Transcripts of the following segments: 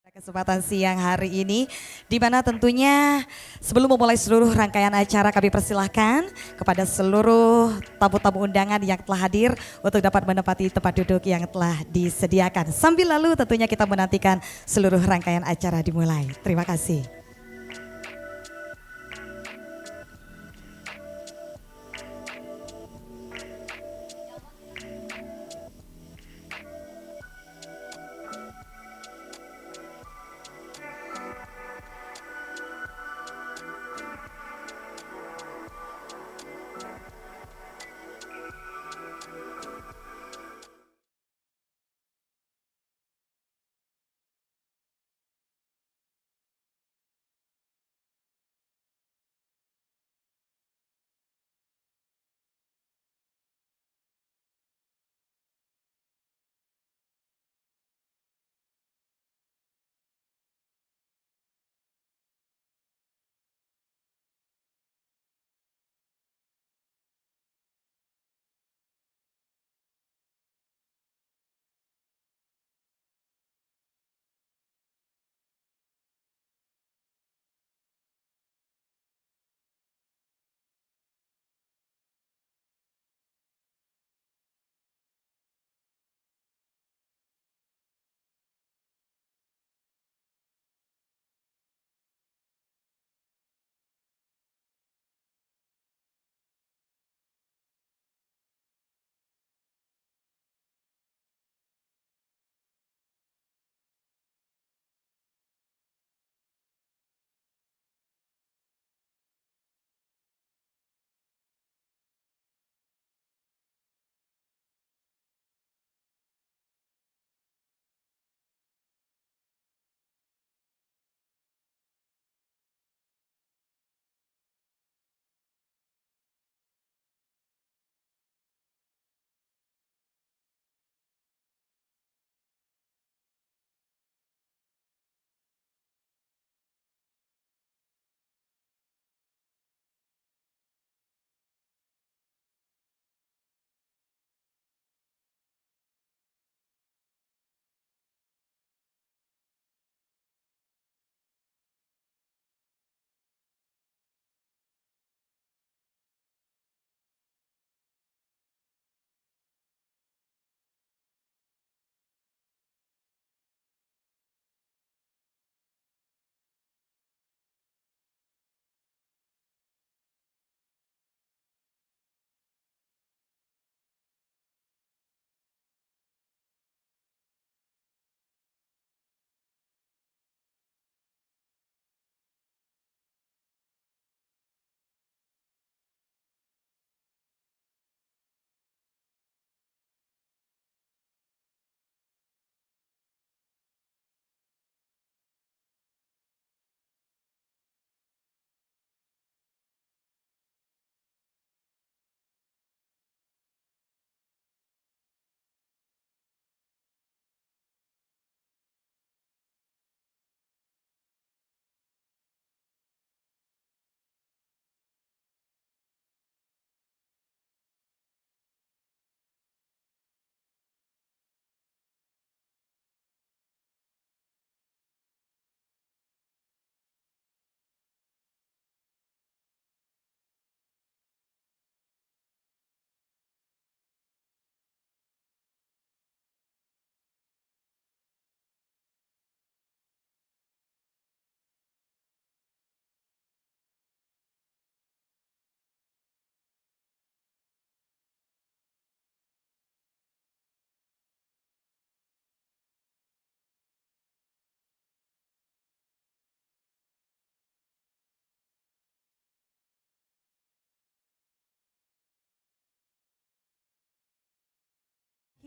Kesempatan siang hari ini, di mana tentunya sebelum memulai seluruh rangkaian acara kami persilahkan kepada seluruh tamu-tamu undangan yang telah hadir untuk dapat menempati tempat duduk yang telah disediakan. Sambil lalu tentunya kita menantikan seluruh rangkaian acara dimulai. Terima kasih.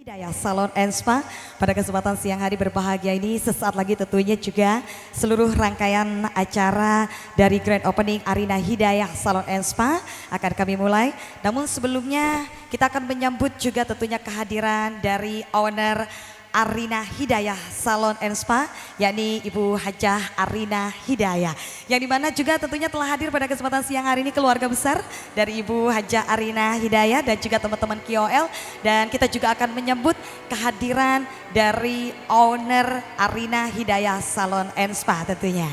Hidayah Salon and Spa pada kesempatan siang hari berbahagia ini sesaat lagi tentunya juga seluruh rangkaian acara dari Grand Opening Arena Hidayah Salon and Spa akan kami mulai. Namun sebelumnya kita akan menyambut juga tentunya kehadiran dari owner Arina Hidayah Salon and Spa, yakni Ibu Hajah Arina Hidayah. Yang dimana juga tentunya telah hadir pada kesempatan siang hari ini keluarga besar dari Ibu Hajah Arina Hidayah dan juga teman-teman KOL. Dan kita juga akan menyebut kehadiran dari owner Arina Hidayah Salon and Spa tentunya.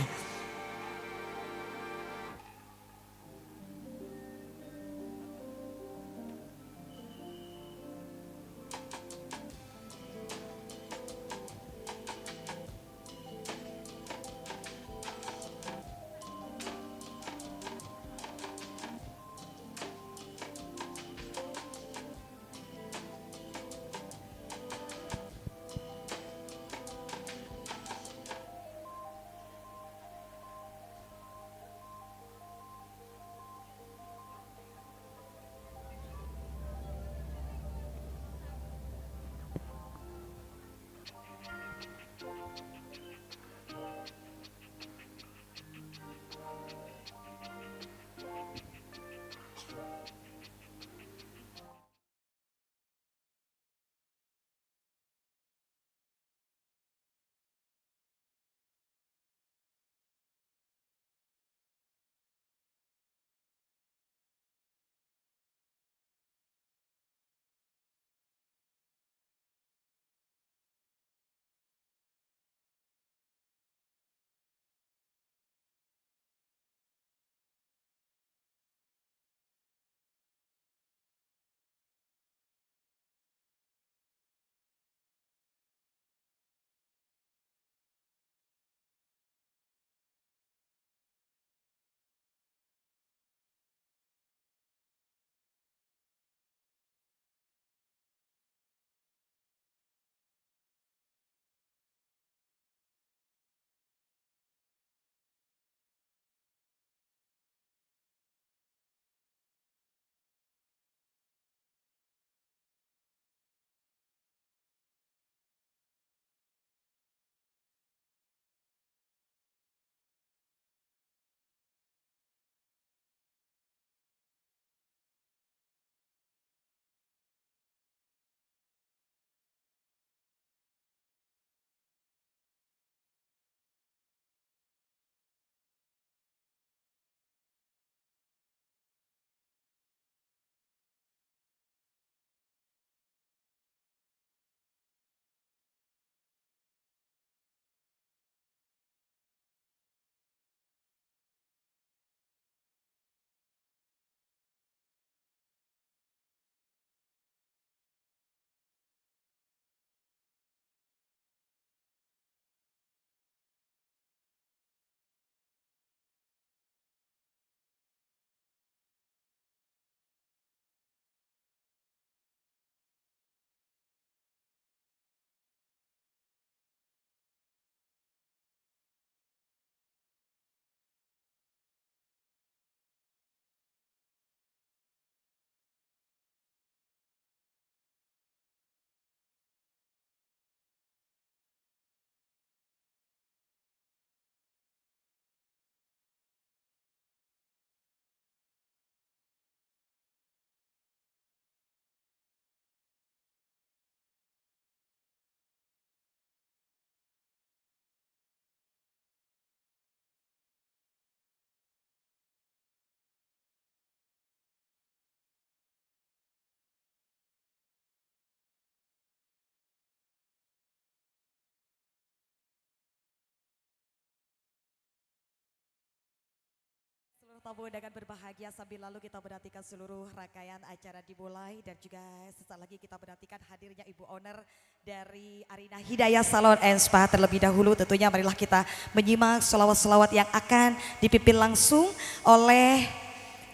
Tamu undangan berbahagia, sambil lalu kita menantikan seluruh rangkaian acara dimulai dan juga sesaat lagi kita menantikan hadirnya Ibu Owner dari Arina Hidayah Salon and Spa. Terlebih dahulu tentunya marilah kita menyimak selawat-selawat yang akan dipimpin langsung oleh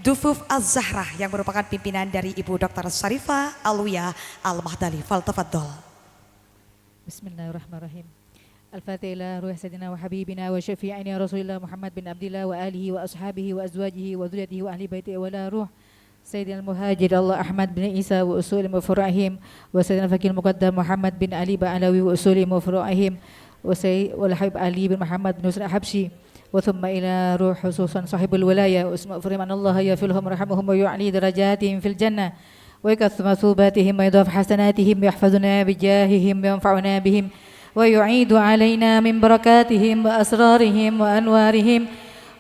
Dufuf Az-Zahra yang merupakan pimpinan dari Ibu Dr. Syarifah Alwiyah Al-Mahdali. Faltafaddol. Bismillahirrahmanirrahim. الفاتحة إلى روح سيدنا وحبيبنا وشفيعنا رسول الله محمد بن عبد الله وآله وأصحابه وأزواجه وذريته وأهل بيته ولا روح سيدنا المهاجر الله أحمد بن عيسى وأصول وفروعهم وسيدنا الفقيه المقدم محمد بن علي بعلوي وأصول وفروعهم والحبيب علي بن محمد بن نصر الحبشي وثم إلى روح خصوصا صاحب الولاية واسماء فريم أن الله يغفر لهم ورحمهم ويعلي درجاتهم في الجنة ويكث مثوباتهم ويضاف حسناتهم ويحفظنا بجاههم وينفعنا بهم ويعيد علينا من بركاتهم وأسرارهم وأنوارهم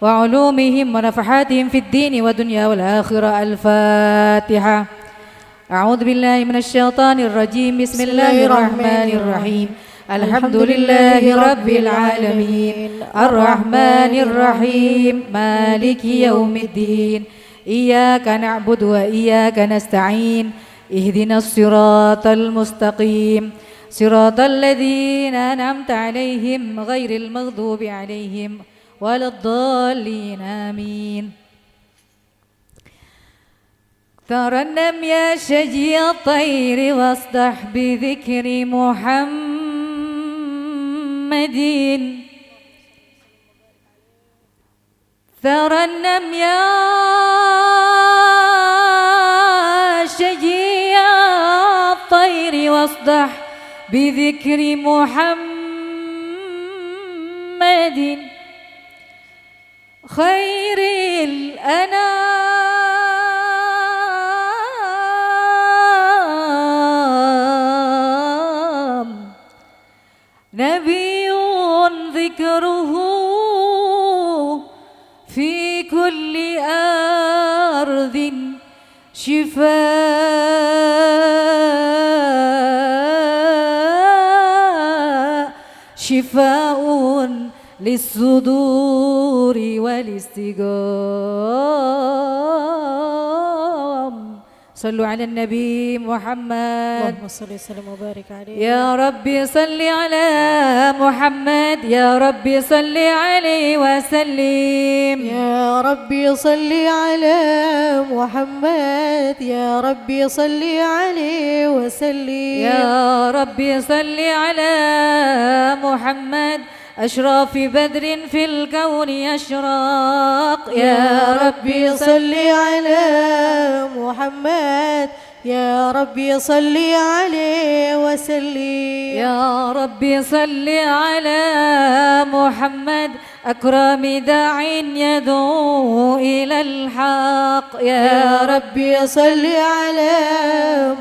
وعلومهم ونفحاتهم في الدين والدنيا والآخرة. الفاتحة. أعوذ بالله من الشيطان الرجيم. بسم الله الرحمن الرحيم. الحمد لله رب العالمين الرحمن الرحيم مالك يوم الدين إياك نعبد وإياك نستعين اهدنا الصراط المستقيم صراط الذين أنعمت عليهم غير المغضوب عليهم ولا الضالين آمين. ترنم يا شجي الطير واصدح بذكر محمد. ترنم يا شجي الطير واصدح بذكر محمد خير الأنام نبي ذكره في كل أرض شفاء للصدور والاستقام. صلوا على النبي محمد. اللهم صل وسلم وبارك عليه. يا ربي صل على محمد يا ربي صل عليه وسلم. يا ربي صل على محمد يا ربي صل عليه وسلم. يا ربي صل على محمد أشرف بدر في الكون يشرق. يا ربي صل على محمد يا ربي صل عليه وسلم. يا ربي صل على محمد أكرم داع يدعو إلى الحق. يا ربي صل على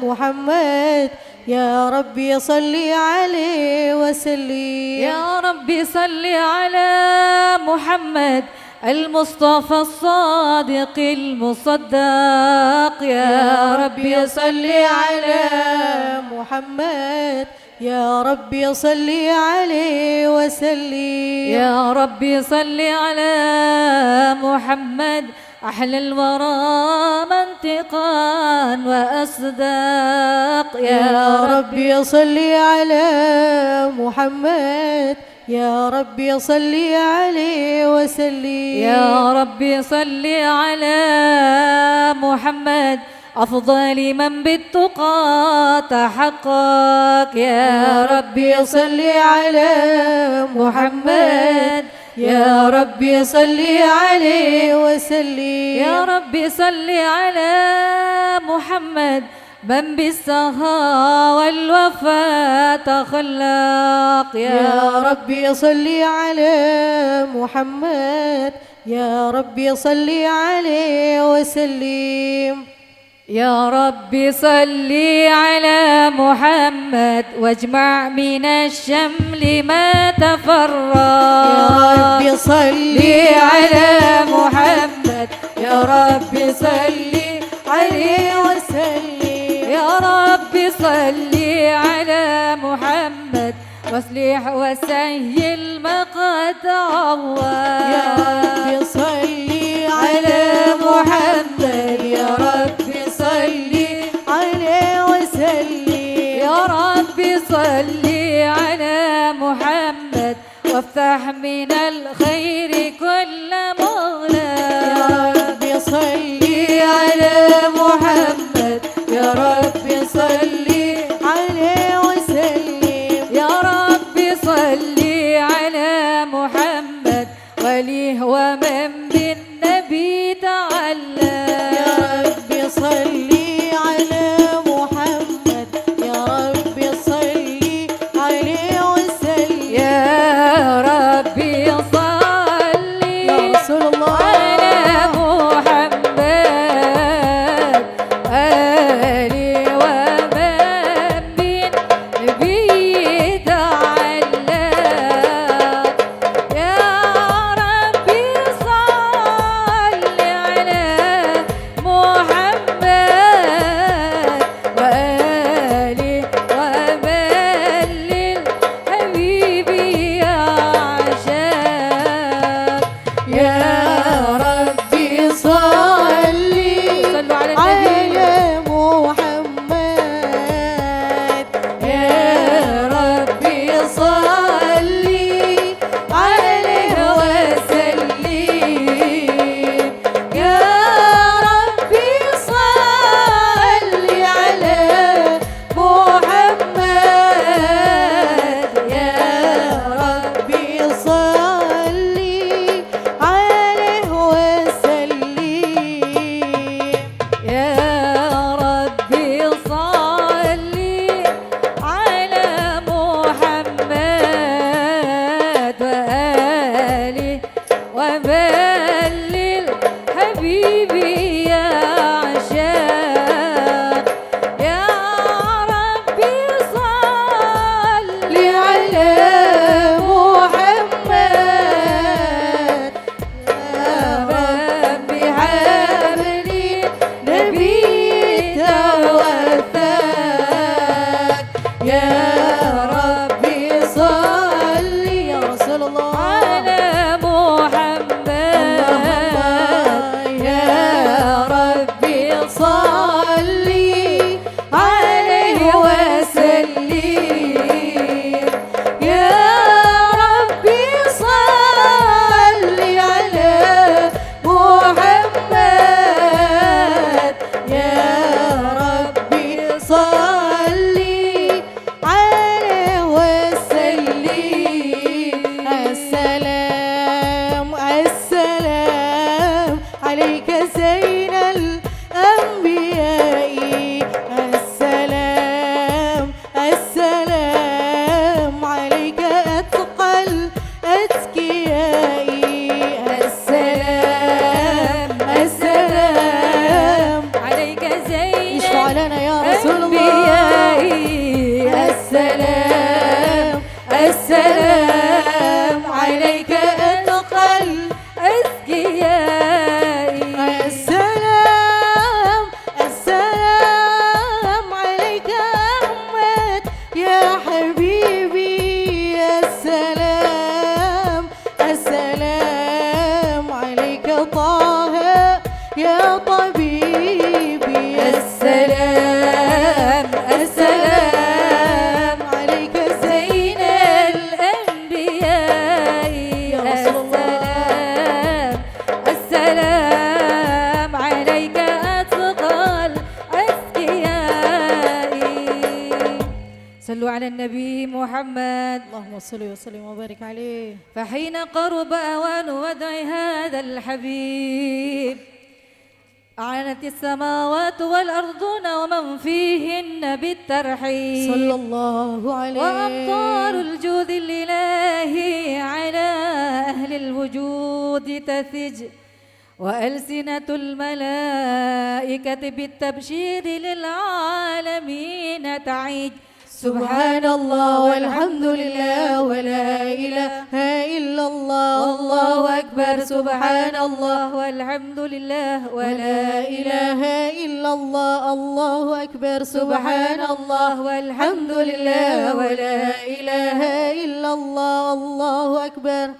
محمد يا ربي صل عليه وسلم. يا ربي صل على محمد المصطفى الصادق المصدق. يا ربي صل على محمد يا ربي صل عليه وسلم. يا ربي صل على محمد أحلى الورى منطقا وأصدق. يا ربي صل على محمد يا ربي صل عليه وسلم. يا ربي صل على محمد أفضل من بالتقى تحقق. يا ربي صل على محمد يا ربي صل عليه وسلم. يا ربي صل على محمد من بالسخاء والوفاء تخلق. يا ربي صل على محمد يا ربي صل عليه وسلم. يا ربي صل على محمد واجمع من الشمل ما تفرق. يا ربي صل على محمد يا ربي صل عليه وسلم. يا ربي صل على محمد واصلح وسهل ما قد عوض. يا ربي صل على محمد يا ربي صل عليه وسلم. يا ربي صل على محمد وافتح من الخير كل مغلق. يا ربي صل على محمد يا ربي صل عليه وسلم. يا ربي صل على محمد وليه ومن بالنبي تعلق. يا ربي صل على محمد يا ربي صل عليه وسلم. يا ربي صل يا رسول الله على محمد السلام السلام عليك أتقى الأزكياء السلام السلام عليك أحمد يا حبيبي السلام السلام عليك طه يا طبيبي السلام السلام عليك زين الأنبياء يا رسول السلام السلام عليك أتقى الأزكياء صلوا على النبي محمد. اللهم صل وسلم وبارك عليه. فحين قرب أوان ودع هذا الحبيب أعلنت السماوات والأرضون ومن فيهن بالترحيب صلى الله عليه. وأمطار الجود الإلهي على أهل الوجود تثج وألسنة الملائكة بالتبشير للعالمين تعيج. سبحان الله والحمد لله ولا إله إلا الله الله أكبر. سبحان الله والحمد لله ولا إله إلا الله الله أكبر. سبحان الله والحمد لله ولا إله إلا الله الله أكبر.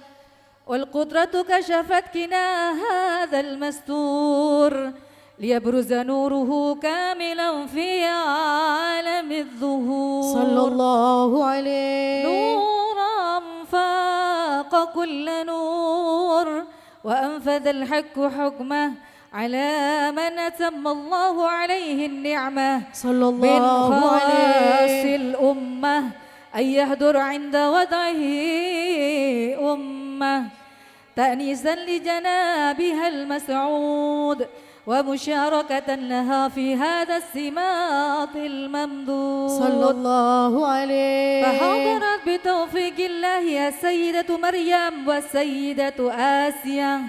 والقدرة كشفت كنا هذا المستور ليبرز نوره كاملا في عالم الظهور. صلى الله عليه. نورا فاق كل نور وأنفذ الحق حكمه على من أتم الله عليه النعمة. صلى من الله خواص عليه. الأمة أن يهدر عند وضعه أمة تأنيسا لجنابها المسعود ومشاركة لها في هذا السماط الممدود. صلى الله عليه. فحضرت بتوفيق الله السيدة مريم والسيدة آسيا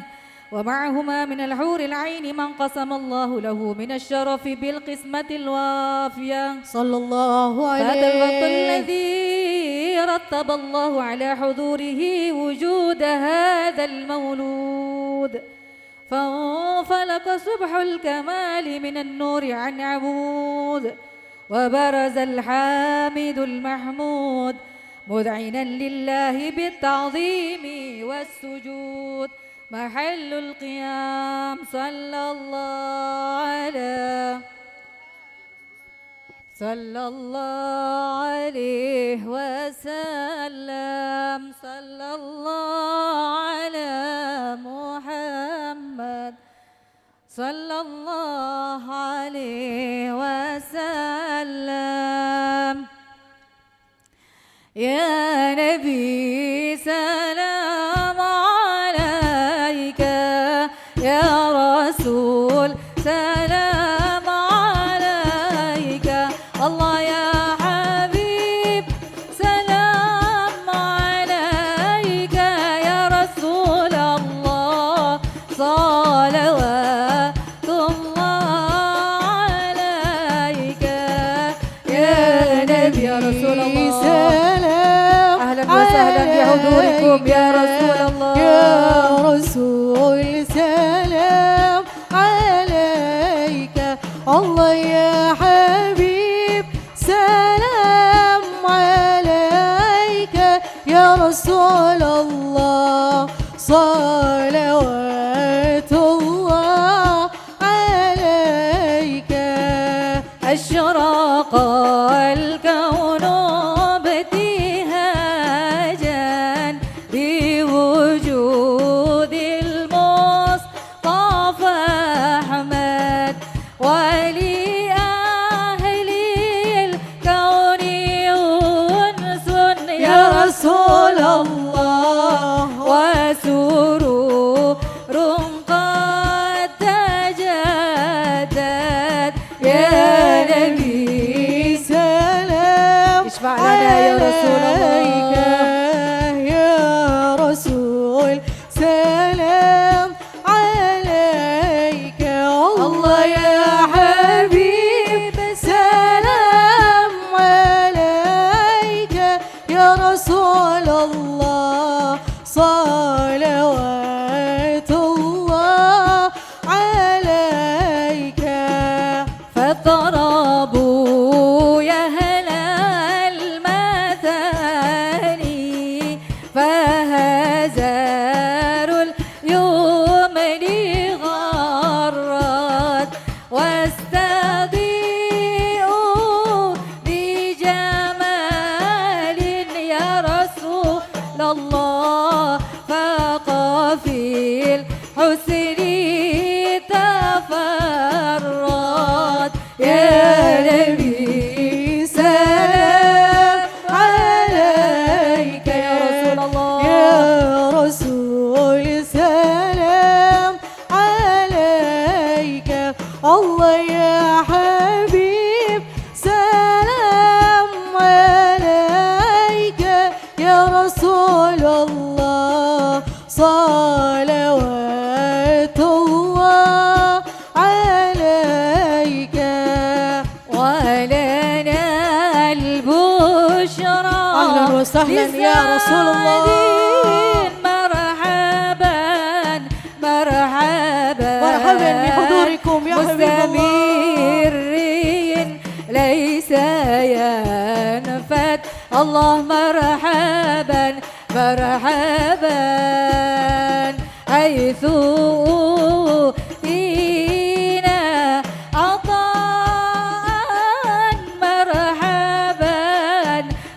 ومعهما من الحور العين من قسم الله له من الشرف بالقسمة الوافية. صلى الله عليه. هذا الوقت الذي رتب الله على حضوره وجود هذا المولود فانفلق صبح الكمال من النور عن عبود وبرز الحامد المحمود مذعنا لله بالتعظيم والسجود محل القيام. صلى الله عليه وسلم. صلى الله على محمد صلى الله عليه وسلم. يا نبي سلام عليك يا رسول سلام عليك الله يا حبيب سلام عليك يا رسول الله صلوات الله عليك يا نبي يا رسول الله. سلام أهلا وسهلا بحضوركم يا رسول الله. يا رسول سلام عليك الله يا حبيب سلام عليك يا رسول الله صلوات الله عليك. أشرق الكون ابتهاجا بوجود المصطفى أحمد ولأهل الكون أنس يا رسول الله وسرور قد تجدد يا نبي سلام اشفع لنا يا رسول عليك الله. يا رسول سلام عليك الله يا حبيب سلام عليك يا رسول الله صلوات الله عليك. فاضطربوا يا أهل المثاني فهزاروا اليوم لغرات واستضيئوا بجمال يا رسول الله فاق في الحسن تفرد يا نبي سلام عليك يا رسول الله يا رسول سلام عليك. الله يا حبيب سلام عليك يا رسول الله صلوات الله عليك. ولنا البشرى أهلا وسهلا يا رسول الله. مرحبا مرحبا مرحبا بحضوركم يا حبيب الله. مستمرين ليس ينفد الله مرحبا مرحبا حيث فينا عطاء مرحبا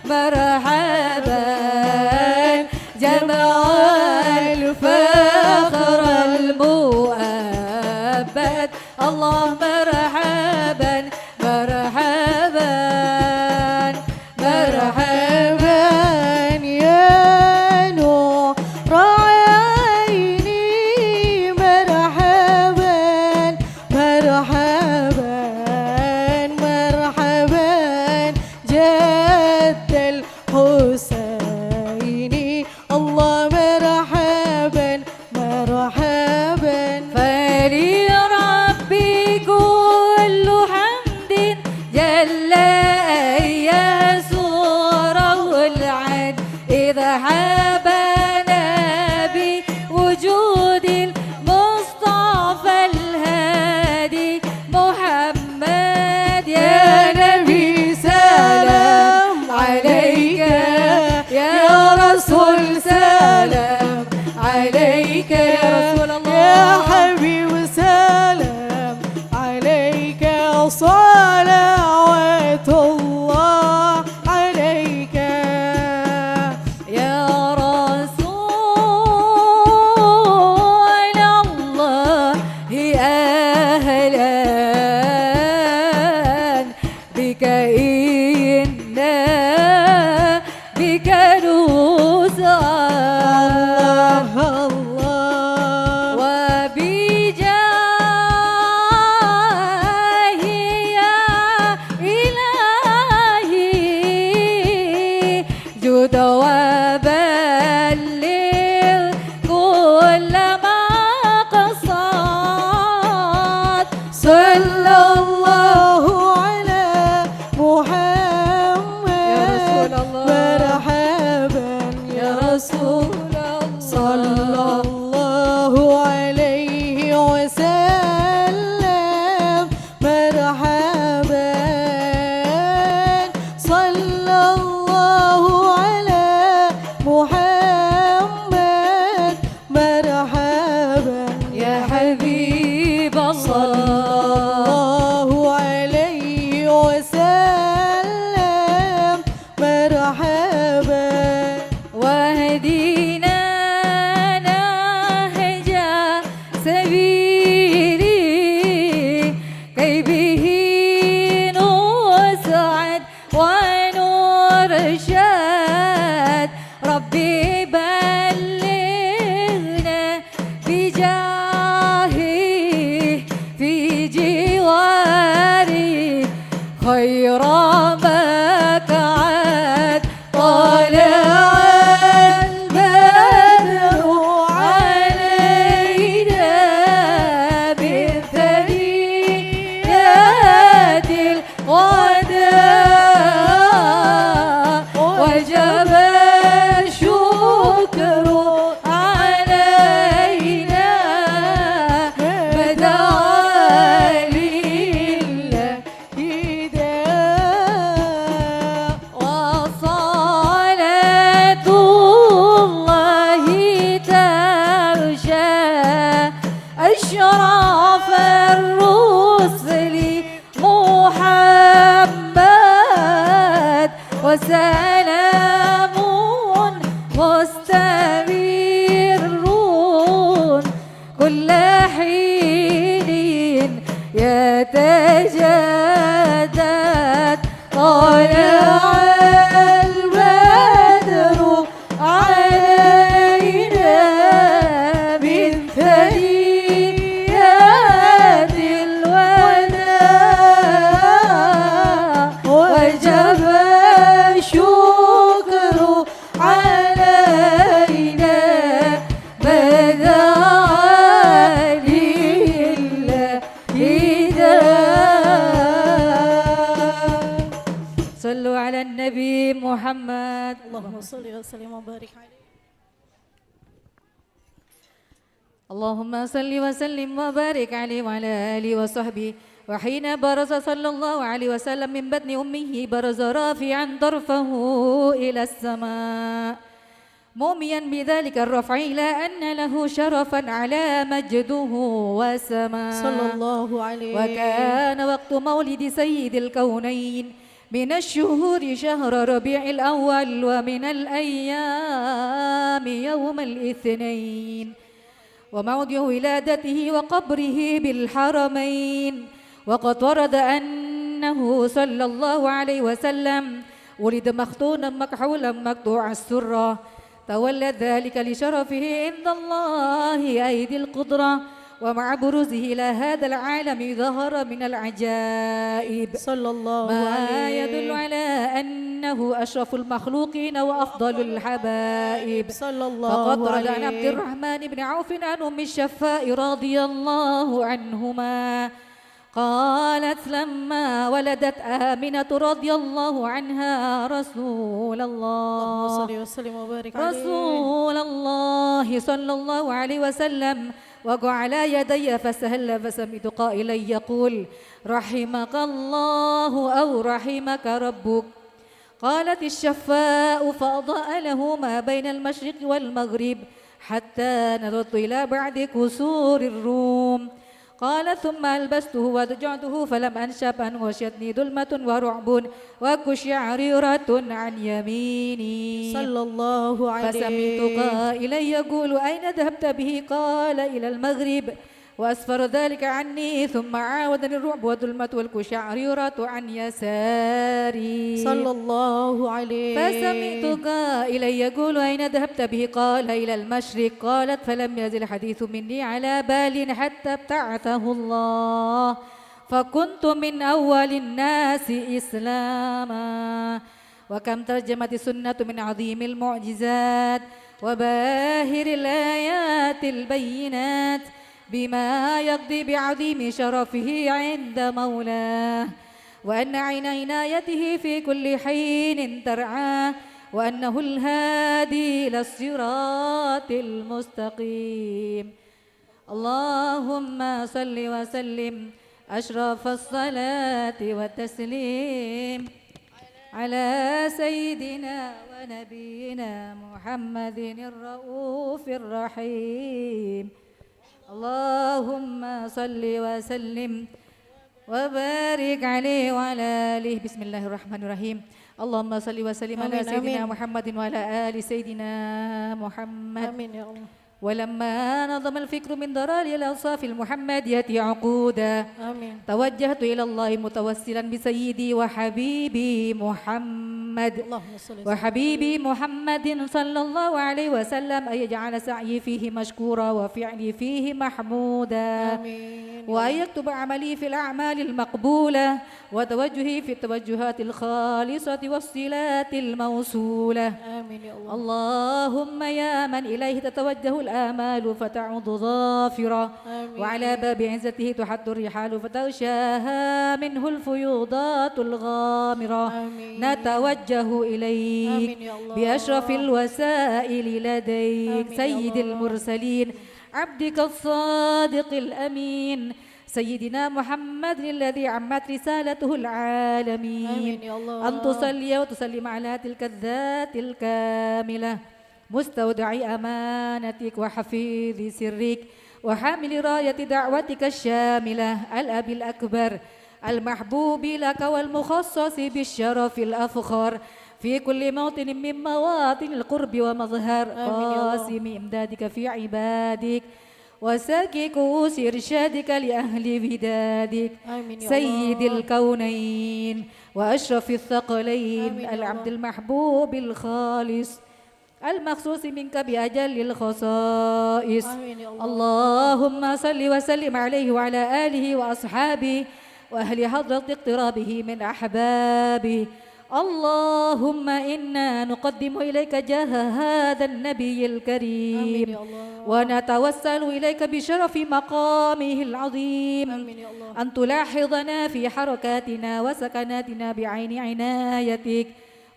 مرحبا جمع الفخر المؤبد الله مرحبا مرحبا مرحبا يا نور عيني مرحبا مرحبا مرحبا جد الحسين الله مرحبا مرحبا. فلربي كل حمد جل أن يسوره العد إذا حبنا بوجود المصطفى الهادي محمد يا نبي سلام عليك يا رسول سلام عليك يا رسول الله يا حبيب سلام عليك صلوات الله عليك. يا رسول الله أهلا بك إنا بك نسعد الله وبجاه يا إلهي جد وبلغ كل ما قصد صلى الله على محمد يا رسول الله مرحبا يا رسول الله صلى الله عليه وسلم مرحبا صلى الله على محمد مرحبا يا حبيب صلى الله الله عليه وسلم مرحبا. واهدينا نهج سبيلي كي به نسعد ونرشد ربي بلغنا بجاهه في جواري خير مقعد طلع البدر علينا بالثنيات الوداع وجب سلام مستمر كل حين يتجدد طلع البدر علينا من ثنيات الوداع وجب الشكر علينا بدا صلوا على النبي محمد. اللهم صل وسلم وبارك عليه. اللهم صل وسلم وبارك عليه وعلى آله وصحبه. وحين برز صلى الله عليه وسلم من بطن أمه برز رافعا طرفه إلى السماء مؤميا بذلك الرفع إلى أن له شرفا على مجده وسماء صلى الله عليه. وكان وقت مولد سيد الكونين من الشهور شهر ربيع الأول ومن الأيام يوم الاثنين وموضع ولادته وقبره بالحرمين. وقد ورد أنه صلى الله عليه وسلم ولد مختونا مكحولا مقطوع السرة تولد ذلك لشرفه عند الله أيدي القدرة ومع بروزه إلى هذا العالم ظهر من العجائب صلى الله ما عليه. يدل على أنه أشرف المخلوقين وأفضل الحبائب. صلى الله فقد ورد عليه. عن عبد الرحمن بن عوف عن أم الشفاء رضي الله عنهما قالت لما ولدت آمنة رضي الله عنها رسول الله اللهم صل وسلم وبارك عليه. رسول الله صلى الله عليه وسلم وقع على يدي فسهل فسمعت قائلا يقول رحمك الله أو رحمك ربك. قالت الشفاء فأضاء له ما بين المشرق والمغرب حتى نظرت إلى بعد كسور الروم. قال ثم ألبسته وضجعته فلم أنشب أن غشيتني ظلمة ورعب وكشعريرة عن يميني. صلى الله عليه. فسمعت قائلا يقول أين ذهبت به؟ قال إلى المغرب وأسفر ذلك عني ثم عاودني الرعب والظلمة والكشعريرة عن يساري. صلى الله عليه. فسمعت قائلا يقول أين ذهبت به؟ قال إلى المشرق. قالت فلم يزل الحديث مني على بال حتى ابتعثه الله فكنت من أول الناس إسلاما. وكم ترجمت السنة من عظيم المعجزات وباهر الآيات البينات بما يقضي بعظيم شرفه عند مولاه وأن عين عنايته في كل حين ترعاه وأنه الهادي إلى الصراط المستقيم. اللهم صل وسلم أشرف الصلاة والتسليم على سيدنا ونبينا محمد الرؤوف الرحيم. اللهم صل وسلم وبارك عليه وعلى آله. بسم الله الرحمن الرحيم. اللهم صل وسلم على سيدنا محمد وعلى آل سيدنا محمد. آمين يا الله. ولما نظم الفكر من ضرار الأوصاف المحمدية عقودا آمين. توجهت إلى الله متوسلا بسيدي وحبيبي محمد اللهم صل وسلم. وحبيبي محمد صلى الله عليه وسلم أن يجعل سعيي فيه مشكورا وفعلي فيه محمودا آمين. وأن يكتب عملي في الأعمال المقبولة وتوجهي في التوجهات الخالصة والصلات الموصولة. آمين يا الله. اللهم يا من إليه تتوجه الآمال فتعود ظافرة آمين. وعلى باب عزته تحد الرحال فتغشاها منه الفيوضات الغامرة. آمين. نتوجه إليك آمين يا الله. بأشرف الوسائل لديك آمين يا سيد الله. المرسلين عبدك الصادق الأمين سيدنا محمد الذي عمت رسالته العالمين. آمين يا الله. أن تصلي وتسلم على تلك الذات الكاملة مستودع أمانتك وحفيظ سرك وحامل راية دعوتك الشاملة الأب الأكبر المحبوب لك والمخصص بالشرف الأفخر في كل موطن من مواطن القرب ومظهر قاسم إمدادك في عبادك وساكي كؤوس إرشادك لأهل بدادك آمين يا سيد الله. الكونين وأشرف الثقلين آمين يا العبد الله. المحبوب الخالص المخصوص منك بأجل الخصائص آمين يا الله. اللهم صل وسلم عليه وعلى آله وأصحابه وأهل حضرة اقترابه من أحبابه اللهم إنا نقدم إليك جاه هذا النبي الكريم آمين يا الله. ونتوسل إليك بشرف مقامه العظيم آمين يا الله. أن تلاحظنا في حركاتنا وسكناتنا بعين عنايتك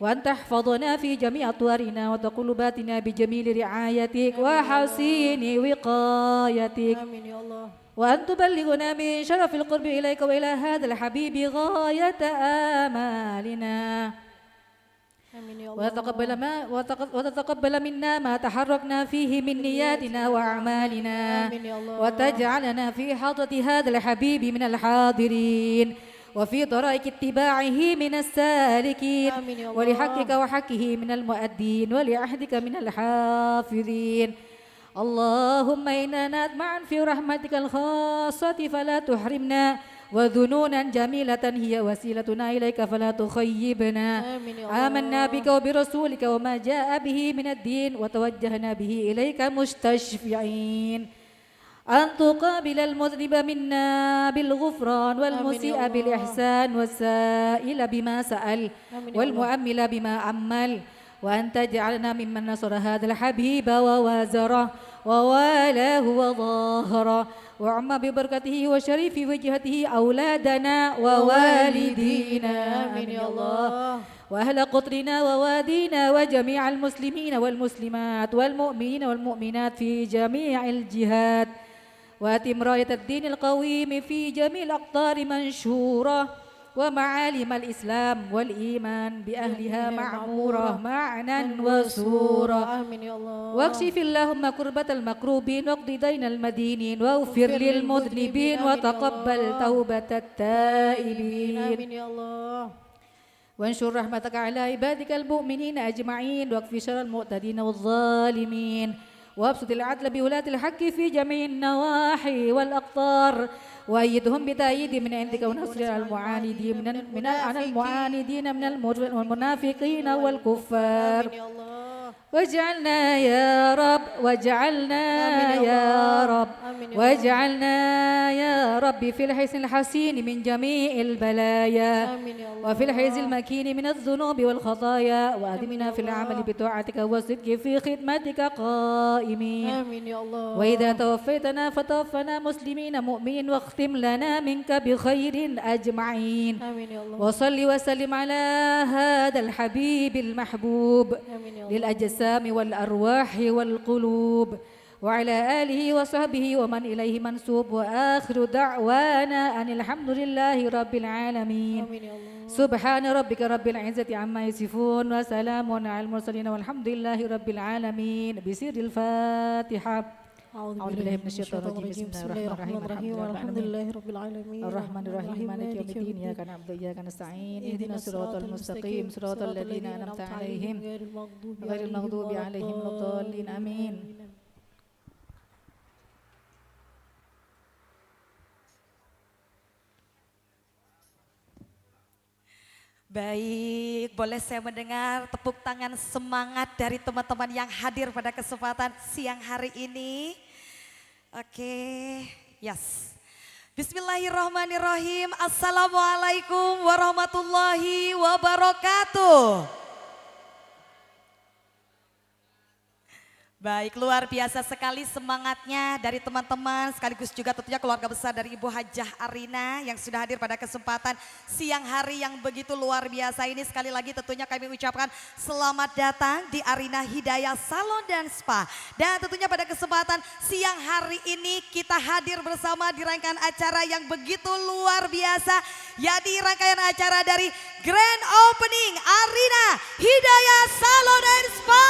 وأن تحفظنا في جميع أطوارنا وتقلباتنا بجميل رعايتك وحسين وقايتك آمين يا الله. وأن تبلغنا من شرف القرب إليك وإلى هذا الحبيب غاية آمالنا آمين يا الله. وتتقبل منا ما تحركنا فيه من نياتنا وأعمالنا آمين يا الله. وتجعلنا في حضرة هذا الحبيب من الحاضرين وفي طرائق اتباعه من السالكين آمين يا الله. ولحقك وحقه من المؤدين ولعهدك من الحافظين اللهم إنا نطمع في رحمتك الخاصة فلا تحرمنا وذنونا جميلة هي وسيلتنا إليك فلا تخيبنا آمين يا الله. آمنا بك وبرسولك وما جاء به من الدين وتوجهنا به إليك مستشفعين أن تقابل المذنب منا بالغفران والمسيء الله. بالإحسان والسائل بما سأل آمين يا والمؤمل بما أمل وأن تجعلنا ممن نصر هذا الحبيب ووازره ووالاه وظاهره وعم ببركته وشريف وجهته أولادنا ووالدينا آمين يا الله. وأهل قطرنا ووادينا وجميع المسلمين والمسلمات والمؤمنين والمؤمنات في جميع الجهات وأتم راية الدين القويم في جميع الأقطار منشورة ومعالم الإسلام والإيمان بأهلها معمورة معنا وسورة آمين يا الله. واكشف اللهم كربة المكروبين واقض دين المدينين واغفر للمذنبين وتقبل توبة التائبين آمين يا الله. وانشر رحمتك على عبادك المؤمنين أجمعين واكف شر المعتدين والظالمين وابسط العدل بولاة الحق في جميع النواحي والأقطار وأيدهم بتأييد من عندك ونصر على المعاندين من المنافقين والكفار آمين يا الله. واجعلنا يا رب واجعلنا آمين يا يا الله. رب آمين يا واجعلنا يا رب في الحسن الحسين من جميع البلايا آمين يا الله. وفي الحيز المكين من الذنوب والخطايا وأدمنا في العمل بطاعتك والصدق في خدمتك قائمين آمين يا الله. وإذا توفيتنا فتوفنا مسلمين مؤمنين واختم لنا منك بخير أجمعين آمين يا الله. وصل وسلم على هذا الحبيب المحبوب آمين يا الله. للأجسام والأرواح والقلوب وعلى آله وصحبه ومن إليه منسوب وآخر دعوانا أن الحمد لله رب العالمين آمين يا الله. سبحان ربك رب العزة عما يصفون وسلام على المرسلين والحمد لله رب العالمين بسر الفاتحة أعوذ بالله من الشيطان الرجيم بسم الله الرحمن الرحيم الحمد لله رب العالمين الرحمن الرحيم مالك يوم الدين إياك نعبد وإياك نستعين اهدنا الصراط المستقيم صراط الذين أنعمت عليهم غير المغضوب عليهم ولا الضالين آمين. Baik, boleh saya mendengar tepuk tangan semangat dari teman-teman yang hadir pada kesempatan siang hari ini. Oke, yes. Bismillahirrahmanirrahim. Assalamualaikum warahmatullahi wabarakatuh. Baik, luar biasa sekali semangatnya dari teman-teman sekaligus juga tentunya keluarga besar dari Ibu Hajah Arina yang sudah hadir pada kesempatan siang hari yang begitu luar biasa ini. Sekali lagi tentunya kami ucapkan selamat datang di Arina Hidayah Salon dan Spa. Dan tentunya pada kesempatan siang hari ini kita hadir bersama di rangkaian acara yang begitu luar biasa. Jadi rangkaian acara dari Grand Opening Arina Hidayah Salon dan Spa.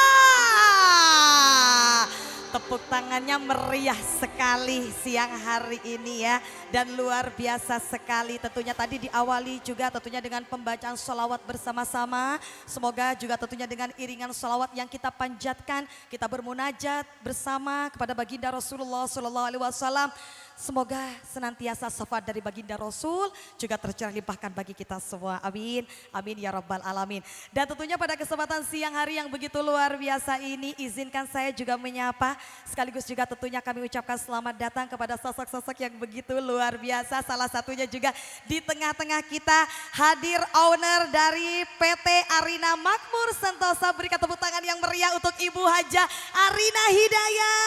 Tepuk tepuk tangannya meriah sekali siang hari ini ya. Dan luar biasa sekali tentunya tadi diawali juga tentunya dengan pembacaan sholawat bersama-sama. Semoga juga tentunya dengan iringan sholawat yang kita panjatkan, kita bermunajat bersama kepada baginda Rasulullah SAW. Semoga senantiasa syafaat dari baginda Rasul juga tercurah limpahkan bagi kita semua. Amin, amin ya rabbal alamin. Dan tentunya pada kesempatan siang hari yang begitu luar biasa ini, izinkan saya juga menyapa sekaligus juga tentunya kami ucapkan selamat datang kepada sosok-sosok yang begitu luar biasa. Salah satunya juga di tengah-tengah kita hadir owner dari PT Arina Makmur Sentosa. Berikan tepuk tangan yang meriah untuk Ibu Hajah Arina Hidayah.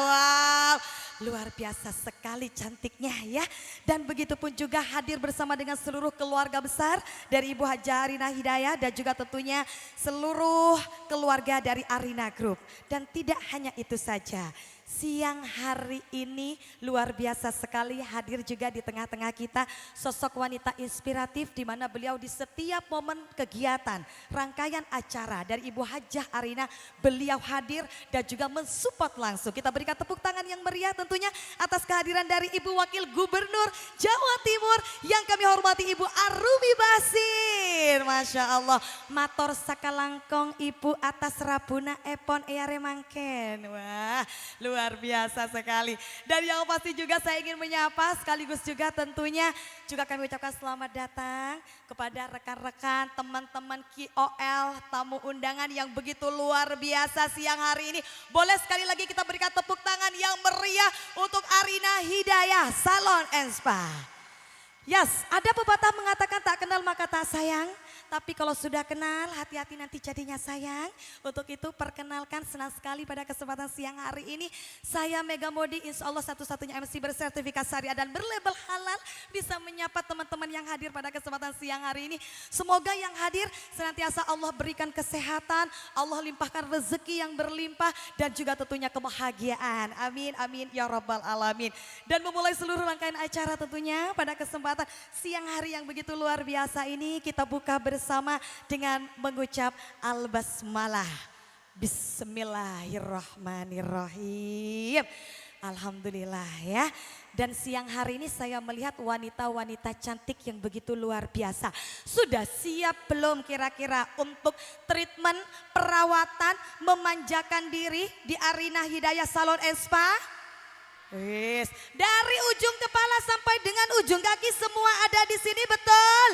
Wow. Luar biasa sekali cantiknya ya. Dan begitu pun juga hadir bersama dengan seluruh keluarga besar dari Ibu Hajah Arina Hidayah dan juga tentunya seluruh keluarga dari Arina Group. Dan tidak hanya itu saja. Siang hari ini luar biasa sekali hadir juga di tengah-tengah kita sosok wanita inspiratif di mana beliau di setiap momen kegiatan, rangkaian acara dari Ibu Hajah Arina beliau hadir dan juga mensupport langsung. Kita berikan tepuk tangan yang meriah tentunya atas kehadiran dari Ibu Wakil Gubernur Jawa Timur yang kami hormati Ibu Arumi Basir. Masya Allah, mator sakalangkong Ibu atas Rabuna Epon Eyare Mangken. Wah, luar biasa sekali. Dan yang pasti juga saya ingin menyapa sekaligus juga tentunya juga kami ucapkan selamat datang kepada rekan-rekan, teman-teman KOL, tamu undangan yang begitu luar biasa siang hari ini. Boleh sekali lagi kita berikan tepuk tangan yang meriah untuk Arina Hidayah Salon and Spa. Yes, ada pepatah mengatakan tak kenal maka tak sayang. Tapi kalau sudah kenal, hati-hati nanti jadinya sayang. Untuk itu perkenalkan senang sekali pada kesempatan siang hari ini. Saya Mega Modi, insya Allah satu-satunya MC bersertifikat syariah dan berlabel halal. Bisa menyapa teman-teman yang hadir pada kesempatan siang hari ini. Semoga yang hadir senantiasa Allah berikan kesehatan. Allah limpahkan rezeki yang berlimpah dan juga tentunya kebahagiaan. Amin, amin ya rabbal alamin. Dan memulai seluruh rangkaian acara tentunya pada kesempatan siang hari yang begitu luar biasa ini kita buka bersama dengan mengucap al-basmalah. Bismillahirrahmanirrahim. Alhamdulillah ya. Dan siang hari ini saya melihat wanita-wanita cantik yang begitu luar biasa. Sudah siap belum kira-kira untuk treatment, perawatan, memanjakan diri di Arina Hidayah Salon and Spa? Wis, dari ujung kepala sampai dengan ujung kaki semua ada di sini, betul?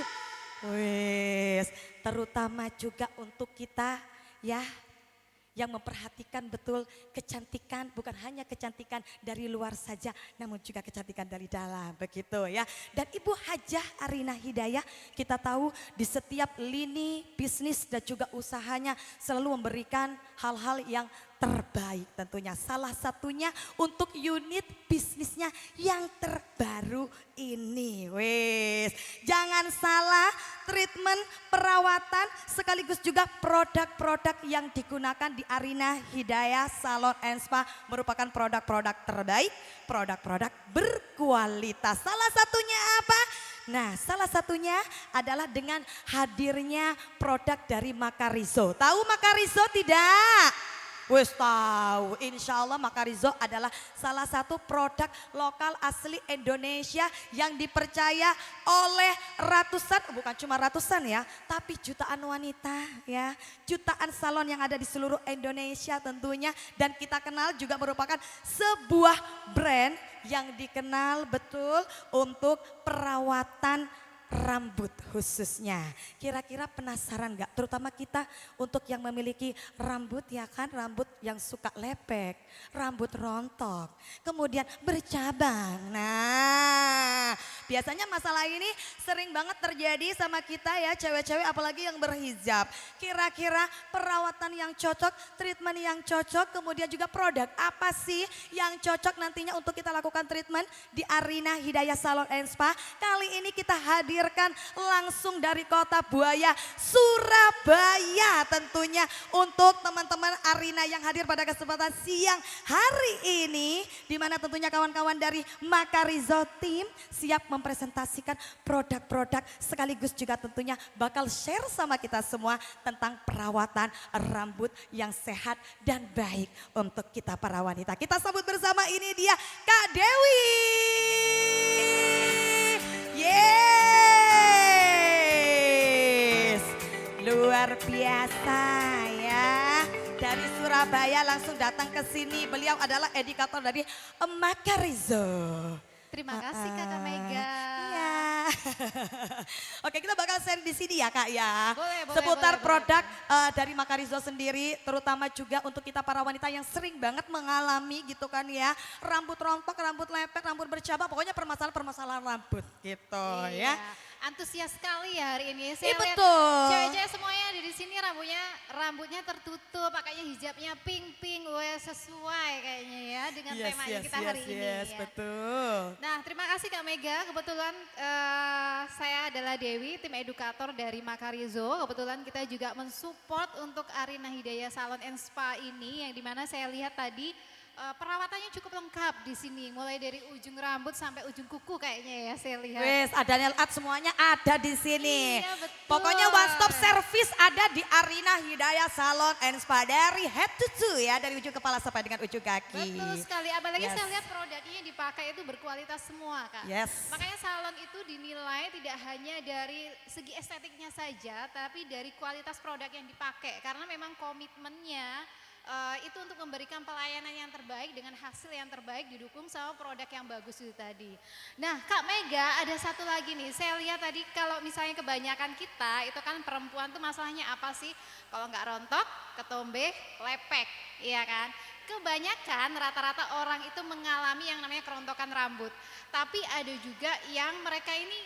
Wis, terutama juga untuk kita ya yang memperhatikan betul kecantikan, bukan hanya kecantikan dari luar saja namun juga kecantikan dari dalam, begitu ya. Dan Ibu Hajah Arina Hidayah kita tahu di setiap lini bisnis dan juga usahanya selalu memberikan hal-hal yang terbaik tentunya. Salah satunya untuk unit bisnisnya yang terbaru ini. Wes, jangan salah, treatment, perawatan sekaligus juga produk-produk yang digunakan di Arina Hidayah Salon and Spa merupakan produk-produk terbaik, produk-produk berkualitas. Salah satunya apa? Nah, salah satunya adalah dengan hadirnya produk dari Makarizo. Tahu Makarizo tidak? Wes tahu, insya Allah Makarizo adalah salah satu produk lokal asli Indonesia yang dipercaya oleh ratusan, bukan cuma ratusan ya, tapi jutaan wanita ya, jutaan salon yang ada di seluruh Indonesia tentunya. Dan kita kenal juga merupakan sebuah brand yang dikenal betul untuk perawatan rambut khususnya. Kira-kira penasaran gak? Terutama kita untuk yang memiliki rambut ya kan, rambut yang suka lepek, rambut rontok, kemudian bercabang. Nah, biasanya masalah ini sering banget terjadi sama kita ya cewek-cewek apalagi yang berhijab. Kira-kira perawatan yang cocok, treatment yang cocok, kemudian juga produk apa sih yang cocok nantinya untuk kita lakukan treatment di Arina Hidayah Salon and Spa. Kali ini kita hadir hadirkan langsung dari Kota Buaya, Surabaya tentunya untuk teman-teman Arina yang hadir pada kesempatan siang hari ini. Di mana tentunya kawan-kawan dari Makarizo Team siap mempresentasikan produk-produk sekaligus juga tentunya bakal share sama kita semua tentang perawatan rambut yang sehat dan baik untuk kita para wanita. Kita sambut bersama, ini dia Kak Dewi. Yes, luar biasa ya. Dari Surabaya langsung datang ke sini. Beliau adalah edukator dari Makarizo. Terima kasih Kakak Mega. Iya. Oke, kita bakal share di sini ya Kak ya. Boleh, Seputar boleh. produk dari Makarizo sendiri, terutama juga untuk kita para wanita yang sering banget mengalami gitu kan ya, rambut rontok, rambut lepek, rambut bercabang, pokoknya permasalahan rambut gitu ya. Antusias sekali ya hari ini. Saya lihat Betul. cewek-cewek semuanya ada di sini rambutnya tertutup, pakainya hijabnya pink, wah sesuai kayaknya ya dengan tema yang kita hari ini. Yes, Ya. betul. Nah, terima kasih Kak Mega. Kebetulan saya adalah Dewi, tim edukator dari Makarizo. Kebetulan kita juga mensupport untuk Arina Hidayah Salon and Spa ini, yang dimana saya lihat tadi perawatannya cukup lengkap di sini, mulai dari ujung rambut sampai ujung kuku kayaknya ya saya lihat. Wes, ada nail art semuanya ada di sini. Iya, betul. Pokoknya one stop service ada di Arina Hidayah Salon and Spa, dari head to toe ya, dari ujung kepala sampai dengan ujung kaki. Betul sekali, apalagi Yes. saya lihat produknya yang dipakai itu berkualitas semua Kak. Yes. Makanya salon itu dinilai tidak hanya dari segi estetiknya saja, tapi dari kualitas produk yang dipakai. Karena memang komitmennya itu untuk memberikan pelayanan yang terbaik dengan hasil yang terbaik, didukung sama produk yang bagus itu tadi. Nah Kak Mega, ada satu lagi nih, saya lihat tadi kalau misalnya kebanyakan kita itu kan perempuan tuh masalahnya apa sih? Kalau nggak rontok, ketombe, lepek, iya kan? Kebanyakan rata-rata orang itu mengalami yang namanya kerontokan rambut. Tapi ada juga yang mereka ini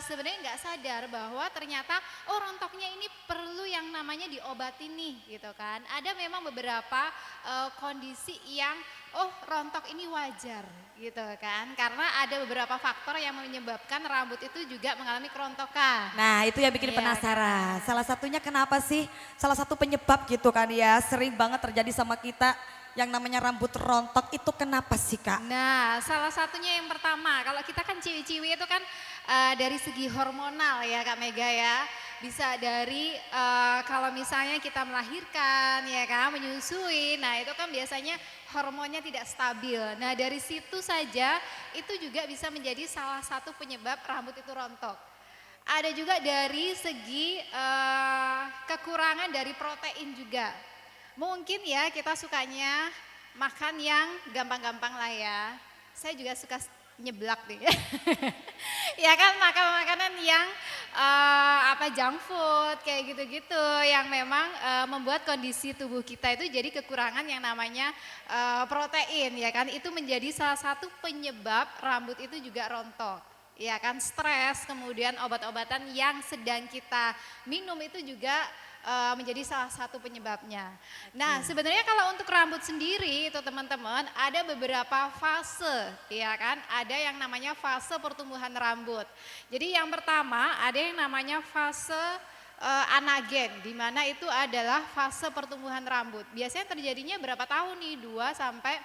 sebenarnya nggak sadar bahwa ternyata rontoknya ini perlu yang namanya diobati nih gitu kan. Ada memang beberapa kondisi yang rontok ini wajar gitu kan. Karena ada beberapa faktor yang menyebabkan rambut itu juga mengalami kerontokan. Nah itu yang bikin Iya, penasaran. Salah satunya kenapa sih? Salah satu penyebab gitu kan ya, sering banget terjadi sama kita yang namanya rambut rontok itu kenapa sih Kak? Nah, salah satunya yang pertama, kalau kita kan ciwi-ciwi itu kan dari segi hormonal ya Kak Mega ya. Bisa dari kalau misalnya kita melahirkan ya kan, menyusui, nah itu kan biasanya hormonnya tidak stabil. Nah dari situ saja itu juga bisa menjadi salah satu penyebab rambut itu rontok. Ada juga dari segi kekurangan dari protein juga. Mungkin ya kita sukanya makan yang gampang-gampang lah ya. Saya juga suka nyeblak nih. Ya kan, makan makanan yang junk food kayak gitu-gitu yang memang membuat kondisi tubuh kita itu jadi kekurangan yang namanya protein ya kan. Itu menjadi salah satu penyebab rambut itu juga rontok. Ya kan, stres, kemudian obat-obatan yang sedang kita minum itu juga menjadi salah satu penyebabnya. Nah sebenarnya kalau untuk rambut sendiri itu teman-teman ada beberapa fase ya kan. Ada yang namanya fase pertumbuhan rambut. Jadi yang pertama ada yang namanya fase anagen, di mana itu adalah fase pertumbuhan rambut. Biasanya terjadinya berapa tahun nih? 2 sampai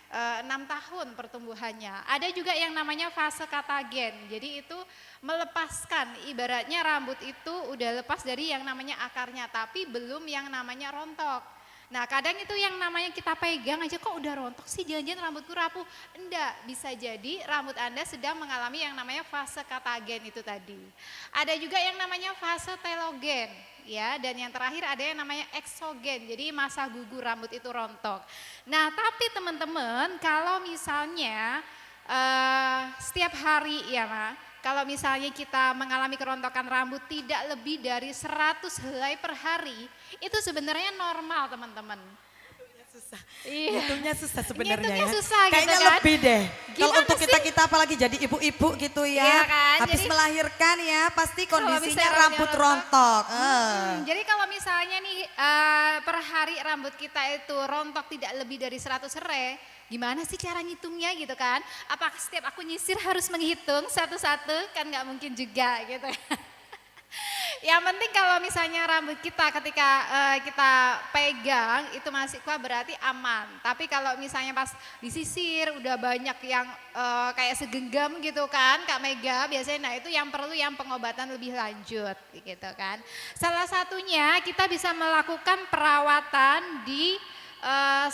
6 tahun pertumbuhannya. Ada juga yang namanya fase katagen. Jadi itu melepaskan, ibaratnya rambut itu udah lepas dari yang namanya akarnya, tapi belum yang namanya rontok. Nah kadang itu yang namanya kita pegang aja kok udah rontok sih, jangan-jangan rambutku rapuh. Enggak, bisa jadi rambut Anda sedang mengalami yang namanya fase katagen itu tadi. Ada juga yang namanya fase telogen ya, dan yang terakhir ada yang namanya eksogen, jadi masa gugur rambut itu rontok. Nah tapi teman-teman kalau misalnya setiap hari ya kalau misalnya kita mengalami kerontokan rambut tidak lebih dari 100 helai per hari, itu sebenarnya normal teman-teman. Susah. Iya. Ngitungnya susah sebenarnya Ngitungnya ya. susah gitu Kayaknya kan. lebih deh. Kalau Gimana untuk sih? kita apalagi jadi ibu-ibu gitu ya. Iya kan, Habis jadi- melahirkan ya pasti Kalau kondisinya misalnya rambut rontok. Jadi kalau misalnya nih per hari rambut kita itu rontok tidak lebih dari 100 helai, gimana sih cara ngitungnya gitu kan? Apakah setiap aku nyisir harus menghitung satu-satu? Kan nggak mungkin juga gitu. Yang penting kalau misalnya rambut kita ketika kita pegang itu masih kuat berarti aman. Tapi kalau misalnya pas disisir udah banyak yang kayak segenggam gitu kan Kak Mega biasanya, nah itu yang perlu yang pengobatan lebih lanjut gitu kan. Salah satunya kita bisa melakukan perawatan di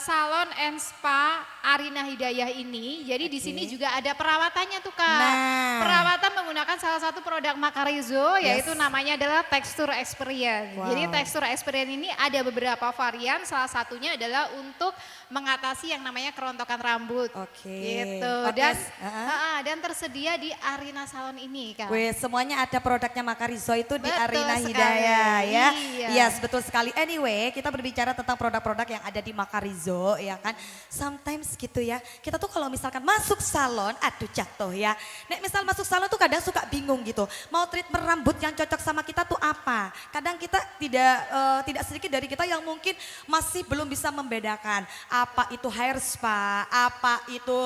Salon and Spa Arina Hidayah ini. Jadi di sini juga ada perawatannya tuh Kak. Nah. Perawatan menggunakan salah satu produk Makarizo yaitu namanya adalah Texture Experience. Wow. Jadi Texture Experience ini ada beberapa varian, salah satunya adalah untuk mengatasi yang namanya kerontokan rambut. Oke. Gitu. Oke, Dan tersedia di Arina Salon ini Kak. Weh, semuanya ada produknya Makarizo itu di Betul Arina sekali. Hidayah ya. Iya. Yes, betul sekali. Anyway, kita berbicara tentang produk-produk yang ada di Makarizo ya kan. Sometimes gitu ya. Kita tuh kalau misalkan masuk salon, aduh jatuh ya. Nek misal masuk salon tuh kadang suka bingung gitu. Mau treatment rambut yang cocok sama kita tuh apa? Kadang kita tidak sedikit dari kita yang mungkin masih belum bisa membedakan apa itu hair spa, apa itu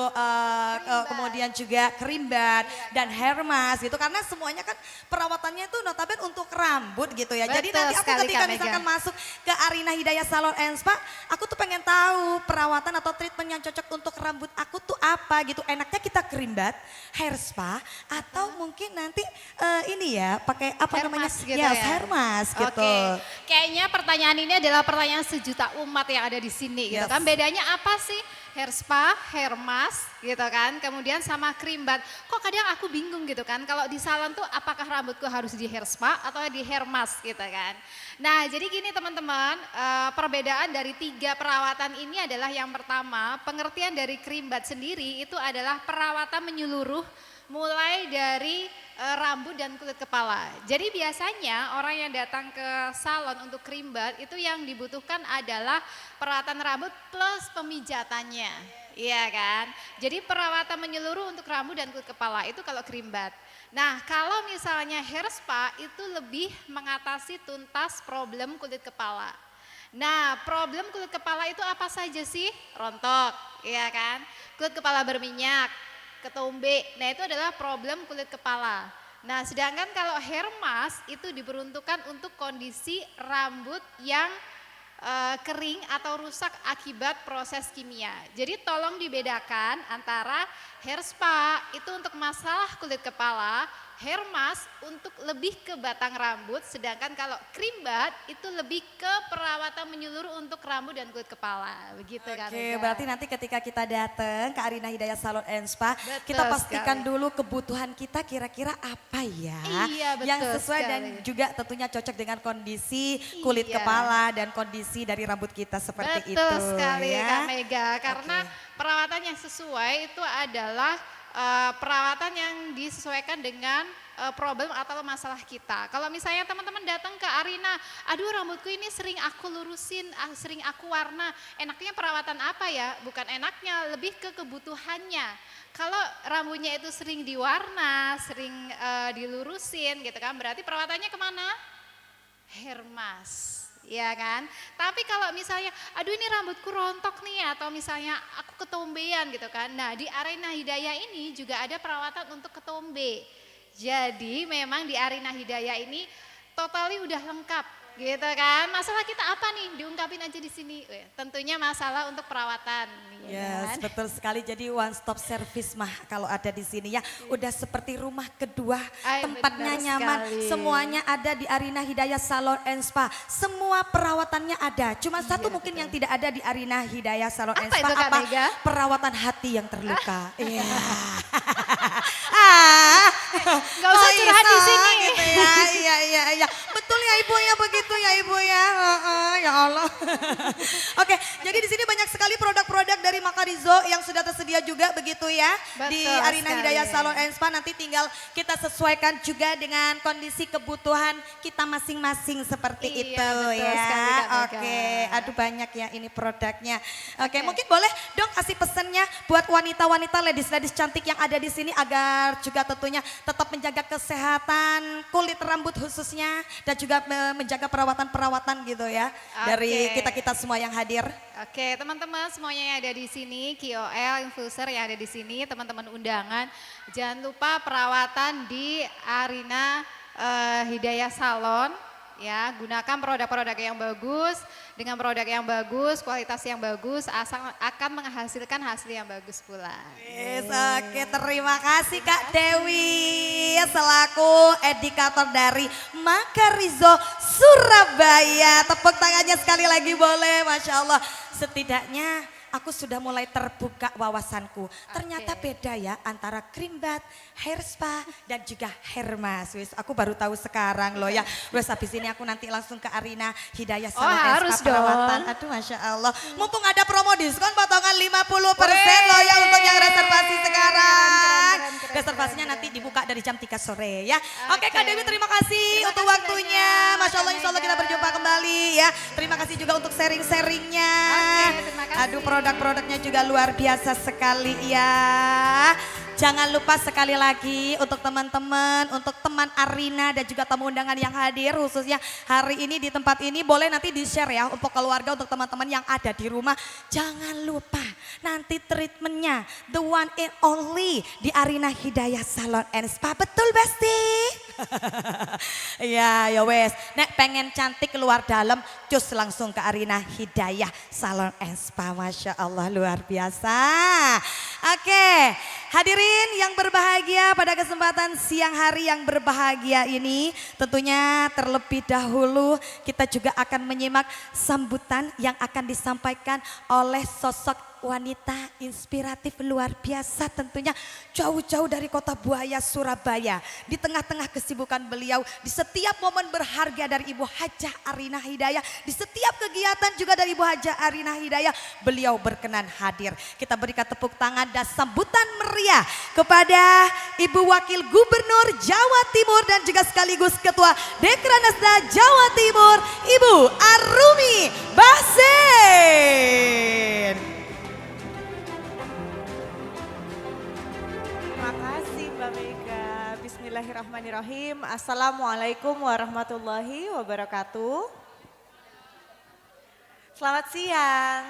kemudian juga krimbat dan hair mask gitu. Karena semuanya kan perawatannya itu notabene untuk rambut gitu ya. Jadi Betul nanti aku sekali, ketika Kak Mega. misalkan masuk ke Arina Hidayah Salon and Spa, aku tuh pengen tahu perawatan atau treatment yang cocok untuk rambut aku tuh apa gitu. Enaknya kita krimbat, hair spa, atau mungkin nanti ini ya pakai apa Hair namanya? mask gitu Yes, ya? hair mask gitu. Oke, kayaknya pertanyaan ini adalah pertanyaan sejuta umat yang ada di sini gitu Yes. kan. Bedanya apa sih hair spa, hair mask gitu kan, kemudian sama krimbat. Kok kadang aku bingung gitu kan, kalau di salon tuh apakah rambutku harus di hair spa atau di hair mask gitu kan. Nah jadi gini teman-teman, perbedaan dari 3 perawatan ini adalah yang pertama, pengertian dari krimbat sendiri itu adalah perawatan menyeluruh mulai dari rambut dan kulit kepala. Jadi biasanya orang yang datang ke salon untuk krimbat itu yang dibutuhkan adalah perawatan rambut plus pemijatannya. Iya kan? Jadi perawatan menyeluruh untuk rambut dan kulit kepala itu kalau krimbat. Nah kalau misalnya hair spa itu lebih mengatasi tuntas problem kulit kepala. Nah problem kulit kepala itu apa saja sih? Rontok, iya kan? Kulit kepala berminyak, ketombe, nah itu adalah problem kulit kepala. Nah sedangkan kalau hair mask itu diperuntukkan untuk kondisi rambut yang kering atau rusak akibat proses kimia. Jadi tolong dibedakan antara hair spa itu untuk masalah kulit kepala, hair mask untuk lebih ke batang rambut, sedangkan kalau krimbat itu lebih ke perawatan menyeluruh untuk rambut dan kulit kepala. Begitu kan. Oke, berarti nanti ketika kita datang ke Arina Hidayah Salon and Spa, Betul kita pastikan sekali. dulu kebutuhan kita kira-kira apa ya. Iya, betul yang sesuai dan sekali. juga tentunya cocok dengan kondisi kulit Iya. kepala dan kondisi dari rambut kita seperti itu. Betul sekali ya. Kak Mega, karena Oke. perawatan yang sesuai itu adalah perawatan yang disesuaikan dengan problem atau masalah kita. Kalau misalnya teman-teman datang ke Arina, aduh rambutku ini sering aku lurusin, sering aku warna, enaknya perawatan apa ya? Bukan enaknya, lebih ke kebutuhannya. Kalau rambutnya itu sering diwarna, sering dilurusin gitu kan, berarti perawatannya kemana? Hair mask. Ya kan, tapi kalau misalnya, aduh ini rambutku rontok nih, atau misalnya aku ketombean gitu kan. Nah di Arina Hidayah ini juga ada perawatan untuk ketombe. Jadi memang di Arina Hidayah ini totally udah lengkap gitu kan. Masalah kita apa nih? Diungkapin aja di sini. Tentunya masalah untuk perawatan. Yes, kan? betul sekali. Jadi one stop service mah kalau ada di sini ya, udah seperti rumah kedua, Ay, tempatnya benar nyaman, sekali. semuanya ada di Arina Hidayah Salon and Spa. Semua perawatannya ada. Cuma satu mungkin betul. yang tidak ada di Arina Hidayah Salon and Apa Spa itu, Kak Mega? Perawatan hati yang terluka. Iya. Nggak usah Kok curhat di iso sini. gitu ya. Iya. Betul ya ya Ibu ya, begitu ya Ibu ya. Ya Allah. Oke, jadi di sini banyak sekali produk-produk dari Makarizo yang sudah tersedia juga begitu ya. Di Betul Arina sekali. Hidayah Salon and Spa, nanti tinggal kita sesuaikan juga dengan kondisi kebutuhan kita masing-masing seperti Iya, itu betul ya. sekali, Kak Mega. Oke, aduh banyak ya ini produknya. Oke, mungkin boleh dong kasih pesannya buat wanita-wanita, ladies-ladies cantik yang ada di sini agar juga tentunya tetap menjaga kesehatan kulit rambut khususnya dan juga menjaga perawatan-perawatan gitu ya dari Oke. kita-kita semua yang hadir. Oke, teman-teman semuanya yang ada di sini, KOL, infuser yang ada di sini, teman-teman undangan, jangan lupa perawatan di Arina Hidayah Salon. Ya, gunakan produk-produk yang bagus, dengan produk yang bagus, kualitas yang bagus, akan menghasilkan hasil yang bagus pula. Yes, oke, terima kasih Kak Dewi selaku edukator dari Makarizo Surabaya. Tepuk tangannya sekali lagi boleh, Masya Allah. Setidaknya aku sudah mulai terbuka wawasanku. Ternyata beda ya antara cream bath, hair spa, dan juga hair mask. Wis, aku baru tahu sekarang loh ya. Wes habis ini aku nanti langsung ke Arina Hidayah Salon and harus Spa perawatan. dong. Aduh Masya Allah. Mumpung ada promo diskon potongan 50% loh ya untuk yang reservasi sekarang. keren, Reservasinya keren, nanti dibuka dari jam 3 sore ya. Oke Oke. Kak Dewi, terima kasih Terima untuk kasih waktunya. banyak, Masya Allah, Kak insya Allah kita Mega. berjumpa kembali ya. Terima kasih juga untuk sharing-sharingnya. Oke, terima kasih. Aduh, produk-produknya juga luar biasa sekali ya. Jangan lupa sekali lagi untuk teman-teman, untuk teman Arina dan juga tamu undangan yang hadir khususnya hari ini di tempat ini, boleh nanti di-share ya untuk keluarga, untuk teman-teman yang ada di rumah. Jangan lupa nanti treatmentnya the one and only di Arina Hidayah Salon and Spa. Betul Besti? Ya wes, nek pengen cantik keluar dalam, cus langsung ke Arina Hidayah Salon and Spa. Masya Allah, luar biasa. Oke, hadirin yang berbahagia pada kesempatan siang hari yang berbahagia ini, tentunya terlebih dahulu kita juga akan menyimak sambutan yang akan disampaikan oleh sosok wanita inspiratif luar biasa, tentunya jauh-jauh dari kota Buaya Surabaya. Di tengah-tengah kesibukan beliau, di setiap momen berharga dari Ibu Hajah Arina Hidayah, di setiap kegiatan juga dari Ibu Hajah Arina Hidayah, beliau berkenan hadir. Kita berikan tepuk tangan dan sambutan meriah kepada Ibu Wakil Gubernur Jawa Timur dan juga sekaligus Ketua Dekranasda Jawa Timur, Ibu Arumi Basin. Terima kasih Mbak Mega. Bismillahirrahmanirrahim. Assalamualaikum warahmatullahi wabarakatuh. Selamat siang.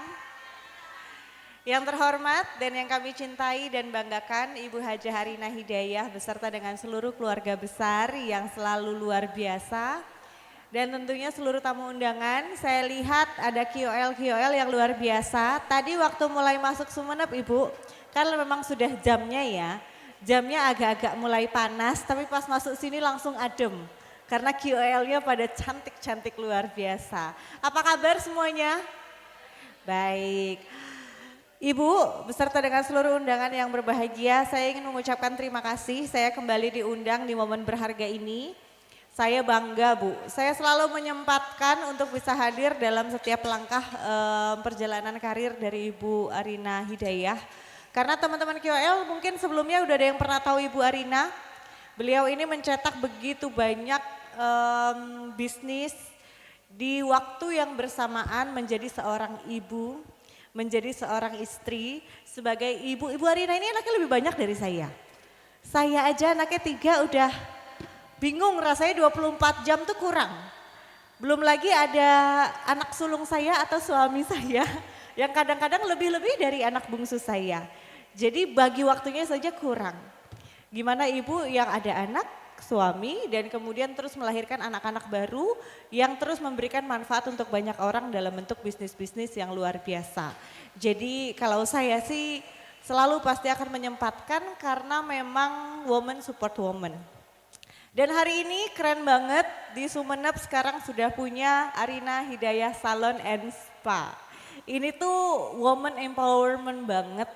Yang terhormat dan yang kami cintai dan banggakan Ibu Hajah Arina Hidayah beserta dengan seluruh keluarga besar yang selalu luar biasa. Dan tentunya seluruh tamu undangan, saya lihat ada KOL yang luar biasa. Tadi waktu mulai masuk Sumeneb Ibu, karena memang sudah jamnya ya. Jamnya agak-agak mulai panas, tapi pas masuk sini langsung adem. Karena KOL-nya pada cantik-cantik luar biasa. Apa kabar semuanya? Baik. Ibu, beserta dengan seluruh undangan yang berbahagia, saya ingin mengucapkan terima kasih. Saya kembali diundang di momen berharga ini. Saya bangga Bu, saya selalu menyempatkan untuk bisa hadir dalam setiap langkah perjalanan karir dari Ibu Arina Hidayah. Karena teman-teman KOL mungkin sebelumnya udah ada yang pernah tahu Ibu Arina. Beliau ini mencetak begitu banyak bisnis di waktu yang bersamaan menjadi seorang ibu, menjadi seorang istri. Sebagai ibu, Ibu Arina ini anaknya lebih banyak dari saya. Saya aja anaknya 3 udah bingung, rasanya 24 jam tuh kurang. Belum lagi ada anak sulung saya atau suami saya yang kadang-kadang lebih-lebih dari anak bungsu saya. Jadi bagi waktunya saja kurang. Gimana ibu yang ada anak, suami dan kemudian terus melahirkan anak-anak baru yang terus memberikan manfaat untuk banyak orang dalam bentuk bisnis-bisnis yang luar biasa. Jadi kalau saya sih selalu pasti akan menyempatkan karena memang woman support woman. Dan hari ini keren banget di Sumeneb sekarang sudah punya Arina Hidayah Salon and Spa. Ini tuh woman empowerment banget.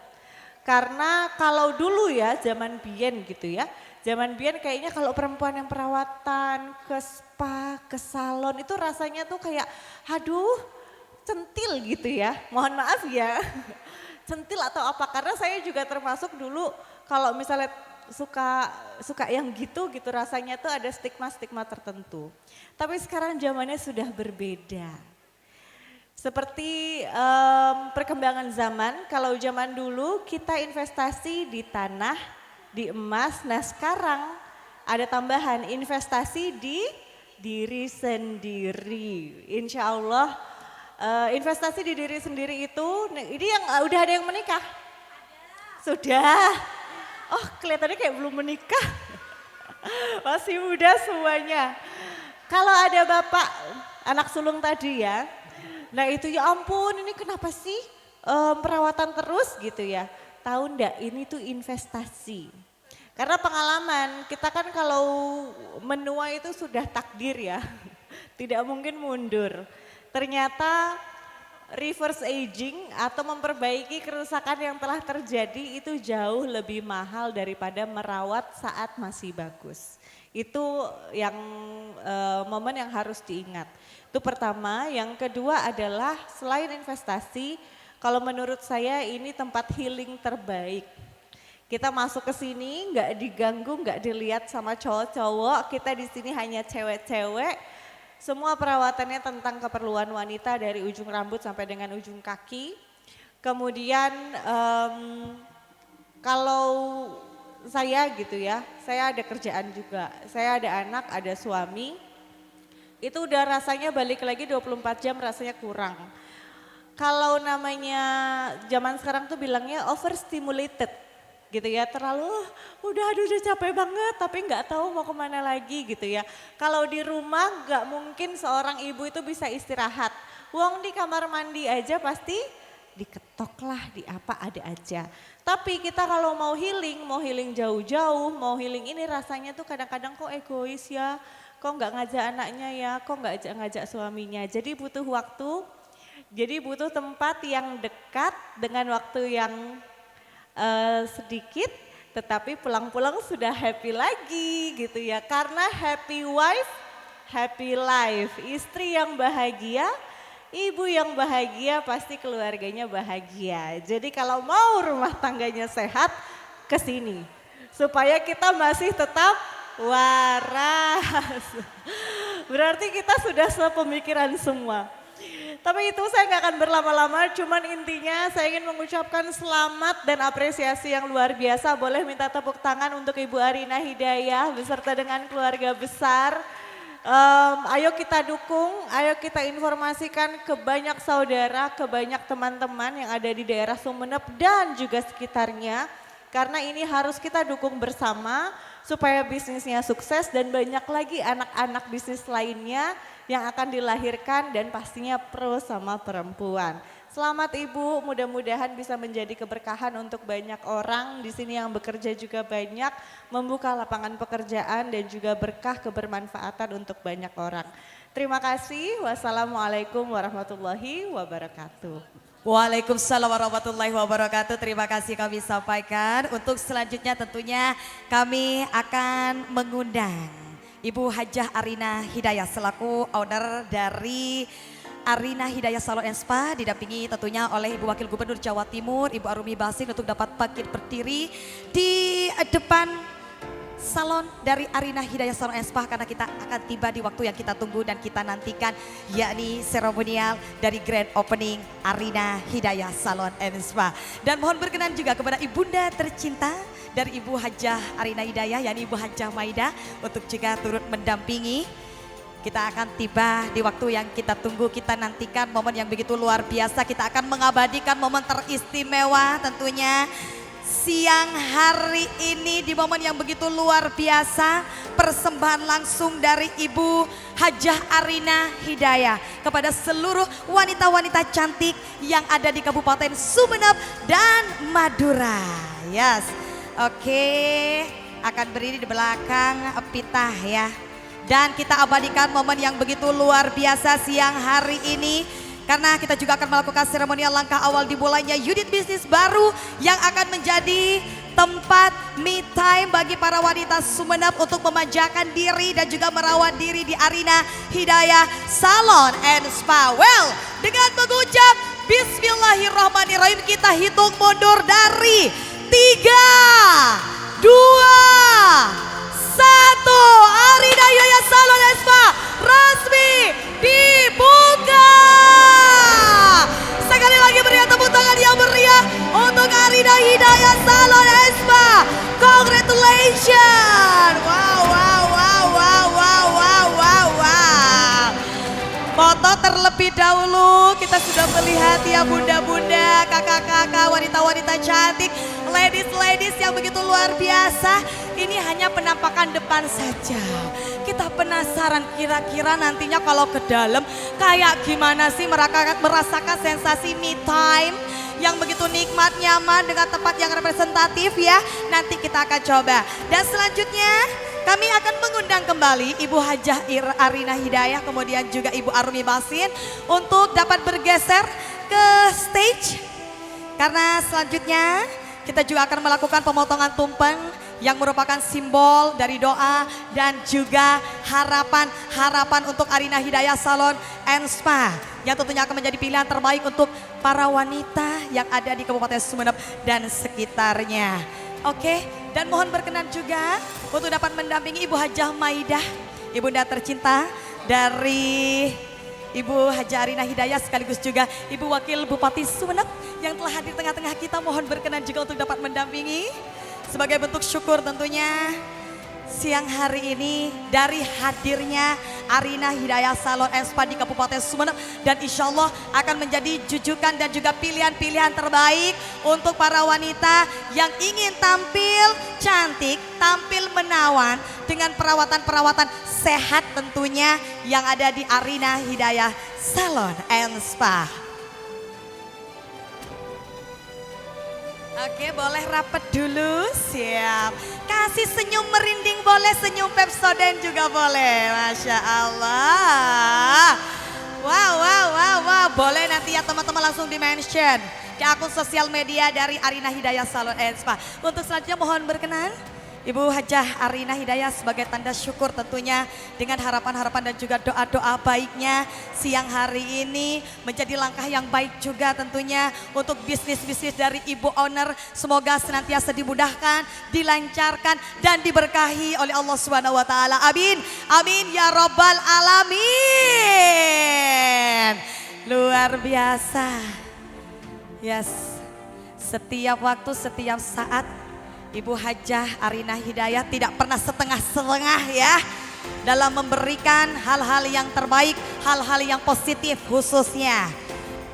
Karena kalau dulu ya zaman bien gitu ya, Zaman biyen kayaknya kalau perempuan yang perawatan ke spa, ke salon itu rasanya tuh kayak aduh centil gitu ya. Mohon maaf ya. Centil atau apa, karena saya juga termasuk dulu kalau misalnya suka yang gitu rasanya tuh ada stigma-stigma tertentu. Tapi sekarang zamannya sudah berbeda. Seperti perkembangan zaman, kalau zaman dulu kita investasi di tanah, di emas. Nah sekarang ada tambahan investasi di diri sendiri. Insya Allah investasi di diri sendiri itu, ini yang udah ada yang menikah? Sudah. Oh kelihatannya kayak belum menikah. Masih muda semuanya. Kalau ada bapak anak sulung tadi ya, nah itu ya ampun ini kenapa sih perawatan terus gitu ya. Tahu enggak ini tuh investasi. Karena pengalaman kita kan kalau menua itu sudah takdir ya. Tidak mungkin mundur. Ternyata reverse aging atau memperbaiki kerusakan yang telah terjadi itu jauh lebih mahal daripada merawat saat masih bagus. Itu yang momen yang harus diingat. Itu pertama, yang kedua adalah selain investasi, kalau menurut saya ini tempat healing terbaik. Kita masuk ke sini nggak diganggu, nggak dilihat sama cowok-cowok, kita di sini hanya cewek-cewek. Semua perawatannya tentang keperluan wanita dari ujung rambut sampai dengan ujung kaki. Kemudian kalau saya gitu ya, saya ada kerjaan juga. Saya ada anak, ada suami. Itu udah rasanya balik lagi 24 jam rasanya kurang. Kalau namanya zaman sekarang tuh bilangnya overstimulated gitu ya, terlalu udah capek banget tapi nggak tahu mau kemana lagi gitu ya. Kalau di rumah nggak mungkin seorang ibu itu bisa istirahat. Wong di kamar mandi aja pasti diketok lah, di apa ada aja. Tapi kita kalau mau healing jauh-jauh, mau healing ini rasanya tuh kadang-kadang kok egois ya, kok nggak ngajak anaknya ya, kok nggak ngajak suaminya. Jadi butuh waktu, jadi butuh tempat yang dekat dengan waktu yang sedikit, tetapi pulang-pulang sudah happy lagi gitu ya. Karena happy wife, happy life. Istri yang bahagia, ibu yang bahagia, pasti keluarganya bahagia. Jadi kalau mau rumah tangganya sehat, ke sini. Supaya kita masih tetap waras. Berarti kita sudah sepemikiran semua. Tapi itu saya nggak akan berlama-lama, cuman intinya saya ingin mengucapkan selamat dan apresiasi yang luar biasa. Boleh minta tepuk tangan untuk Ibu Arina Hidayah beserta dengan keluarga besar. Ayo kita dukung, ayo kita informasikan ke banyak saudara, ke banyak teman-teman yang ada di daerah Sumeneb dan juga sekitarnya. Karena ini harus kita dukung bersama supaya bisnisnya sukses dan banyak lagi anak-anak bisnis lainnya yang akan dilahirkan dan pastinya pro sama perempuan. Selamat Ibu, mudah-mudahan bisa menjadi keberkahan untuk banyak orang. Di sini yang bekerja juga banyak, membuka lapangan pekerjaan dan juga berkah kebermanfaatan untuk banyak orang. Terima kasih. Wassalamualaikum warahmatullahi wabarakatuh. Waalaikumsalam warahmatullahi wabarakatuh. Terima kasih kami sampaikan. Untuk selanjutnya tentunya kami akan mengundang Ibu Hajah Arina Hidayah selaku owner dari Arina Hidayah Salon and Spa, didampingi tentunya oleh Ibu Wakil Gubernur Jawa Timur, Ibu Arumi Basin untuk dapat bangkit berdiri di depan salon dari Arina Hidayah Salon and Spa, karena kita akan tiba di waktu yang kita tunggu dan kita nantikan, yakni seremonial dari grand opening Arina Hidayah Salon and Spa. Dan mohon berkenan juga kepada ibunda tercinta dari Ibu Hajah Arina Hidayah, yakni Ibu Hajah Maida, untuk juga turut mendampingi. Kita akan tiba di waktu yang kita tunggu, kita nantikan momen yang begitu luar biasa. Kita akan mengabadikan momen teristimewa tentunya siang hari ini di momen yang begitu luar biasa. Persembahan langsung dari Ibu Hajah Arina Hidayah kepada seluruh wanita-wanita cantik yang ada di Kabupaten Sumeneb dan Madura. Yes. Oke, akan berdiri di belakang Pitah ya. Dan kita abadikan momen yang begitu luar biasa siang hari ini. karena kita juga akan melakukan seremonial langkah awal dimulainya unit bisnis baru yang akan menjadi tempat me time bagi para wanita Sumeneb untuk memanjakan diri dan juga merawat diri di Arina Hidayah Salon and Spa. Well, dengan mengucap Bismillahirrahmanirrahim kita hitung mundur dari 3, 2, 1. Arina Hidayah Salon and Spa resmi dibuka. Sekali lagi berikan tepuk tangan yang meriah untuk Arina Hidayah Salon and Spa. Congratulations. Wow, wow, wow, wow, wow, wow, wow, wow. Foto terlebih dahulu kita sudah melihat ya bunda-bunda, kakak-kakak, wanita-wanita cantik, ladies-ladies yang begitu luar biasa. Ini hanya penampakan depan saja. Kita penasaran kira-kira nantinya kalau ke dalam kayak gimana sih merasakan sensasi me time yang begitu nikmat, nyaman dengan tempat yang representatif ya. Nanti kita akan coba. Dan selanjutnya kami akan mengundang kembali Ibu Hajah Arina Hidayah kemudian juga Ibu Arumi Basin untuk dapat bergeser ke stage. Karena selanjutnya kita juga akan melakukan pemotongan tumpeng yang merupakan simbol dari doa dan juga harapan untuk Arina Hidayah Salon and Spa yang tentunya akan menjadi pilihan terbaik untuk para wanita yang ada di Kabupaten Sumeneb dan sekitarnya. Oke, dan mohon berkenan juga untuk dapat mendampingi Ibu Hajah Maidah, ibunda tercinta dari Ibu Hajah Arina Hidayah sekaligus juga Ibu Wakil Bupati Sumeneb yang telah hadir tengah-tengah kita. Mohon berkenan juga untuk dapat mendampingi sebagai bentuk syukur tentunya siang hari ini dari hadirnya Arina Hidayah Salon and Spa di Kabupaten Sumeneb dan insya Allah akan menjadi jujukan dan juga pilihan-pilihan terbaik untuk para wanita yang ingin tampil cantik, tampil menawan dengan perawatan-perawatan sehat tentunya yang ada di Arina Hidayah Salon and Spa. Oke, boleh rapet dulu, siap. Kasih senyum merinding boleh, senyum Pepsodent juga boleh, Masya Allah. Wow, wow, wow, wow, boleh nanti ya teman-teman langsung di-mention ke akun sosial media dari Arina Hidayah Salon and Spa. Untuk selanjutnya mohon berkenan Ibu Hajah Arina Hidayah sebagai tanda syukur tentunya dengan harapan-harapan dan juga doa-doa baiknya siang hari ini menjadi langkah yang baik juga tentunya untuk bisnis-bisnis dari Ibu Owner. Semoga senantiasa dimudahkan, dilancarkan dan diberkahi oleh Allah Subhanahu wa taala. Amin. Amin ya rabbal alamin. Luar biasa. Yes. Setiap waktu, setiap saat Ibu Hajah Arina Hidayah tidak pernah setengah-setengah ya dalam memberikan hal-hal yang terbaik, hal-hal yang positif khususnya.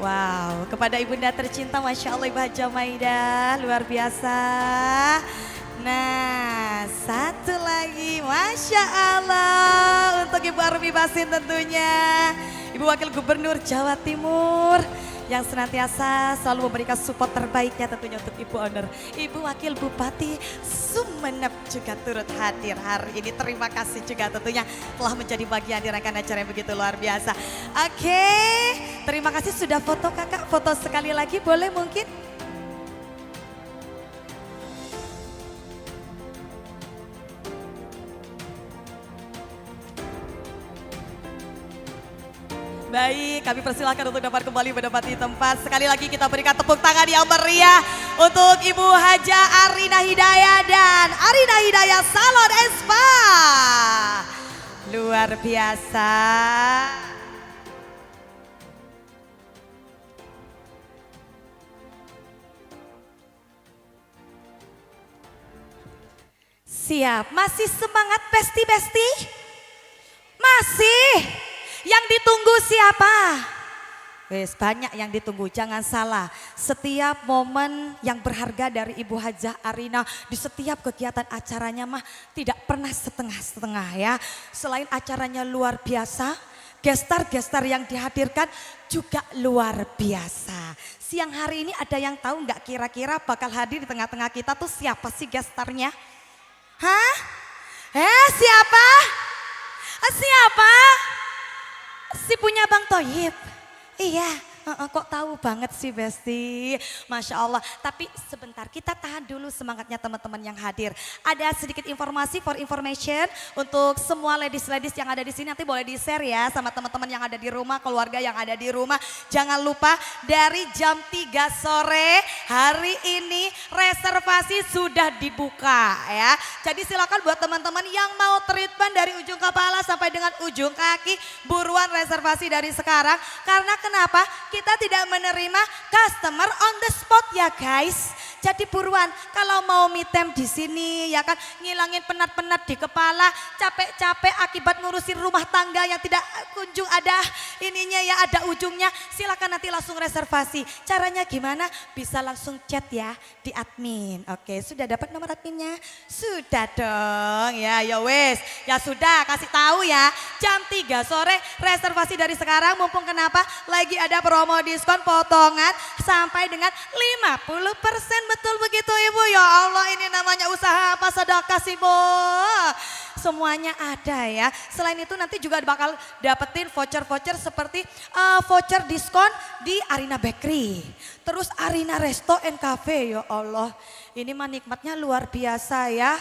Wow, kepada ibunda tercinta Masya Allah Ibu Hajah Maidah, luar biasa. Nah, satu lagi Masya Allah untuk Ibu Arumi Basin tentunya. Ibu Wakil Gubernur Jawa Timur yang senantiasa selalu memberikan support terbaiknya tentunya untuk Ibu Owner. Ibu Wakil Bupati Sumeneb juga turut hadir hari ini. Terima kasih juga tentunya telah menjadi bagian di rangkaian acara yang begitu luar biasa. Oke, terima kasih sudah foto kakak. Foto sekali lagi boleh mungkin? Baik, kami persilahkan untuk dapat kembali menempati tempat. Sekali lagi kita berikan tepuk tangan yang meriah untuk Ibu Hajah Arina Hidayah dan Arina Hidayah Salon and Spa. Luar biasa. Siap, masih semangat besti-besti? Masih. Yang ditunggu siapa? Wes banyak yang ditunggu, jangan salah. Setiap momen yang berharga dari Ibu Hajah Arina di setiap kegiatan acaranya mah tidak pernah setengah-setengah ya. Selain acaranya luar biasa, gestar-gestar yang dihadirkan juga luar biasa. Siang hari ini ada yang tahu nggak kira-kira bakal hadir di tengah-tengah kita tuh siapa sih gestarnya? Hah? Siapa? Siapa? Si punya Bang Toyib. Iya. Kok tahu banget sih Besti, Masya Allah. Tapi sebentar kita tahan dulu semangatnya teman-teman yang hadir. Ada sedikit informasi for information untuk semua ladies-ladies yang ada di sini, nanti boleh di-share ya sama teman-teman yang ada di rumah, keluarga yang ada di rumah. Jangan lupa dari jam 3 sore hari ini reservasi sudah dibuka ya. Jadi silakan buat teman-teman yang mau treatment dari ujung kepala sampai dengan ujung kaki, buruan reservasi dari sekarang. Karena kenapa? Kita tidak menerima customer on the spot ya guys. Jadi buruan kalau mau me time di sini ya kan, ngilangin penat-penat di kepala, capek-capek akibat ngurusin rumah tangga yang tidak kunjung ada ininya ya, ada ujungnya. Silakan nanti langsung reservasi. Caranya gimana? Bisa langsung chat ya di admin. Oke, sudah dapat nomor adminnya? Sudah dong ya, ya wes. Ya sudah, kasih tahu ya. Jam 3 sore reservasi dari sekarang, mumpung kenapa? Lagi ada promo diskon potongan sampai dengan 50%. Betul begitu Ibu, ya Allah ini namanya usaha apa, sedekah sih Bu. Semuanya ada ya. Selain itu nanti juga bakal dapetin voucher-voucher seperti voucher diskon di Arina Bakery. Terus Arina Resto and Cafe, ya Allah. Ini mah nikmatnya luar biasa ya.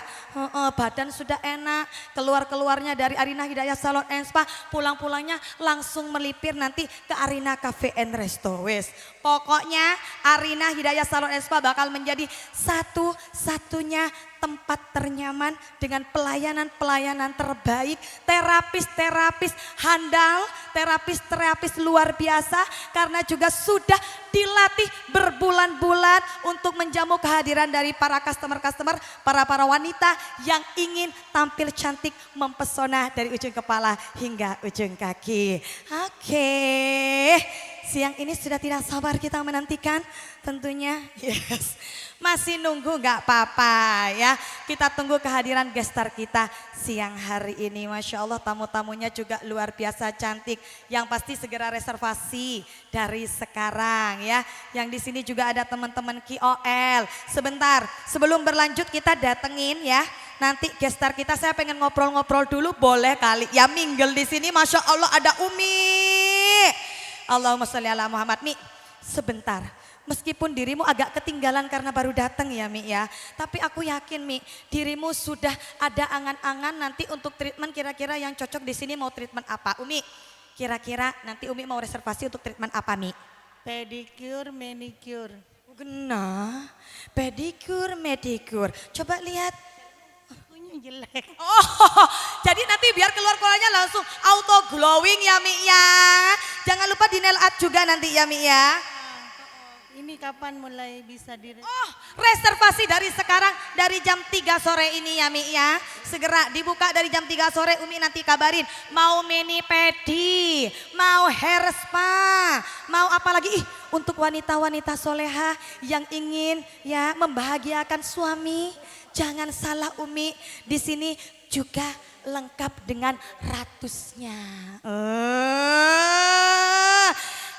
Badan sudah enak, keluar-keluarnya dari Arina Hidayah Salon and Spa, pulang-pulangnya langsung melipir nanti ke Arina Cafe and Resto. Wes, pokoknya Arina Hidayah Salon and Spa bakal menjadi satu-satunya tempat ternyaman dengan pelayanan-pelayanan terbaik, terapis-terapis handal, terapis-terapis luar biasa karena juga sudah dilatih berbulan-bulan untuk menjamu kehadiran dari para customer-customer, para wanita yang ingin tampil cantik mempesona dari ujung kepala hingga ujung kaki. Oke. Siang ini sudah tidak sabar kita menantikan tentunya. Yes. Masih nunggu nggak apa-apa ya. Kita tunggu kehadiran gestar kita siang hari ini. Masya Allah tamu-tamunya juga luar biasa cantik. Yang pasti segera reservasi dari sekarang ya. Yang di sini juga ada teman-teman KOL. Sebentar sebelum berlanjut kita datengin ya. Nanti gestar kita saya pengen ngobrol-ngobrol dulu boleh kali ya, mingle di sini. Masya Allah ada Umi. Allahumma sholli ala Muhammad. Mi, sebentar. Meskipun dirimu agak ketinggalan karena baru datang ya Mi ya. Tapi aku yakin Mi, dirimu sudah ada angan-angan nanti untuk treatment kira-kira yang cocok di sini mau treatment apa. Umi, kira-kira nanti Umi mau reservasi untuk treatment apa Mi? Pedicure, manicure. Gena, pedicure, manicure. Coba lihat. Punya jelek. Oh, jadi nanti biar keluar-keluarnya langsung auto glowing ya Mi ya. Jangan lupa di nail art juga nanti ya Mi ya. Ini kapan mulai bisa Oh, reservasi dari sekarang dari jam 3 sore ini ya Mi ya. Segera dibuka dari jam 3 sore. Umi nanti kabarin mau mani pedi, mau hair spa, mau apa lagi. Untuk wanita-wanita soleha yang ingin ya membahagiakan suami. Jangan salah Umi, di sini juga lengkap dengan ratusnya.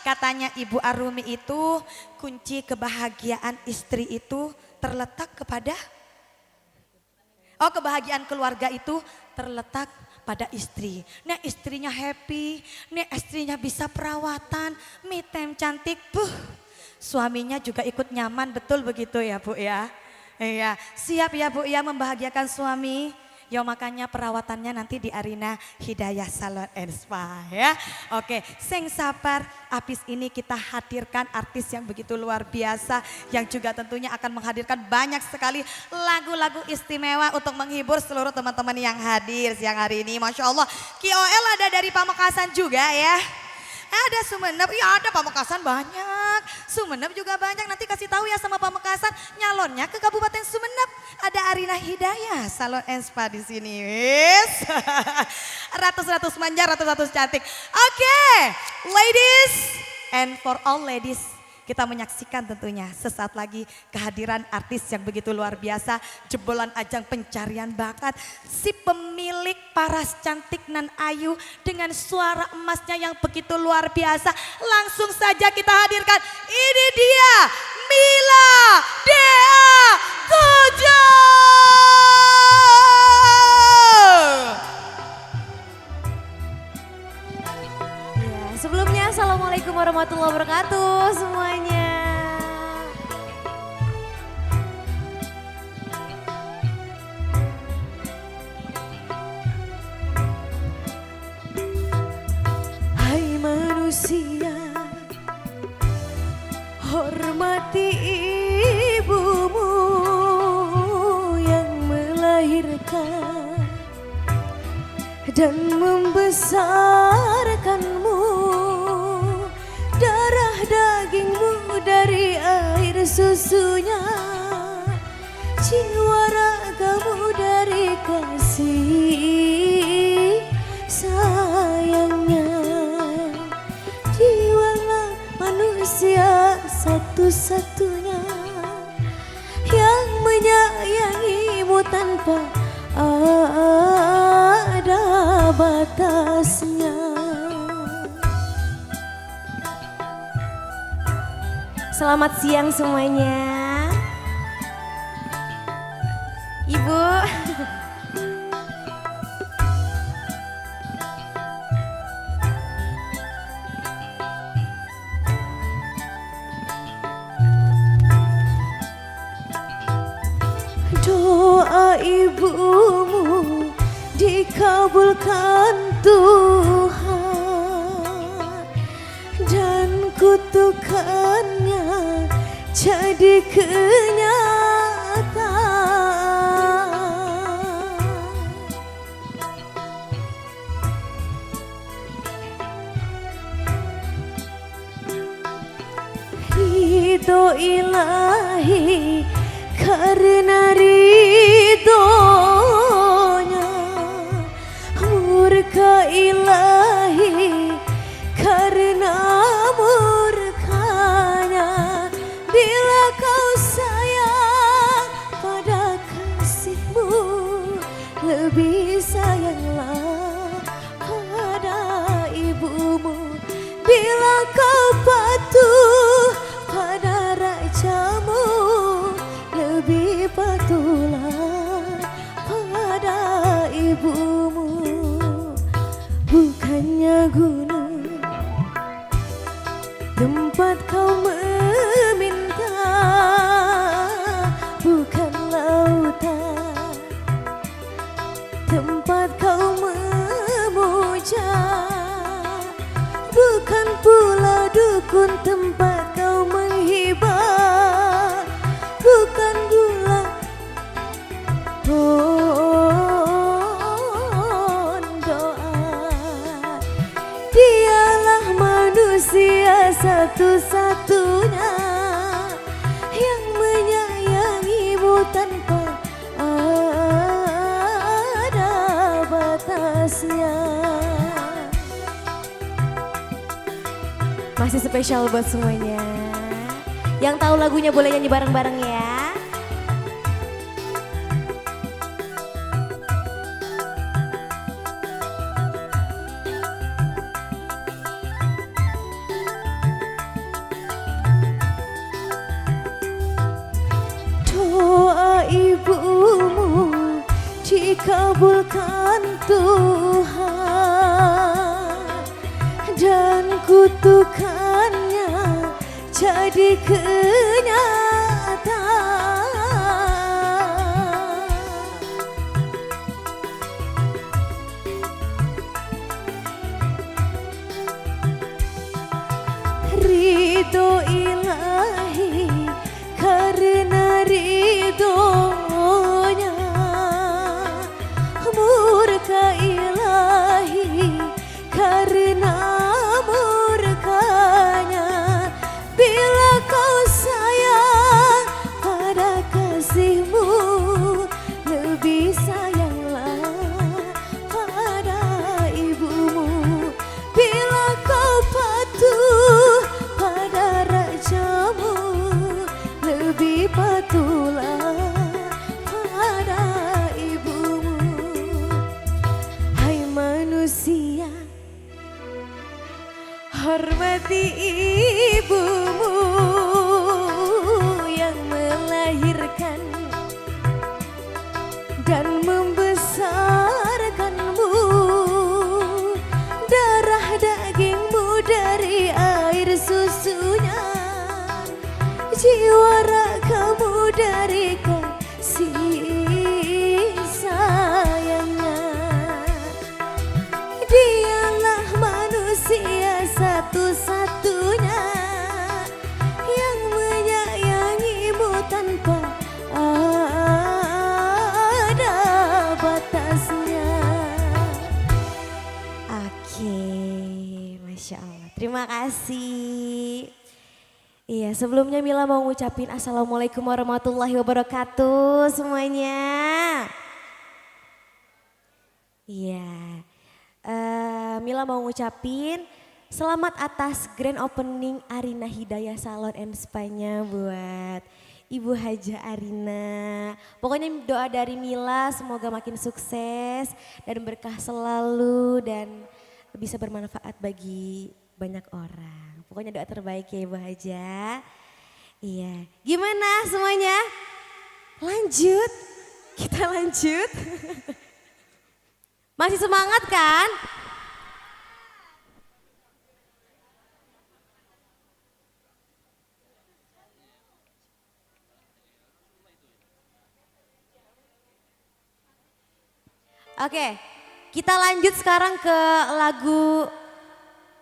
Katanya Ibu Arumi itu kunci kebahagiaan istri itu terletak kepada kebahagiaan keluarga itu terletak pada istri. Nih istrinya happy, nih istrinya bisa perawatan, me time cantik, suaminya juga ikut nyaman, betul begitu ya Bu ya. Iya, siap ya Bu ya membahagiakan suami. Ya makanya perawatannya nanti di Arina Hidayah Salon and Spa ya. Oke, sing sabar, habis ini kita hadirkan artis yang begitu luar biasa yang juga tentunya akan menghadirkan banyak sekali lagu-lagu istimewa untuk menghibur seluruh teman-teman yang hadir siang hari ini. Masya Allah, KOL ada dari Pamekasan juga ya. Ada Sumeneb, ya ada Pamekasan banyak. Sumeneb juga banyak, nanti kasih tahu ya sama Pamekasan nyalonnya ke Kabupaten Sumeneb. Ada Arina Hidayah Salon and Spa di sini. Yes. Ratus-ratus manja, ratus-ratus cantik. Oke, ladies and for all ladies. Kita menyaksikan tentunya sesaat lagi kehadiran artis yang begitu luar biasa. Jebolan ajang pencarian bakat. Si pemilik paras cantik nan ayu dengan suara emasnya yang begitu luar biasa. Langsung saja kita hadirkan. Ini dia Mila Dea Tujuh. Sebelumnya Assalamualaikum warahmatullahi warahmatullahi wabarakatuh semuanya. Hai manusia, hormati ibumu yang melahirkan dan membesarkanmu. Darah dagingmu dari air susunya, jiwa ragamu dari kasih sayangnya. Jiwalah manusia satu-satunya yang menyayangimu tanpa ada batasnya. Selamat siang semuanya. Ibu. Doa ibumu dikabulkan Tuhan dan kutukannya jadi kenyataan. Ridho ilahi karena ridhonya, murka ilahi karena murkanya. Bila kau sayang pada kasihmu, lebih sayanglah pada ibumu. Bila kau patuh pada rajamu, lebih patuhlah pada ibumu. Bukannya gunung tempat kau meminta, bukan lautan tempat kau memuja, bukan pula dukun tempat kau menghibah, bukan pula pohon doa. Dialah manusia satu-satunya yang menyayangimu tanpa ada batasnya. Masih spesial buat semuanya. Yang tahu lagunya boleh nyanyi bareng-bareng ya. Doa ibumu dikabulkan Tuhan dan kutukannya jadi kenyataan. Ridho ilahi karena ridhonya, murka ilahi karena murkanya. Bila kau sayang pada kasihmu, lebih sayanglah pada ibumu. Bila kau patuh pada rajamu, lebih patuhlah pada ibumu. Hai manusia, hormati ibumu yang melahirkan dan membesarkanmu. Darah dagingmu dari air susu jiwa ragamu dari kasih sayangnya. Dialah manusia satu-satunya yang menyayangimu tanpa ada batasnya. Oke, Masya Allah. Terima kasih. Iya, sebelumnya Mila mau ngucapin Assalamualaikum warahmatullahi wabarakatuh semuanya. Iya, Mila mau ngucapin selamat atas grand opening Arina Hidayah Salon and Spa-nya buat Ibu Haja Arina. Pokoknya doa dari Mila semoga makin sukses dan berkah selalu dan bisa bermanfaat bagi banyak orang. Pokoknya doa terbaik ya Ibu Haja. Iya, gimana semuanya? Lanjut, kita lanjut. Masih semangat kan? Oke, kita lanjut sekarang ke lagu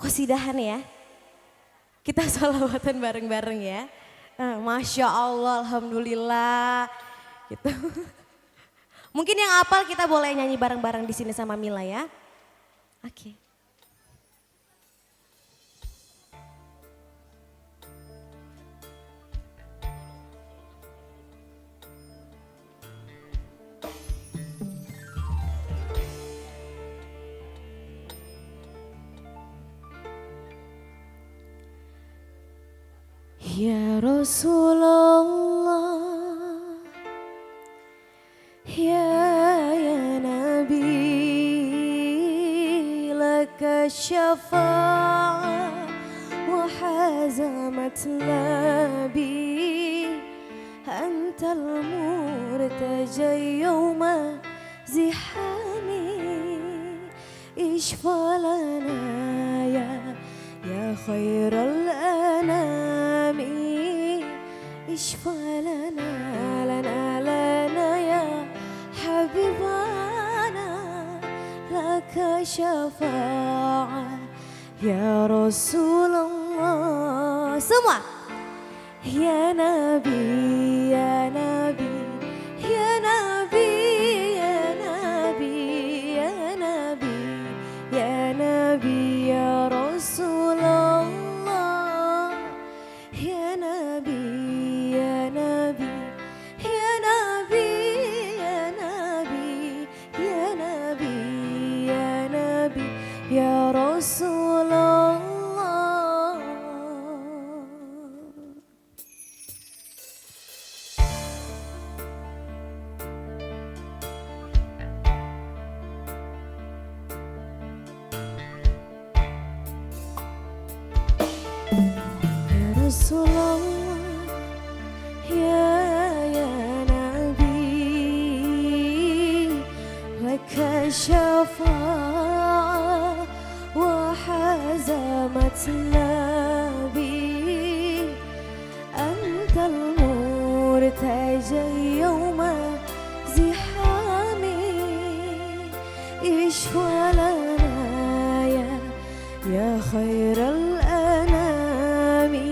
Qosidahan ya. Kita sholawatan bareng-bareng ya. Masya Allah, Alhamdulillah. Gitu. Mungkin yang hafal kita boleh nyanyi bareng-bareng di sini sama Mila ya. Oke. Ya Rasulullah, ya Nabi, laka syafa'ah wa hazamat nabi, antal murtaja yawma zihami, ishfalana ya khairal anami, اشفى لنا لنا يا حبيبنا، لك شفاعة يا رسول الله. Semua. Ya Nabi, ya Nabi, ya Nabi, ya Nabi, ya Nabi, ya Nabi, ya Rasulullah. Ya Nabi, ya Nabi, ya Nabi, ya Nabi, ya Nabi, ya Nabi, ya Rasulullah. Ya Rasulullah, ya Nabi, laka syafa'ah wa hazamat nabi, antal murtaja yawma zihami, ishfa lana ya khairal anami,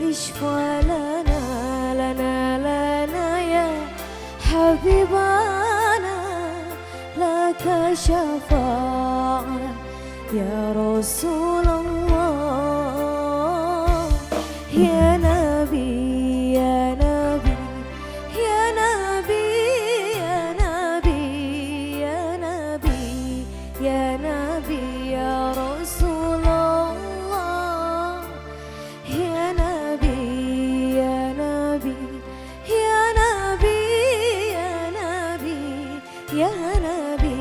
ishfa lana ya habibana, laka syafa'ah ya Rasulullah. Ya Nabi, ya Nabi, ya Nabi, ya Nabi, ya Nabi, ya Nabi, ya Rasulullah. Ya Nabi, ya Nabi, ya Nabi, ya Nabi, ya Nabi,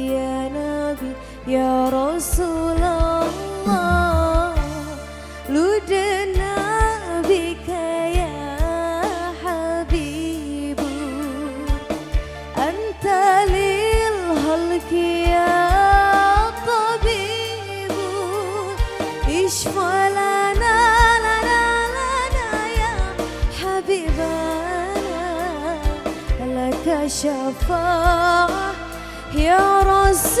ya Nabi, ya Rasulullah. syafaat ya Rasulullah,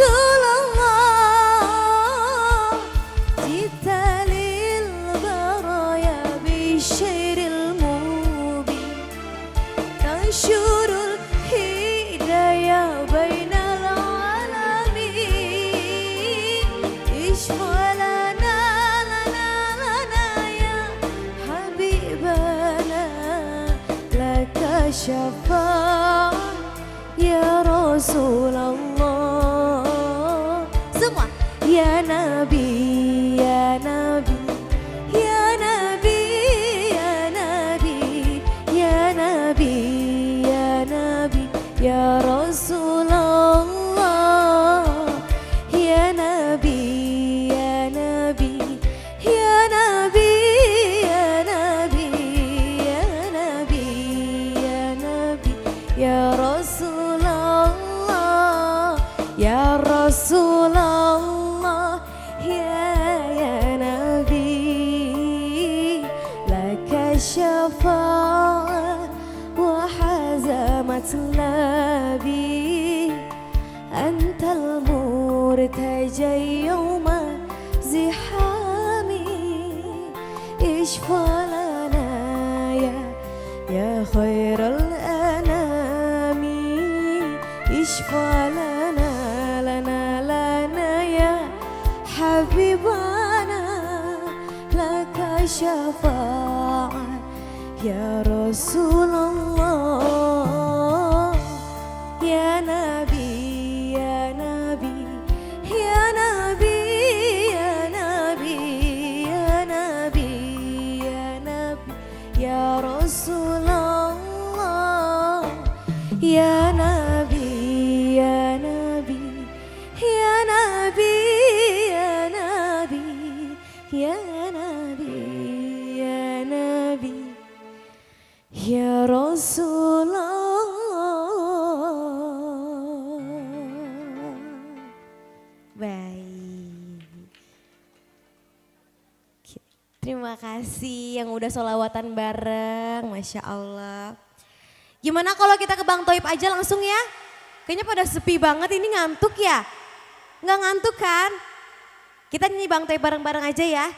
jita lil baraya bisyairil mubin, tansyurul hidayah bainal alamin, ishfalana lana ya habibana, laka syafaat ya Rasulullah. Semua ya Nabi, ya Nabi, ya Nabi, ya Nabi, ya Nabi, ya Nabi, ya Rasulullah, ya Nabi, ya Nabi, ya Nabi, ya Nabi, ya Nabi, ya Nabi, ya Rasulullah, ya Rasulullah, ya Nabi, laka syafaat wa hazamat nabi, antal murtaja yawma zihami, ishfalana ya khairal anami, ishfalana lana ya habibana, laka syafaat ya Rasulullah, ya Nabi, ya Nabi, ya Nabi, ya Nabi, ya Nabi, ya Nabi, ya Rasulullah, ya Nabi, ya Nabi, ya Nabi, ya Nabi, ya Nabi, ya Nabi, ya Rasulullah. Baik. Terima kasih yang udah sholawatan bareng, Masya Allah. Gimana kalau kita ke Bang Toib aja langsung ya? Kayaknya pada sepi banget, ini ngantuk ya? Nggak ngantuk kan? Kita nyanyi Bang Toib bareng-bareng aja ya.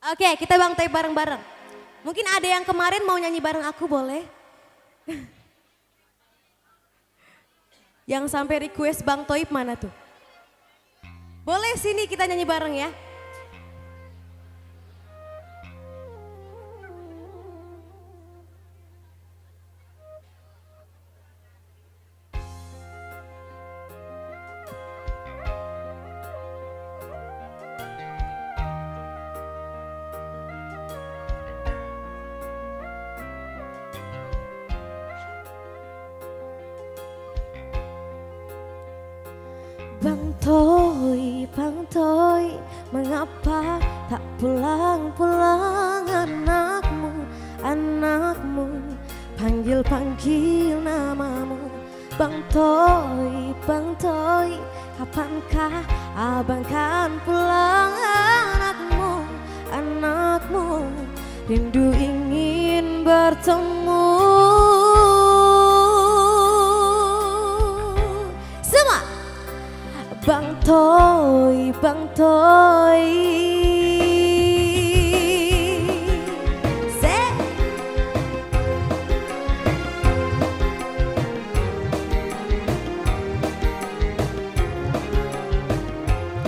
Oke, kita Bang Toib bareng-bareng. Mungkin ada yang kemarin mau nyanyi bareng aku, boleh? Yang sampai request Bang Toib mana tuh? Boleh sini kita nyanyi bareng ya. Bang Toy, mengapa tak pulang-pulang anakmu, panggil namamu. Bang Toy, kapankah abang kan pulang anakmu, rindu ingin bertemu. Bang Toy,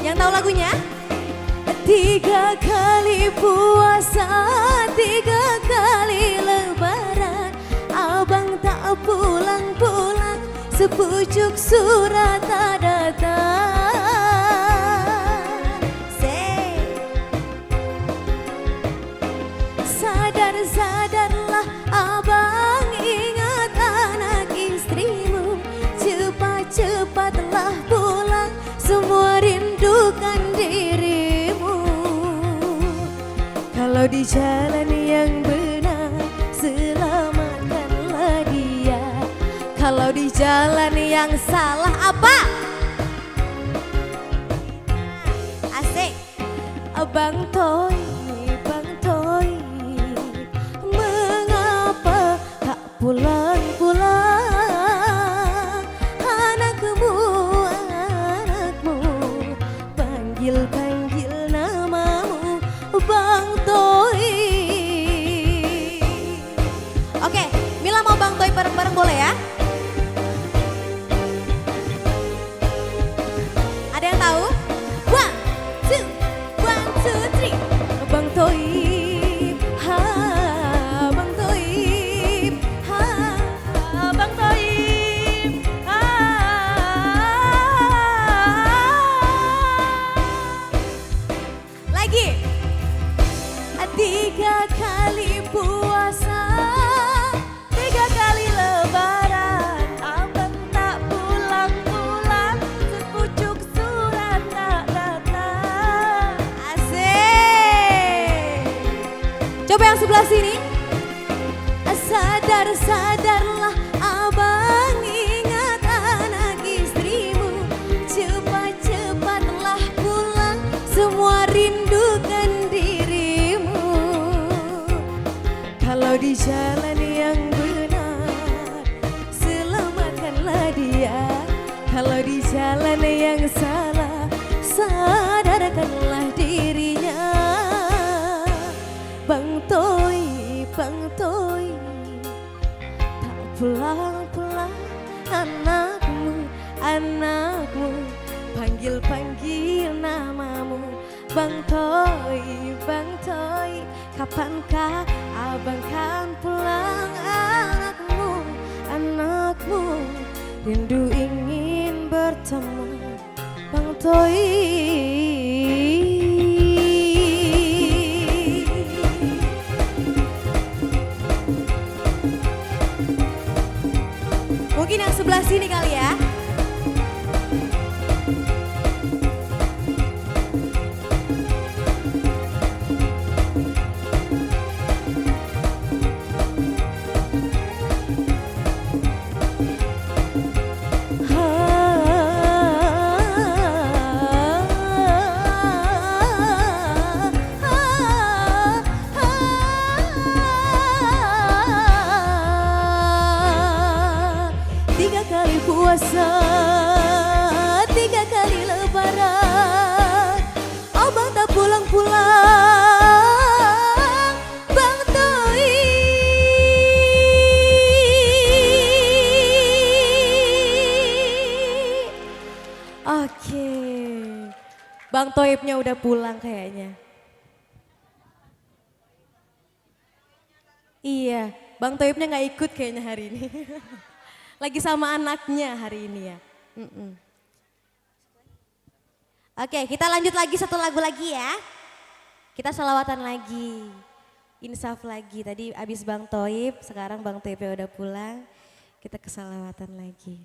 yang tahu lagunya? 3 kali puasa, 3 kali lebaran, abang tak pulang-pulang, sepucuk surat tak datang. Sadarlah abang, ingat anak istrimu, cepat-cepatlah pulang, semua rindukan dirimu. Kalau di jalan yang benar, selamatkanlah dia. Kalau di jalan yang salah apa? Asik. Bang Toy, Bang Toy, mengapa tak pulang-pulang? Anakmu, anakmu, panggil-panggil namamu Bang Toy. Oke, Mila mau Bang Toy bareng-bareng boleh ya? Ada yang tahu? One, two, three. Bang Toib, ha, Bang Toib, ha, Bang Toib, ha. Lagi. 3 kali puasa, 3 kali lebaran, abang tak pulang-pulang, sepucuk surat tak datang. Asik. Coba yang sebelah sini. Sadar-sadarlah abang, ingat anak istrimu, cepat-cepatlah pulang, semua rindukan dirimu. Kalau di jalan yang benar, selamatkanlah dia. Kalau di jalan yang salah, sadarkanlah dirinya. Bang Toy, Bang Toy, tak pulang-pulang anakmu, anakmu, panggil-panggil namamu. Bang Toy, Bang Toy, kapankah abang kan pulang? Anakmu, anakmu, rindu ingin bertemu. Bang Toy. Mungkin yang sebelah sini kali ya. Puasa, 3 kali lebaran, abang tak pulang-pulang. Bang Toy. Oke, Bang Toibnya udah pulang kayaknya. Iya, Bang Toibnya nggak ikut kayaknya hari ini. Lagi sama anaknya hari ini ya. Oke, kita lanjut lagi satu lagu lagi ya. Kita sholawatan lagi. Insaf lagi. Tadi abis Bang Toib, sekarang Bang Toibnya udah pulang. Kita ke sholawatan lagi.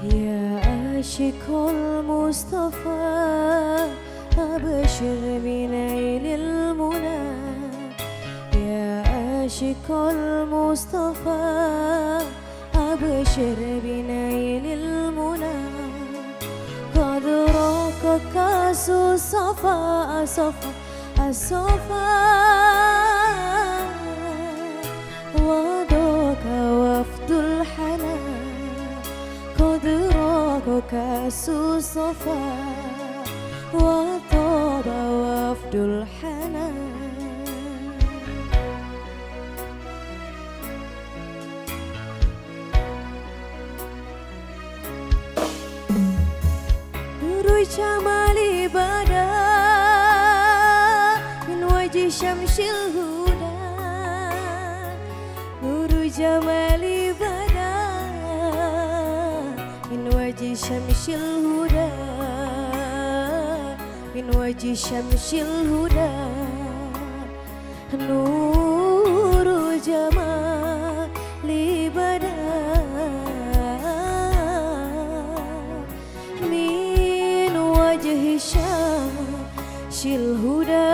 يا عاشق المصطفى أبشر بنيل المنى يا عاشق المصطفى أبشر بنيل المنى قد راك كاس الصفا الصفا الصفا وضاك وفد الحنان قد راك كاس الصفا وطاب وفد الحنان syamsil huda nuru jamali bada min wajhi syamsil huda min wajhi syamsil huda nuru jamali bada min wajhi syamsil huda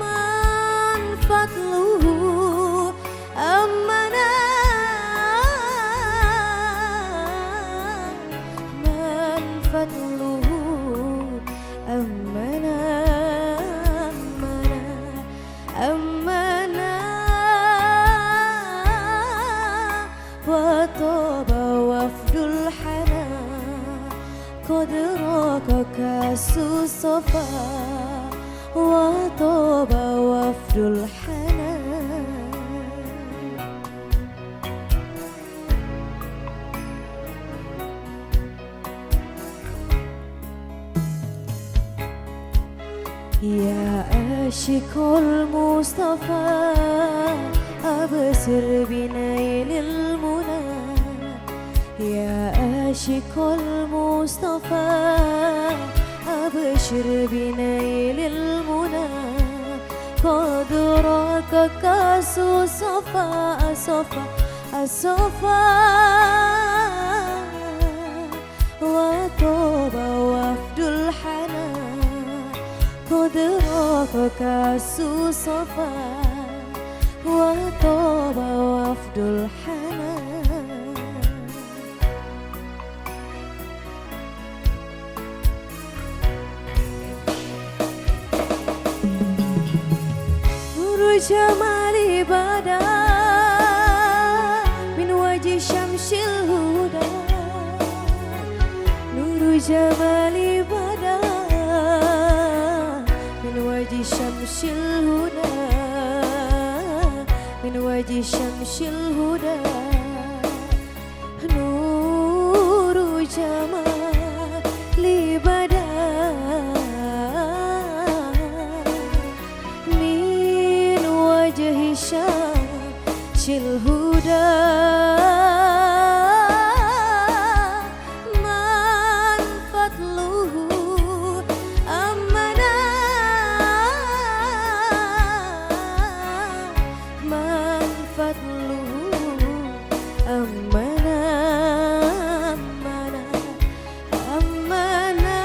man fadluhu amana man fadluhu amana amana wa toba wafdul hana qad rakaka susafa wa toba wafdul hana. Ya asyikul Mustafa absir binailil muna Ya asyikul Mustafa absir binailil muna qad rakaka susafa asafa asafa wa toba wafdul hana qad rakaka susafa wa toba wafdul hana. Nuru jamali bada min wajhi syamsil huda nuru jamali bada min wajhi syamsil huda min wajhi syamsil huda nuru jamali bada min wajhi syamsil huda man fadluhu amana man fadluhu amana amana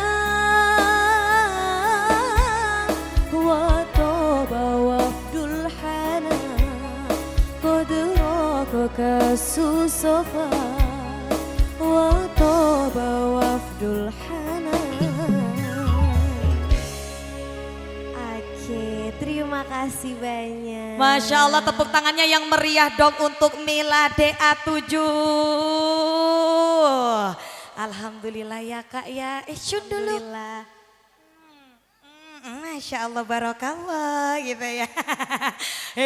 wa toba wafdul hana qad rakaka susafa wa toba wafdul hana. Oke, terima kasih banyak. Masya Allah, tepuk tangannya yang meriah dong untuk Mila DA7. Alhamdulillah ya Kak ya. Syun dulu. Masya Allah barokallah gitu ya.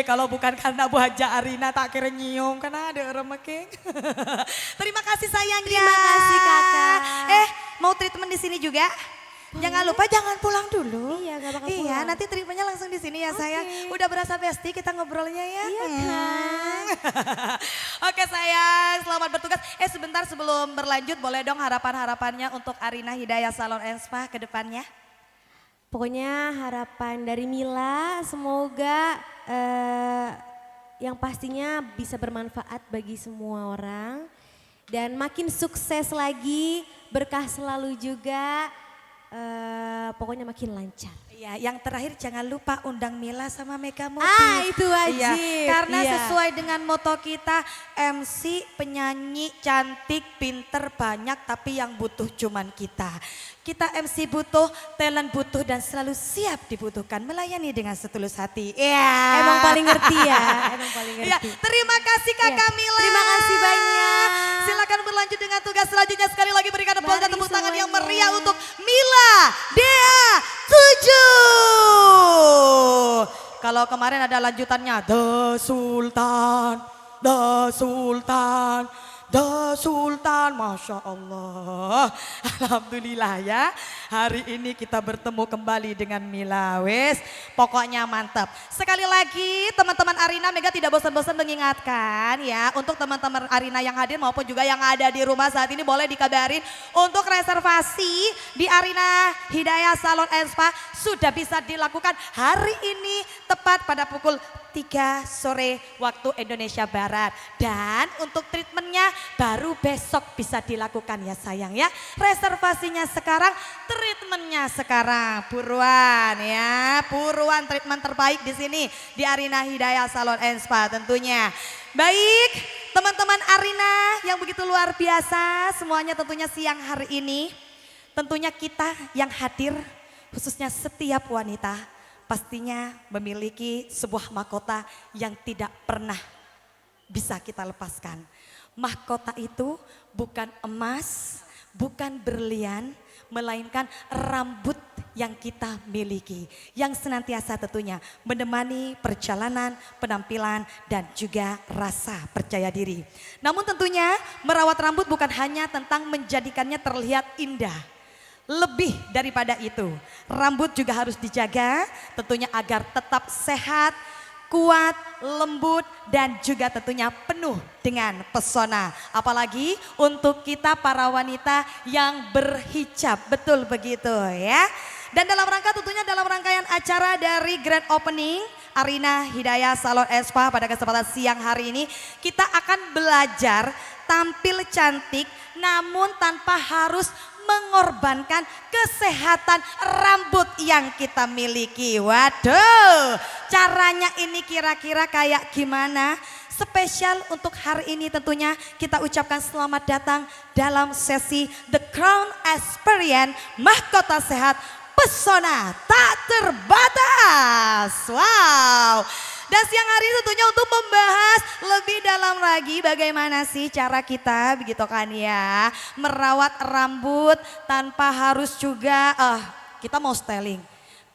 Kalau bukan karena Bu Haja Arina tak kira nyium karena ada remeking. Terima kasih sayang. Terima kasih Kakak. Mau treatment di sini juga? Jangan lupa jangan pulang dulu. Iya, gak bakal Iya, pulang. nanti treatmentnya langsung di sini ya sayang. Udah berasa bestie kita ngobrolnya ya. Iya kan. Oke sayang, selamat bertugas. Sebentar sebelum berlanjut boleh dong harapan-harapannya untuk Arina Hidayah Salon and Spa ke depannya? Pokoknya harapan dari Mila semoga yang pastinya bisa bermanfaat bagi semua orang. Dan makin sukses lagi, berkah selalu juga, pokoknya makin lancar. Iya, yang terakhir jangan lupa undang Mila sama Mega Moti. Itu wajib. Iya, karena Iya. sesuai dengan moto kita, MC, penyanyi, cantik, pinter, banyak, tapi yang butuh cuman kita. Kita MC butuh, talent butuh, dan selalu siap dibutuhkan, melayani dengan setulus hati. Iya. Emang paling ngerti ya, emang paling Iya, ngerti. terima kasih Kakak Iya, Mila. terima kasih banyak. Silakan berlanjut dengan tugas selanjutnya. Sekali lagi berikan aplaus dan Mari tepuk tangan yang semuanya. meriah untuk Mila DA7. Kalau kemarin ada lanjutannya The Sultan, The Sultan, The Sultan, Masya Allah. Alhamdulillah ya, hari ini kita bertemu kembali dengan Mila. Wes, pokoknya mantap. Sekali lagi teman-teman Arina, Mega tidak bosan-bosan mengingatkan ya, untuk teman-teman Arina yang hadir maupun juga yang ada di rumah saat ini boleh dikabarin untuk reservasi di Arina Hidayah Salon and Spa sudah bisa dilakukan hari ini tepat pada pukul 3 sore waktu Indonesia Barat. Dan untuk treatmentnya baru besok bisa dilakukan ya sayang ya. Reservasinya sekarang, treatmentnya sekarang. Buruan ya, buruan treatment terbaik di sini di Arina Hidayah Salon and Spa tentunya. Baik teman-teman Arina yang begitu luar biasa semuanya tentunya siang hari ini. Tentunya kita yang hadir khususnya setiap wanita pastinya memiliki sebuah mahkota yang tidak pernah bisa kita lepaskan. Mahkota itu bukan emas, bukan berlian, melainkan rambut yang kita miliki. Yang senantiasa tentunya menemani perjalanan, penampilan, dan juga rasa percaya diri. Namun tentunya merawat rambut bukan hanya tentang menjadikannya terlihat indah. Lebih daripada itu, rambut juga harus dijaga tentunya agar tetap sehat, kuat, lembut dan juga tentunya penuh dengan pesona. Apalagi untuk kita para wanita yang berhijab, betul begitu ya. Dan dalam rangka tentunya dalam rangkaian acara dari Grand Opening Arina Hidayah Salon and Spa pada kesempatan siang hari ini, kita akan belajar tampil cantik namun tanpa harus mengorbankan kesehatan rambut yang kita miliki. Waduh, caranya ini kira-kira kayak gimana? Spesial untuk hari ini tentunya kita ucapkan selamat datang dalam sesi The Crown Experience Mahkota Sehat Pesona Tak Terbatas. Wow. Dan siang hari ini tentunya untuk membahas lebih dalam lagi bagaimana sih cara kita begitu kan ya. Merawat rambut tanpa harus juga kita mau styling,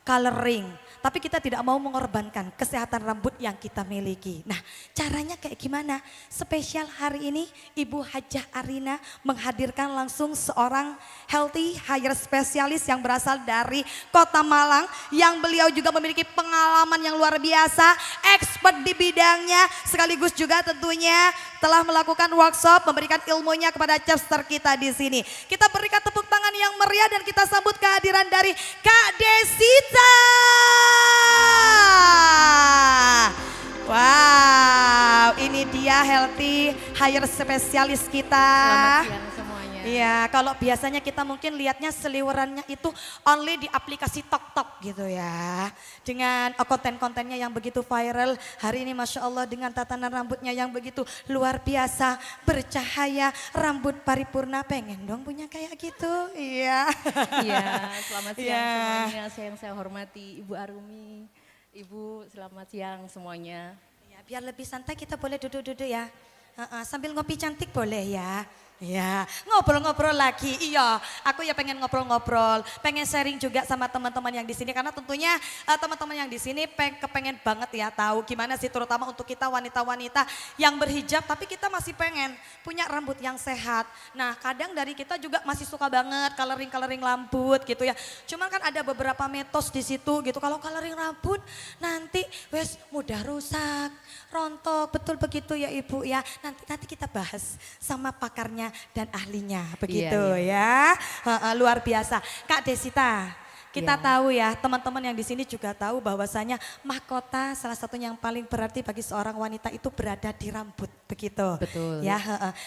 coloring. Tapi kita tidak mau mengorbankan kesehatan rambut yang kita miliki. Nah caranya kayak gimana? Spesial hari ini Ibu Hajah Arina menghadirkan langsung seorang healthy hair specialist yang berasal dari Kota Malang. Yang beliau juga memiliki pengalaman yang luar biasa, expert di bidangnya. Sekaligus juga tentunya telah melakukan workshop, memberikan ilmunya kepada chefster kita di sini. Kita berikan tepuk tangan yang meriah dan kita sambut kehadiran dari Kak Desita. Wow, ini dia healthy hair spesialis kita. Selamat siang semuanya. Iya, kalau biasanya kita mungkin lihatnya seliwerannya itu only di aplikasi TokTok gitu ya. Dengan konten-kontennya yang begitu viral, hari ini Masya Allah dengan tatanan rambutnya yang begitu luar biasa, bercahaya, rambut paripurna, pengen dong punya kayak gitu. Iya. Iya, selamat siang Iya. semuanya. Yang saya hormati Ibu Arumi. Ibu, selamat siang semuanya. Ya, biar lebih santai kita boleh duduk-duduk ya. Sambil ngopi cantik boleh ya. Ya, ngobrol-ngobrol lagi. Iya, aku ya pengen ngobrol-ngobrol, pengen sharing juga sama teman-teman yang di sini karena tentunya teman-teman yang di sini kepengen banget ya tahu gimana sih terutama untuk kita wanita-wanita yang berhijab tapi kita masih pengen punya rambut yang sehat. Nah, kadang dari kita juga masih suka banget coloring-coloring rambut gitu ya. Cuman kan ada beberapa mitos di situ gitu. Kalau coloring rambut nanti wes mudah rusak, rontok, betul begitu ya Ibu ya. Nanti kita bahas sama pakarnya dan ahlinya begitu ya. Luar biasa. Kak Desita, kita tahu ya teman-teman yang di sini juga tahu bahwasanya mahkota salah satunya yang paling berarti bagi seorang wanita itu berada di rambut begitu. Betul. Ya,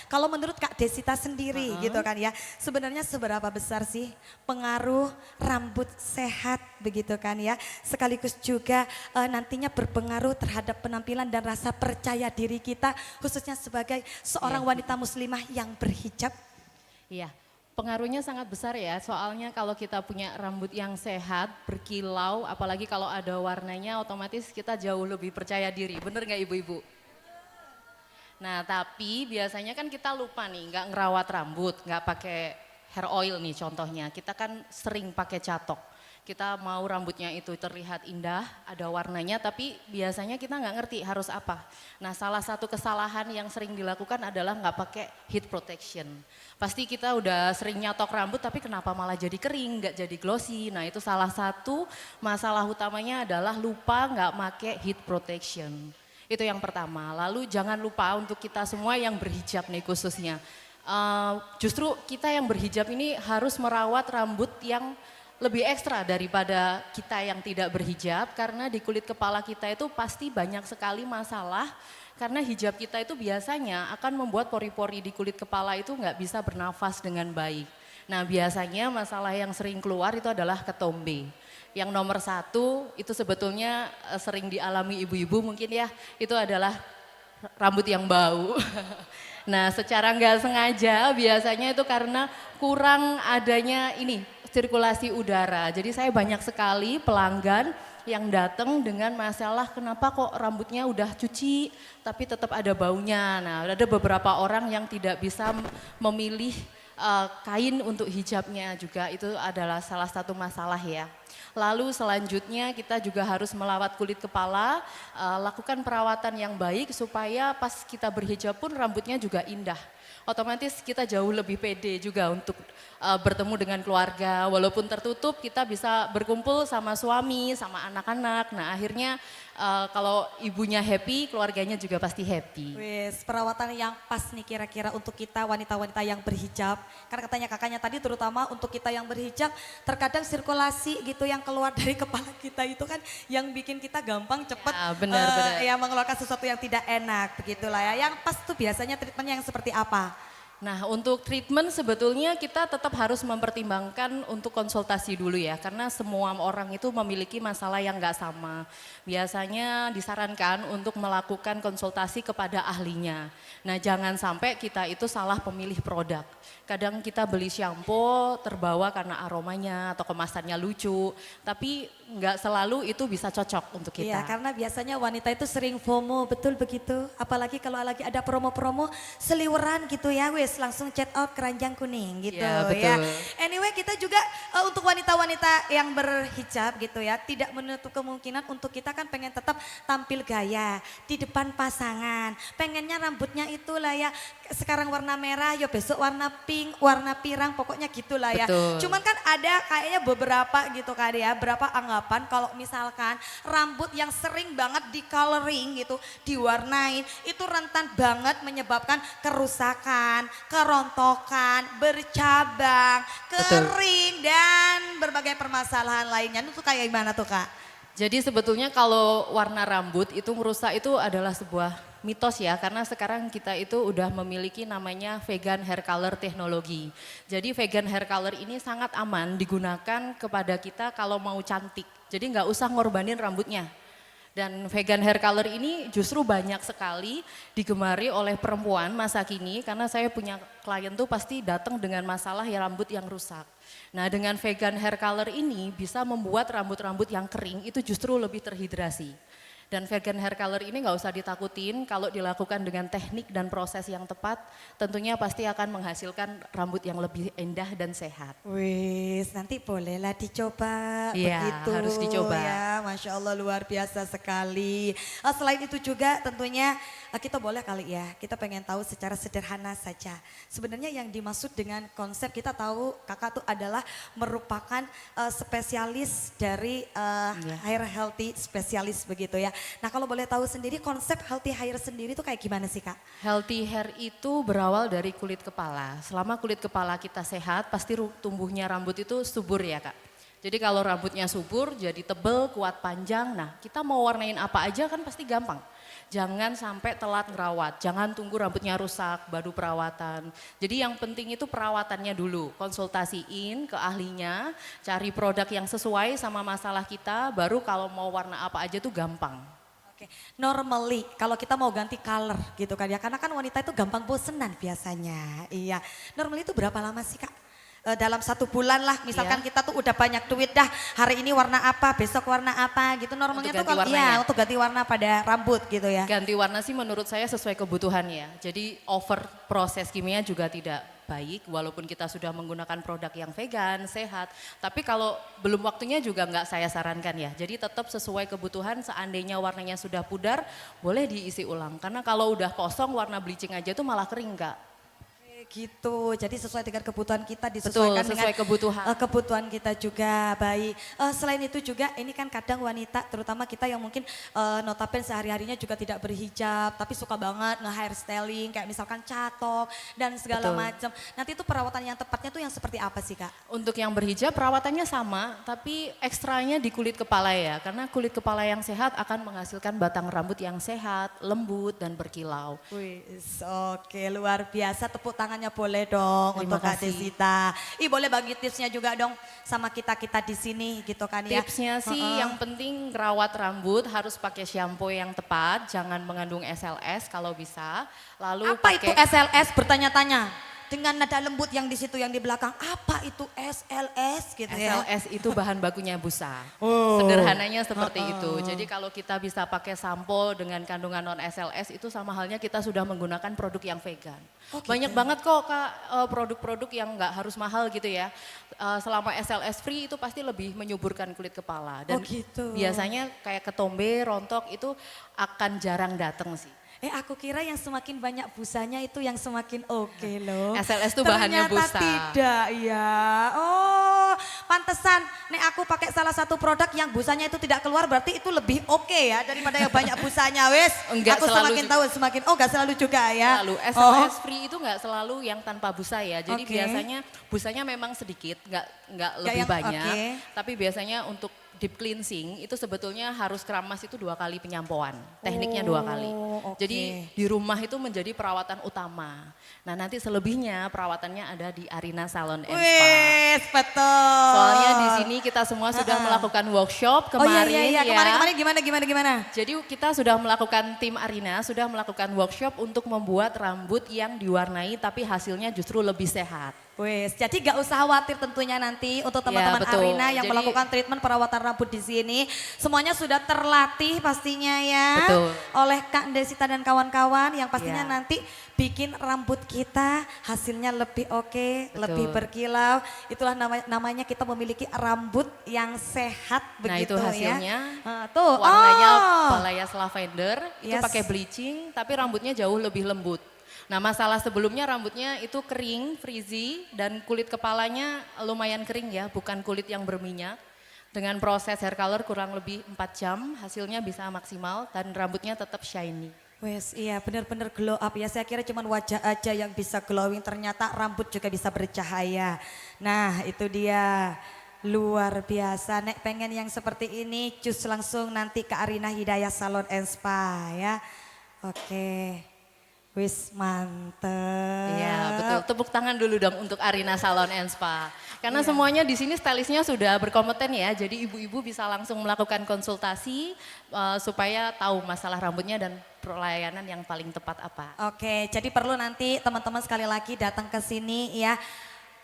kalau menurut Kak Desita sendiri gitu kan ya, sebenarnya seberapa besar sih pengaruh rambut sehat begitu kan ya, sekaligus juga nantinya berpengaruh terhadap penampilan dan rasa percaya diri kita khususnya sebagai seorang wanita muslimah yang berhijab. Iya, pengaruhnya sangat besar ya, soalnya kalau kita punya rambut yang sehat, berkilau, apalagi kalau ada warnanya otomatis kita jauh lebih percaya diri, bener nggak ibu-ibu? Nah tapi biasanya kan kita lupa nih, nggak ngerawat rambut, nggak pakai hair oil nih contohnya, kita kan sering pakai catok. Kita mau rambutnya itu terlihat indah, ada warnanya, tapi biasanya kita nggak ngerti harus apa. Nah, salah satu kesalahan yang sering dilakukan adalah nggak pakai heat protection. Pasti kita udah sering nyatok rambut, tapi kenapa malah jadi kering, nggak jadi glossy. Nah, itu salah satu masalah utamanya adalah lupa nggak pakai heat protection. Itu yang pertama. Lalu jangan lupa untuk kita semua yang berhijab nih khususnya. Justru kita yang berhijab ini harus merawat rambut yang lebih ekstra daripada kita yang tidak berhijab, karena di kulit kepala kita itu pasti banyak sekali masalah, karena hijab kita itu biasanya akan membuat pori-pori di kulit kepala itu nggak bisa bernafas dengan baik. Nah, biasanya masalah yang sering keluar itu adalah ketombe. Yang nomor satu itu sebetulnya sering dialami ibu-ibu mungkin ya, itu adalah rambut yang bau. Nah, secara nggak sengaja biasanya itu karena kurang adanya ini sirkulasi udara. Jadi saya banyak sekali pelanggan yang datang dengan masalah kenapa kok rambutnya udah cuci tapi tetap ada baunya. Nah, ada beberapa orang yang tidak bisa memilih kain untuk hijabnya juga, itu adalah salah satu masalah ya. Lalu selanjutnya kita juga harus melawat kulit kepala, lakukan perawatan yang baik supaya pas kita berhijab pun rambutnya juga indah. Otomatis kita jauh lebih pede juga untuk bertemu dengan keluarga, walaupun tertutup kita bisa berkumpul sama suami, sama anak-anak. Nah, akhirnya kalau ibunya happy, keluarganya juga pasti happy. Wes, perawatan yang pas nih kira-kira untuk kita wanita-wanita yang berhijab. Karena katanya kakaknya tadi terutama untuk kita yang berhijab, terkadang sirkulasi gitu yang keluar dari kepala kita itu kan yang bikin kita gampang cepet Ya, benar. ya mengeluarkan sesuatu yang tidak enak begitulah ya. Yang pas tuh biasanya treatmentnya yang seperti apa? Nah, untuk treatment sebetulnya kita tetap harus mempertimbangkan untuk konsultasi dulu ya, karena semua orang itu memiliki masalah yang nggak sama. Biasanya disarankan untuk melakukan konsultasi kepada ahlinya. Nah, jangan sampai kita itu salah pemilih produk. Kadang kita beli shampoo terbawa karena aromanya atau kemasannya lucu, tapi nggak selalu itu bisa cocok untuk kita. Iya, karena biasanya wanita itu sering FOMO, betul begitu. Apalagi kalau lagi ada promo-promo seliweran gitu ya, wes langsung chat out keranjang kuning gitu Iya, ya. betul. Anyway, kita juga untuk wanita-wanita yang berhijab gitu ya, tidak menutup kemungkinan untuk kita kan pengen tetap tampil gaya di depan pasangan. Pengennya rambutnya itulah ya, sekarang warna merah, ya besok warna pink, warna pirang, pokoknya gitulah ya. Betul. Cuman kan ada kayaknya beberapa gitu kan ya, berapa anggapan kalau misalkan rambut yang sering banget di coloring gitu, diwarnain, itu rentan banget menyebabkan kerusakan, kerontokan, bercabang, kering, dan berbagai permasalahan lainnya. Itu kayak gimana tuh Kak? Jadi sebetulnya kalau warna rambut itu merusak itu adalah sebuah mitos ya, karena sekarang kita itu udah memiliki namanya vegan hair color teknologi. Jadi vegan hair color ini sangat aman digunakan kepada kita kalau mau cantik. Jadi nggak usah ngorbanin rambutnya. Dan vegan hair color ini justru banyak sekali digemari oleh perempuan masa kini, karena saya punya klien tuh pasti datang dengan masalah ya rambut yang rusak. Nah, dengan vegan hair color ini bisa membuat rambut-rambut yang kering itu justru lebih terhidrasi. Dan vegan hair color ini nggak usah ditakutin, kalau dilakukan dengan teknik dan proses yang tepat, tentunya pasti akan menghasilkan rambut yang lebih indah dan sehat. Wis, nanti bolehlah dicoba. Iya, begitu harus dicoba. ya, Masya Allah luar biasa sekali. Selain itu juga tentunya kita boleh kali ya, kita pengen tahu secara sederhana saja. Sebenarnya yang dimaksud dengan konsep, kita tahu kakak tuh adalah merupakan spesialis dari hair healthy spesialis begitu ya. Nah, kalau boleh tahu sendiri konsep healthy hair sendiri itu kayak gimana sih Kak? Healthy hair itu berawal dari kulit kepala. Selama kulit kepala kita sehat, pasti tumbuhnya rambut itu subur ya Kak. Jadi kalau rambutnya subur, jadi tebel, kuat, panjang. Nah, kita mau warnain apa aja kan pasti gampang. Jangan sampai telat ngerawat, jangan tunggu rambutnya rusak, baru perawatan. Jadi yang penting itu perawatannya dulu, konsultasiin ke ahlinya, cari produk yang sesuai sama masalah kita, baru kalau mau warna apa aja tuh gampang. Oke, normally kalau kita mau ganti color gitu kan ya, karena kan wanita itu gampang bosenan biasanya. Iya, normally itu berapa lama sih Kak dalam 1 bulan lah, misalkan Iya. kita tuh udah banyak duit dah, hari ini warna apa, besok warna apa gitu, normalnya Untuk tuh ganti kalau warnanya. untuk ganti warna pada rambut gitu ya. Ganti warna sih menurut saya sesuai kebutuhan ya. Jadi over proses kimia juga tidak baik walaupun kita sudah menggunakan produk yang vegan, sehat. Tapi kalau belum waktunya juga nggak saya sarankan ya. Jadi tetap sesuai kebutuhan, seandainya warnanya sudah pudar boleh diisi ulang. Karena kalau udah kosong warna bleaching aja tuh malah kering Kak. Gitu, jadi sesuai dengan kebutuhan kita disesuaikan Betul, sesuai dengan kebutuhan. kebutuhan kita juga. Baik, selain itu juga ini kan kadang wanita terutama kita yang mungkin notabene sehari-harinya juga tidak berhijab tapi suka banget nge-hairstyling kayak misalkan catok dan segala Betul. macam. Nanti itu perawatan yang tepatnya tuh yang seperti apa sih Kak? Untuk yang berhijab perawatannya sama, tapi ekstranya di kulit kepala ya. Karena kulit kepala yang sehat akan menghasilkan batang rambut yang sehat, lembut dan berkilau. Wih, oke luar biasa, tepuk tangannya boleh dong Terima untuk Kak kasih. Desita. Ih boleh bagi tipsnya juga dong sama kita-kita di sini gitu kan ya. Tipsnya sih Heeh. yang penting rawat rambut harus pakai shampoo yang tepat, jangan mengandung SLS kalau bisa. Lalu Apa itu pakai SLS bertanya-tanya? Dengan nada lembut yang di situ yang di belakang, apa itu SLS gitu ya? SLS itu bahan bakunya busa. Oh. Sederhananya seperti itu. Jadi kalau kita bisa pakai sampo dengan kandungan non SLS itu sama halnya kita sudah menggunakan produk yang vegan. Oh, gitu. Banyak banget kok Kak produk-produk yang nggak harus mahal gitu ya. Selama SLS free itu pasti lebih menyuburkan kulit kepala. Dan Oh, gitu. biasanya kayak ketombe, rontok itu akan jarang datang sih. Aku kira yang semakin banyak busanya itu yang semakin oke loh. SLS tuh bahannya Ternyata busa. tidak ya. Oh, pantesan nek aku pakai salah satu produk yang busanya itu tidak keluar berarti itu lebih oke ya daripada yang banyak busanya wes. Enggak aku selalu semakin juga. tahu semakin enggak selalu juga ya. Lalu Oh. SLS free itu nggak selalu yang tanpa busa ya. Jadi Oke. biasanya busanya memang sedikit, nggak lebih yang- banyak. oke. Tapi biasanya untuk deep cleansing itu sebetulnya harus keramas itu 2 kali penyampoan. Tekniknya 2 kali. Oh, oke. Jadi di rumah itu menjadi perawatan utama. Nah nanti selebihnya perawatannya ada di Arina Salon and Spa. Wes, betul. Soalnya di sini kita semua sudah melakukan workshop Oh kemarin iya, ya. kemarin gimana? Jadi kita sudah melakukan tim Arina, sudah melakukan workshop untuk membuat rambut yang diwarnai tapi hasilnya justru lebih sehat. Wes, jadi gak usah khawatir tentunya nanti untuk teman-teman betul. Arina yang Jadi- melakukan treatment perawatan rambut di sini. Semuanya sudah terlatih pastinya ya. Betul. Oleh Kak Desita dan kawan-kawan yang pastinya Ya. nanti bikin rambut kita hasilnya lebih oke, Betul. lebih berkilau. Itulah namanya kita memiliki rambut yang sehat Nah begitu itu hasilnya. ya. Tuh, Warnanya oh. Balayas lavender, itu Yes. pakai bleaching tapi rambutnya jauh lebih lembut. Nah masalah sebelumnya rambutnya itu kering, frizzy dan kulit kepalanya lumayan kering ya, bukan kulit yang berminyak. Dengan proses hair color kurang lebih 4 jam hasilnya bisa maksimal dan rambutnya tetap shiny. Wes, iya benar-benar glow up ya. Saya kira cuma wajah aja yang bisa glowing, ternyata rambut juga bisa bercahaya. Nah itu dia. Luar biasa, nek pengen yang seperti ini cus langsung nanti ke Arina Hidayah Salon and Spa ya. Oke, wis mantep. Iya betul, tepuk tangan dulu dong untuk Arina Salon and Spa. Karena semuanya di sini stylistnya sudah berkompeten ya, jadi ibu-ibu bisa langsung melakukan konsultasi supaya tahu masalah rambutnya dan pelayanan yang paling tepat apa. Oke, jadi perlu nanti teman-teman sekali lagi datang ke sini ya.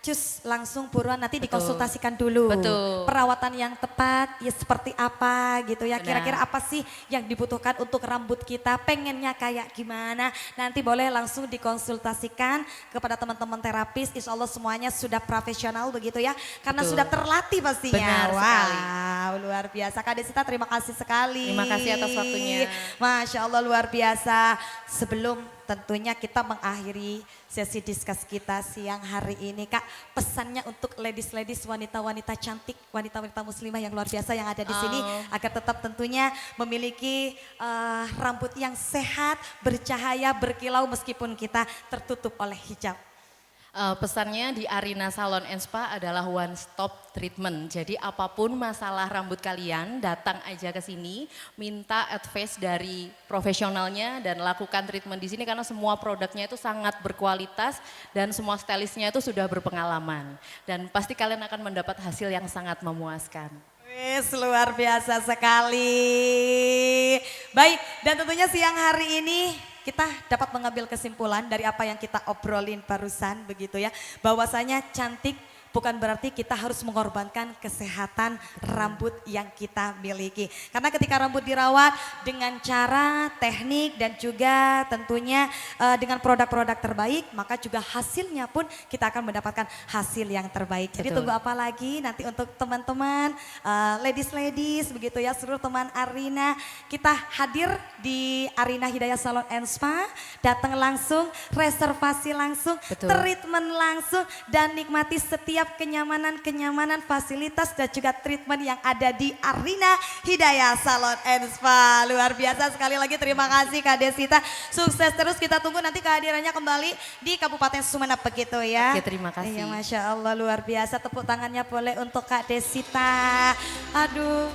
Cus langsung buruan nanti dikonsultasikan dulu. Betul. Perawatan yang tepat ya seperti apa gitu ya. Benar. Kira-kira apa sih yang dibutuhkan untuk rambut kita, pengennya kayak gimana. Nanti boleh langsung dikonsultasikan kepada teman-teman terapis. Insya Allah semuanya sudah profesional begitu ya. Karena Betul. sudah terlatih pastinya. Benar sekali. Wow, luar biasa. Kak Desita terima kasih sekali. Terima kasih atas waktunya. Masya Allah luar biasa. Sebelum tentunya kita mengakhiri sesi diskus kita siang hari ini Kak, pesannya untuk ladies-ladies, wanita-wanita cantik, wanita-wanita muslimah yang luar biasa yang ada di sini agar tetap tentunya memiliki rambut yang sehat, bercahaya, berkilau meskipun kita tertutup oleh hijab. Pesannya di Arina Salon and Spa adalah one stop treatment. Jadi apapun masalah rambut kalian, datang aja ke sini, minta advice dari profesionalnya dan lakukan treatment di sini karena semua produknya itu sangat berkualitas dan semua stylistnya itu sudah berpengalaman. Dan pasti kalian akan mendapat hasil yang sangat memuaskan. Wis luar biasa sekali. Baik, dan tentunya siang hari ini kita dapat mengambil kesimpulan dari apa yang kita obrolin barusan begitu ya. Bahwasanya cantik bukan berarti kita harus mengorbankan kesehatan rambut yang kita miliki. Karena ketika rambut dirawat dengan cara, teknik dan juga tentunya dengan produk-produk terbaik, maka juga hasilnya pun kita akan mendapatkan hasil yang terbaik. Jadi Betul. tunggu apa lagi nanti untuk teman-teman, ladies begitu ya, seluruh teman Arina, kita hadir di Arina Hidayah Salon and Spa, datang langsung, reservasi langsung, Betul. treatment langsung dan nikmati setiap kenyamanan fasilitas dan juga treatment yang ada di Arina Hidayah Salon and Spa. Luar biasa, sekali lagi terima kasih Kak Desita. Sukses terus, kita tunggu nanti kehadirannya kembali di Kabupaten Sumeneb begitu ya. Oke, terima kasih. Iya, Masya Allah luar biasa, tepuk tangannya boleh untuk Kak Desita. Aduh.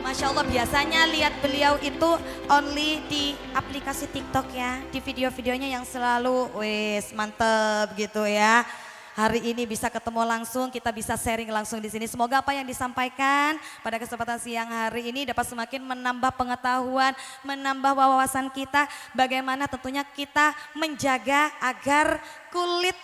Masya Allah, biasanya lihat beliau itu only di aplikasi TikTok ya. Di video-videonya yang selalu wes mantep gitu ya. Hari ini bisa ketemu langsung, kita bisa sharing langsung di sini. Semoga apa yang disampaikan pada kesempatan siang hari ini dapat semakin menambah pengetahuan, menambah wawasan kita. Bagaimana tentunya kita menjaga agar kulit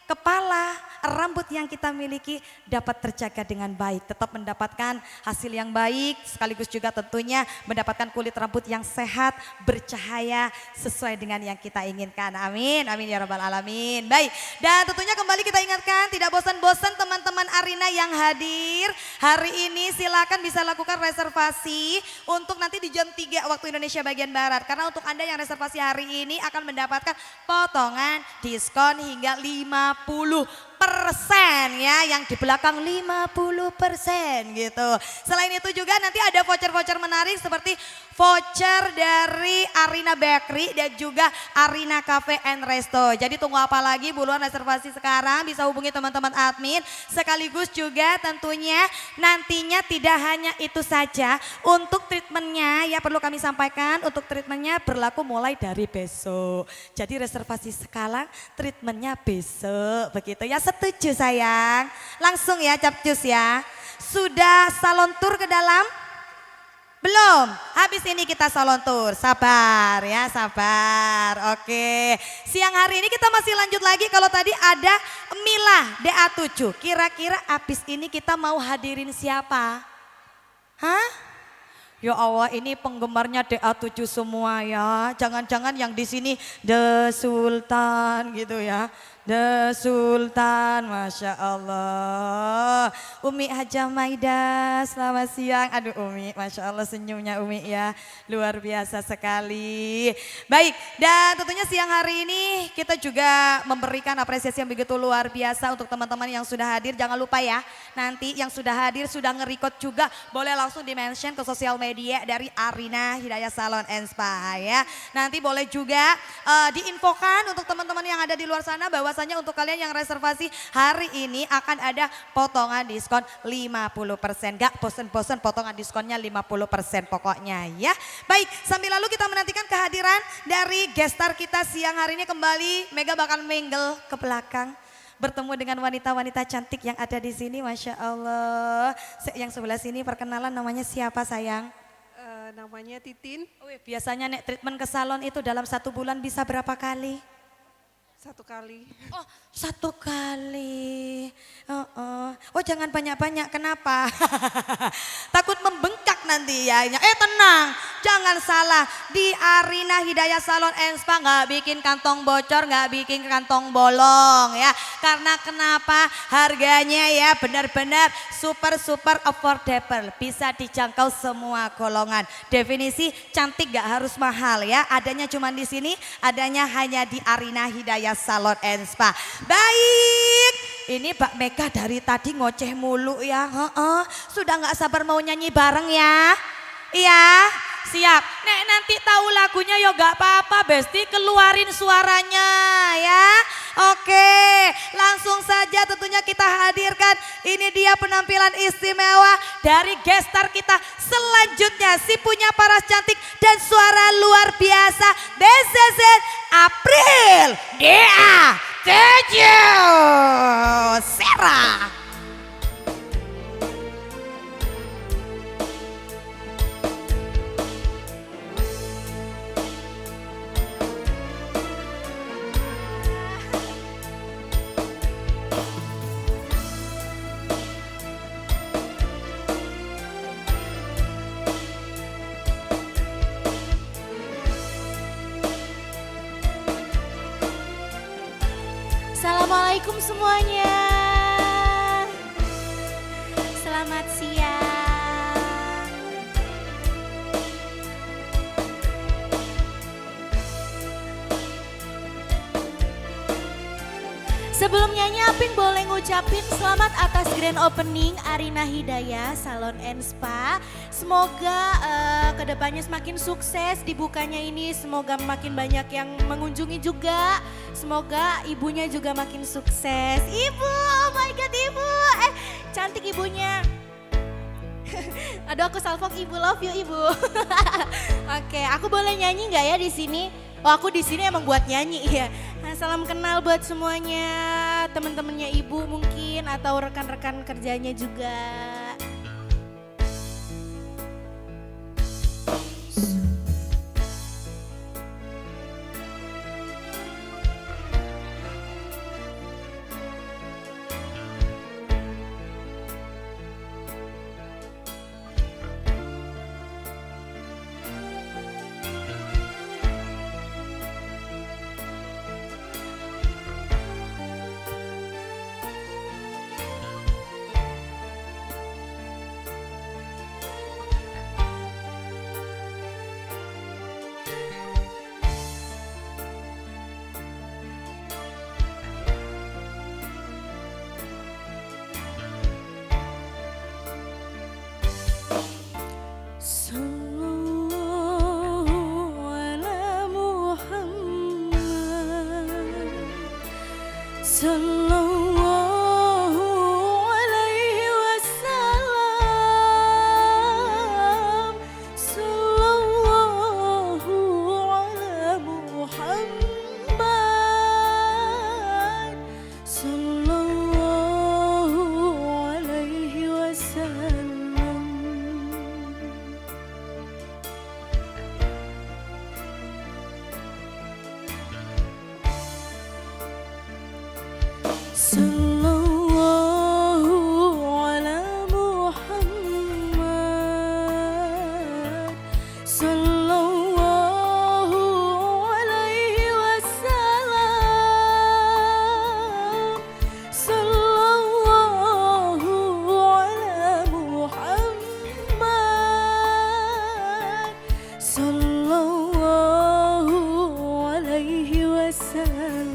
kepala, rambut yang kita miliki dapat terjaga dengan baik. Tetap mendapatkan hasil yang baik, sekaligus juga tentunya mendapatkan kulit rambut yang sehat, bercahaya sesuai dengan yang kita inginkan. Amin, amin ya rabbal alamin. Baik, dan tentunya kembali kita ingatkan, tidak bosan-bosan teman-teman Arina yang hadir. Hari ini silakan bisa lakukan reservasi untuk nanti di jam 3 waktu Indonesia bagian Barat. Karena untuk Anda yang reservasi hari ini akan mendapatkan potongan diskon hingga 50% ya, yang di belakang 50% gitu. Selain itu juga nanti ada voucher-voucher menarik seperti voucher dari Arina Bakery dan juga Arina Cafe and Resto. Jadi tunggu apa lagi, buruan reservasi sekarang, bisa hubungi teman-teman admin. Sekaligus juga tentunya nantinya tidak hanya itu saja, untuk treatmentnya ya perlu kami sampaikan, untuk treatmentnya berlaku mulai dari besok. Jadi reservasi sekarang, treatmentnya besok begitu ya. Setuju sayang? Langsung ya capcus ya. Sudah salon tour ke dalam? Belum, habis ini kita salon tour, sabar ya, sabar. Oke, siang hari ini kita masih lanjut lagi. Kalau tadi ada Mila DA7, kira-kira habis ini kita mau hadirin siapa? Hah? Ya Allah, ini penggemarnya DA7 semua ya. Jangan-jangan yang di sini The Sultan gitu ya. The Sultan, Masya Allah. Umi Hajah Maida, selamat siang. Aduh Umi, Masya Allah senyumnya Umi ya. Luar biasa sekali. Baik, dan tentunya siang hari ini kita juga memberikan apresiasi yang begitu luar biasa untuk teman-teman yang sudah hadir. Jangan lupa ya, nanti yang sudah hadir, sudah nge-record juga, boleh langsung di-mention ke sosial media dari Arina Hidayah Salon and Spa ya. Nanti boleh juga diinfokan untuk teman-teman yang ada di luar sana bahwa bahwasanya untuk kalian yang reservasi hari ini akan ada potongan diskon 50%. Gak bosen-bosen potongan diskonnya 50% pokoknya ya. Baik, sambil lalu kita menantikan kehadiran dari guest star kita siang hari ini. Kembali Mega bakal mingle ke belakang, bertemu dengan wanita-wanita cantik yang ada di sini, Masya Allah. Yang sebelah sini perkenalan, namanya siapa sayang? Namanya Titin. Biasanya nek treatment ke salon itu dalam 1 bulan bisa berapa kali? 1 kali. Oh, 1 kali. Oh, jangan banyak-banyak. Kenapa? Takut membengkak nanti ya. Tenang, jangan salah. Di Arina Hidayah Salon and Spa nggak bikin kantong bocor, nggak bikin kantong bolong ya. Karena kenapa? Harganya ya benar-benar super affordable. Bisa dijangkau semua golongan. Definisi cantik nggak harus mahal ya. Adanya cuma di sini, adanya hanya di Arina Hidayah Salon and Spa. Baik, ini Mbak Mega dari tadi ngoceh mulu ya. Sudah nggak sabar mau nyanyi bareng ya. Iya, siap. Nek nanti tahu lagunya ya gak apa-apa, Besti keluarin suaranya ya. Oke, langsung saja tentunya kita hadirkan. Ini dia penampilan istimewa dari guest star kita selanjutnya. Si punya paras cantik dan suara luar biasa. This is it, April DA7 Sera. Assalamualaikum semuanya. Selamat siang. Sebelum nyanyi Apin boleh ngucapin selamat atas grand opening Arina Hidayah Salon and Spa. Semoga kedepannya semakin sukses dibukanya ini. Semoga makin banyak yang mengunjungi juga. Semoga ibunya juga makin sukses. Ibu, oh my god ibu. Cantik ibunya. Aduh aku salfok ibu, love you ibu. Oke, aku boleh nyanyi nggak ya di sini? Oh aku di sini emang buat nyanyi ya. Nah, salam kenal buat semuanya, teman-temannya ibu mungkin atau rekan-rekan kerjanya juga. Sallallahu alaihi wasallam. Sallallahu ala Muhammad. Sallallahu alaihi wasallam. Sallallahu ala Muhammad. Sallallahu alaihi wasallam. Sallallahu ala Muhammad. Sallallahu alaihi wasallam.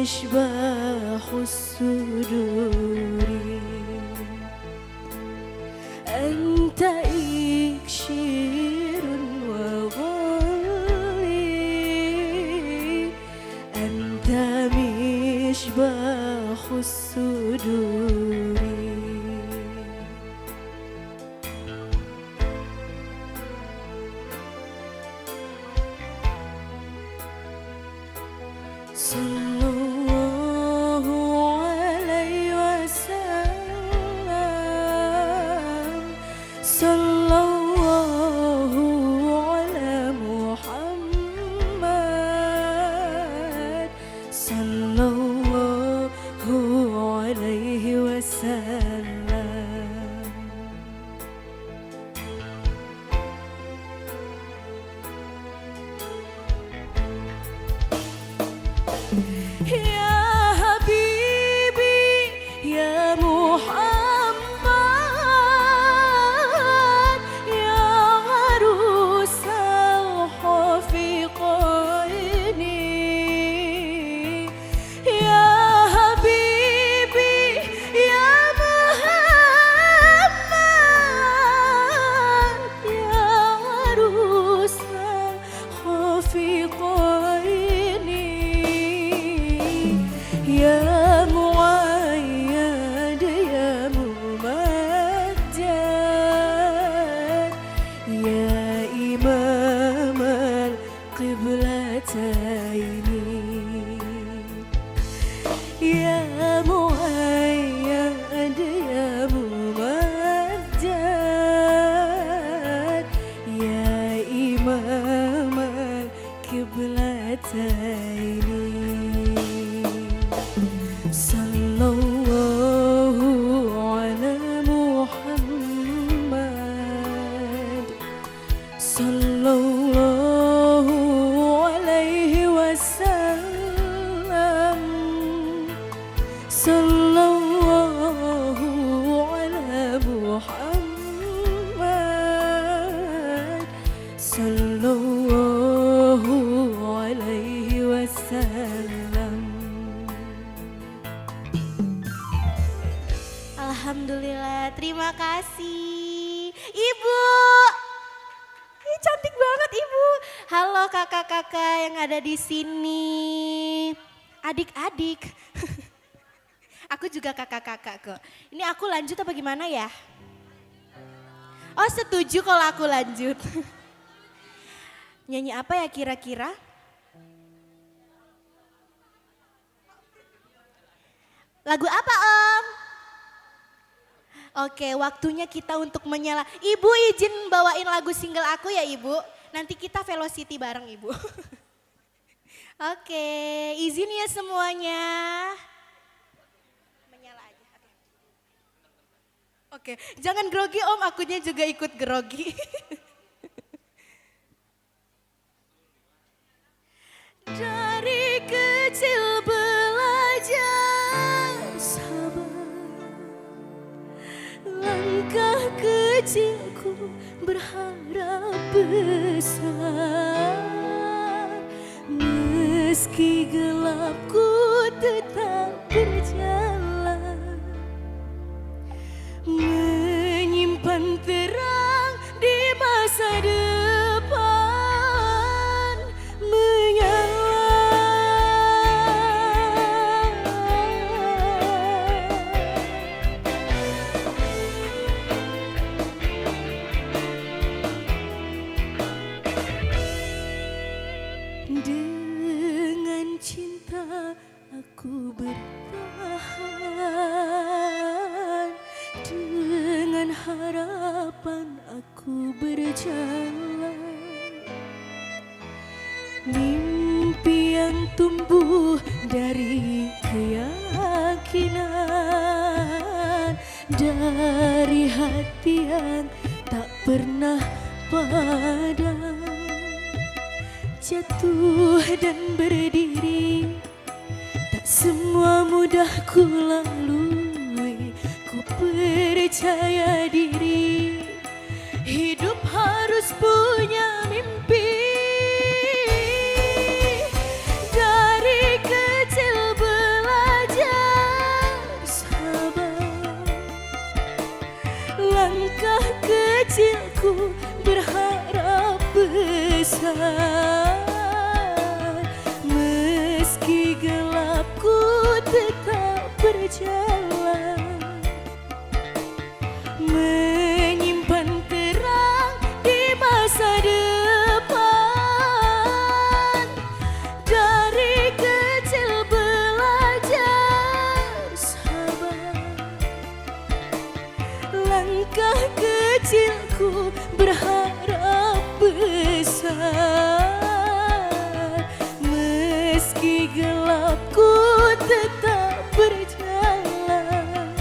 مشباح الصدور أنت إكشير وغالي أنت مشباح الصدور Sallallahu alaihi wasallam. Sallallahu ala Muhammad. Sallallahu alaihi wasallam. ini. Ya Muayyad ya Mumajjad, ya Imam Qiblataini. Sallallahu ala Muhammad, sallallahu alaihi wasallam, sallallahu ala Muhammad, sallallahu alaihi wasallam. Alhamdulillah, terima kasih. Ibu, ih, cantik banget Ibu. Halo kakak-kakak yang ada di sini. Adik-adik. Aku juga kakak-kakak kok. Ini aku lanjut apa gimana ya? Oh, setuju kalau aku lanjut. Nyanyi apa ya kira-kira? Lagu apa Om? Oke, waktunya kita untuk menyala. Ibu izin bawain lagu single aku ya Ibu. Nanti kita velocity bareng Ibu. Oke, izin ya semuanya. Menyala aja. Oke, jangan grogi Om, akunya juga ikut grogi. Dari kecil belajar sabar, langkah kecilku berharap besar. Meski gelap ku tetap berjalan, menyimpan terang di masa depan, menyala. Dengan cinta aku bertahan, dengan harapan aku berjalan. Mimpi yang tumbuh dari keyakinan, dari hati yang tak pernah padam. Jatuh dan berdiri, tak semua mudah ku lalui. Ku percaya diri, hidup harus punya mimpi. Dari kecil belajar sabar, langkah kecilku berharap besar. Meski gelap ku tetap berjalan, menyimpan terang di masa depan. Dari kecil belajar sabar, langkah kecilku berharap besar. Meski gelap ku tetap berjalan,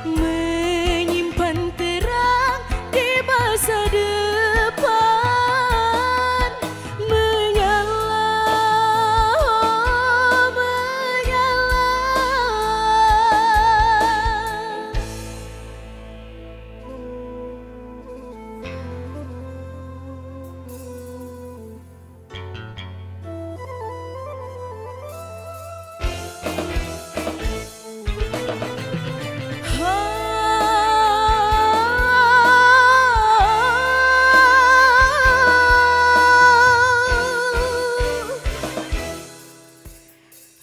menyimpan terang di masa depan, menyala, menyala.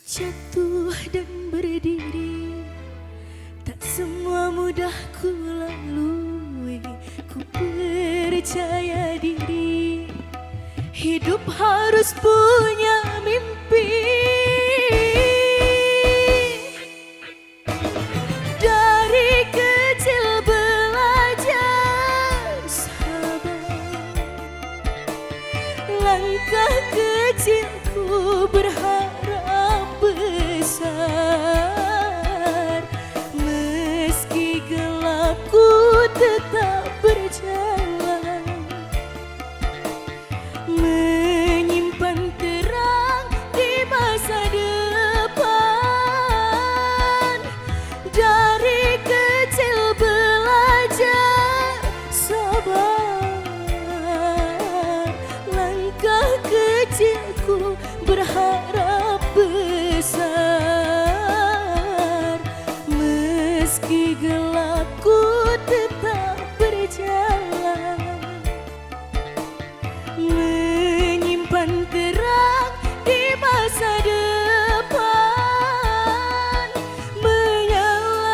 Jatuh dan berdiri, tak semua mudah ku lalui. Ku percaya diri, hidup harus terus punya mimpi. Dari kecil belajar sabar, langkah kecilku berharap besar. Meski gelap ku tetap berjalan, menyimpan terang di masa depan. Dari kecil belajar sabar, langkah kecilku berharap besar. Meski gelap ku tetap berjalan, menyimpan terang di masa depan. Menyala,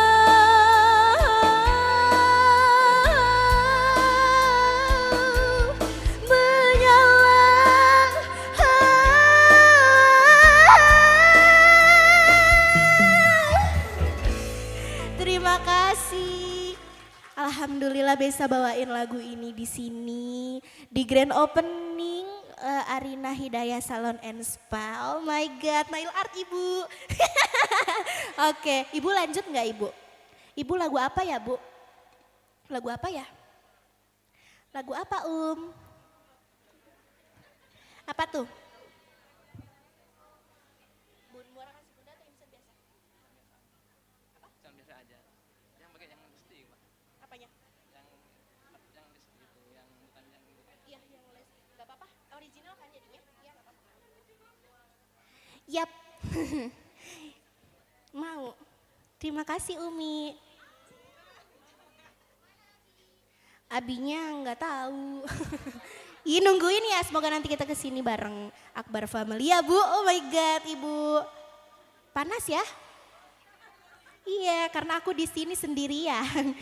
Terima kasih. Alhamdulillah bisa bawain lagu ini di sini di grand opening Arina Hidayah Salon and Spa. Oh my God, nail art Ibu. Oke, Ibu lanjut nggak Ibu? Ibu lagu apa ya Bu? Lagu apa ya? Lagu apa Apa tuh? Apanya? Iya, yang les. Gak apa-apa, original kan jadinya? Iya, gak apa-apa. Yap. Mau. Terima kasih Umi. Abinya nggak tahu. Ih, nungguin ya, semoga nanti kita kesini bareng Akbar Family ya Bu. Oh my God Ibu. Panas ya? Iya, karena aku di sini sendirian.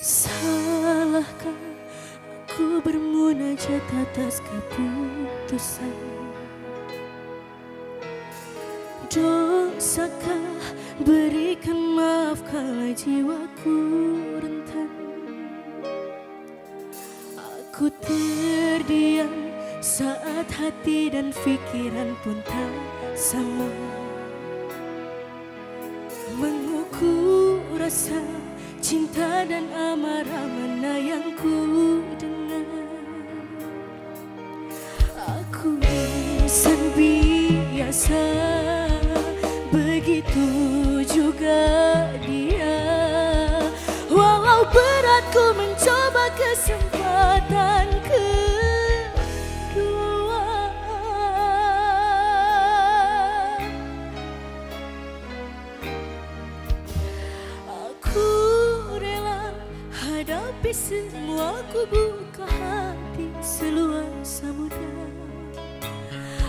Salahkah aku bermunajat atas keputusan? Dosakah berikan maaf kala jiwaku rentan? Aku terdiam saat hati dan pikiran pun tak sama. Mengukur rasa cinta dan amarah mana yang ku dengar. Aku insan biasa, begitu juga dia. Walau berat ku mencoba kesempatan kedua. Aku rela hadapi semua, ku buka hati seluas samudra.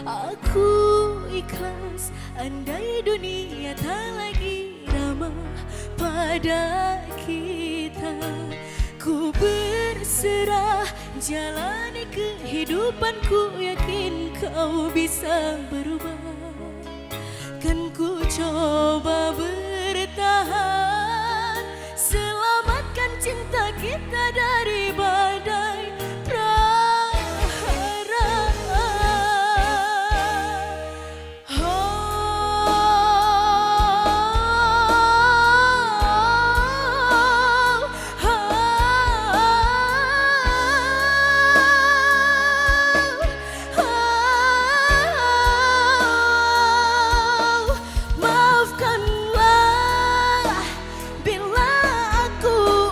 Aku ikhlas andai dunia tak lagi ramah pada kita. Ku berserah jalani kehidupanku, yakin kau bisa berubah. Kan ku coba bertahan, selamatkan cinta kita dari badai prahara. Maafkanlah bila aku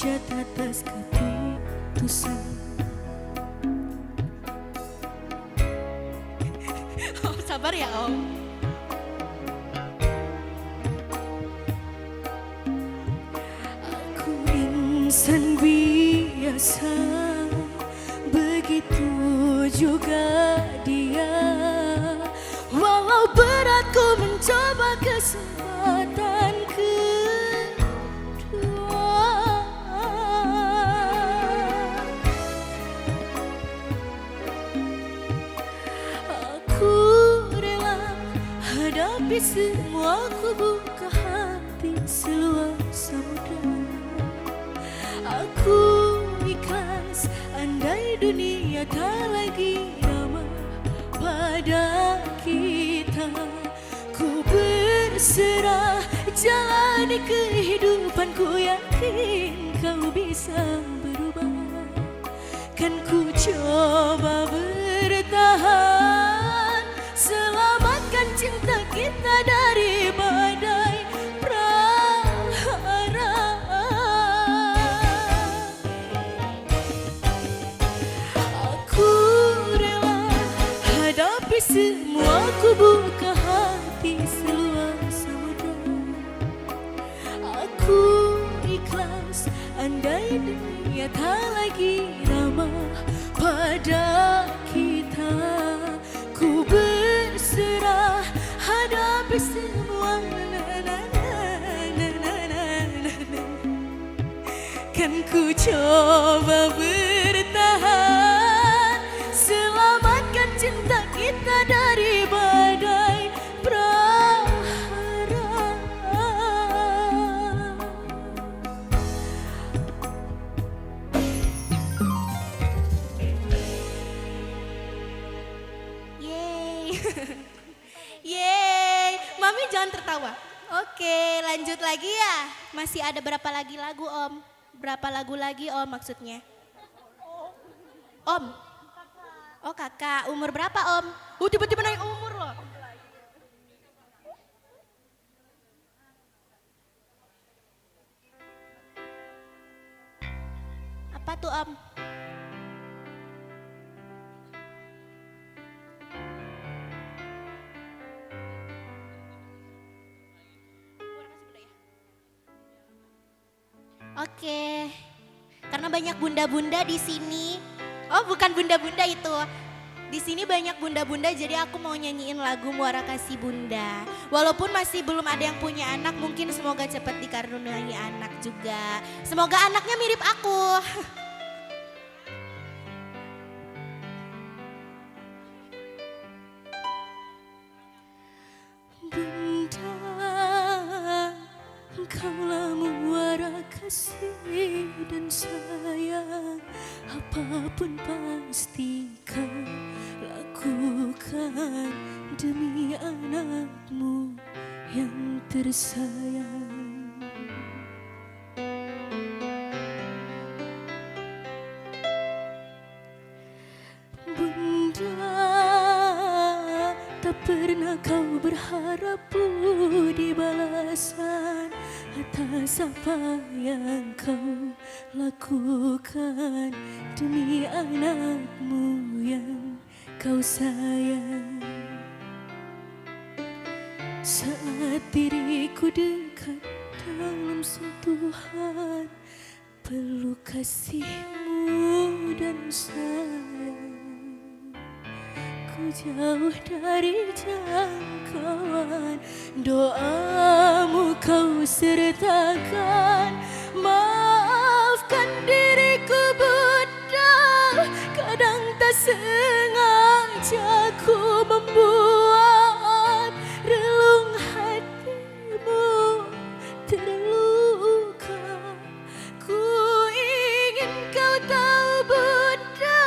hujat atas keputusan. Oh, sabar ya Om. Aku insan biasa, begitu juga dia. Walau berat ku mencoba kesempatan kedua. Aku rela hadapi semua, ku buka hati seluas samudra. Aku ikhlas andai dunia tak lagi ramah pada kita. Ku berserah jalani kehidupanku, yakin kau bisa berubah. Kan ku coba bertahan, selamatkan cinta kita dari badai prahara. Aku rela hadapi semua, ku buka hati seluas samudra. Aku ikhlas andai dunia tak lagi ramah pada kita. Ku berserah hadapi semua. Kan ku coba bertahan, selamatkan cinta kita dari badai prahara. Yeay. Yeay. Mami jangan tertawa. Oke, lanjut lagi ya. Masih ada berapa lagi lagu Om? Berapa lagu lagi Om maksudnya? Om? Oh kakak, umur berapa Om? Tiba-tiba naik umur loh. Apa tuh Om? Oke, karena banyak bunda-bunda di sini. Oh, bukan bunda-bunda itu. Di sini banyak bunda-bunda, jadi aku mau nyanyiin lagu Muara Kasih Bunda. Walaupun masih belum ada yang punya anak, mungkin semoga cepat dikaruniai anak juga. Semoga anaknya mirip aku. Bunda, Engkaulah muara kasih dan sayang, apapun pasti kau lakukan demi anakmu yang tersayang. Bunda, tak pernah kau berharap budi balasan atas apa yang kau lakukan demi anakmu yang kau sayang. Saat diriku dekat dalam sentuhan, peluk kasihmu dan sayang, ku jauh dari jangkauan, doamu kau sertakan. Maafkan diriku Bunda, kadang tak sengaja ku membuat relung hatimu terluka. Ku ingin kau tahu Bunda,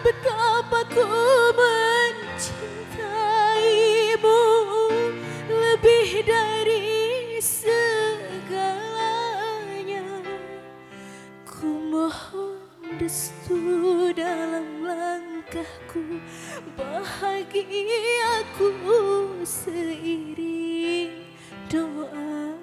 betapa ku mencintaimu lebih dari segalanya. Ku mohon restu dalam langkahku, bahagiaku seiring doamu.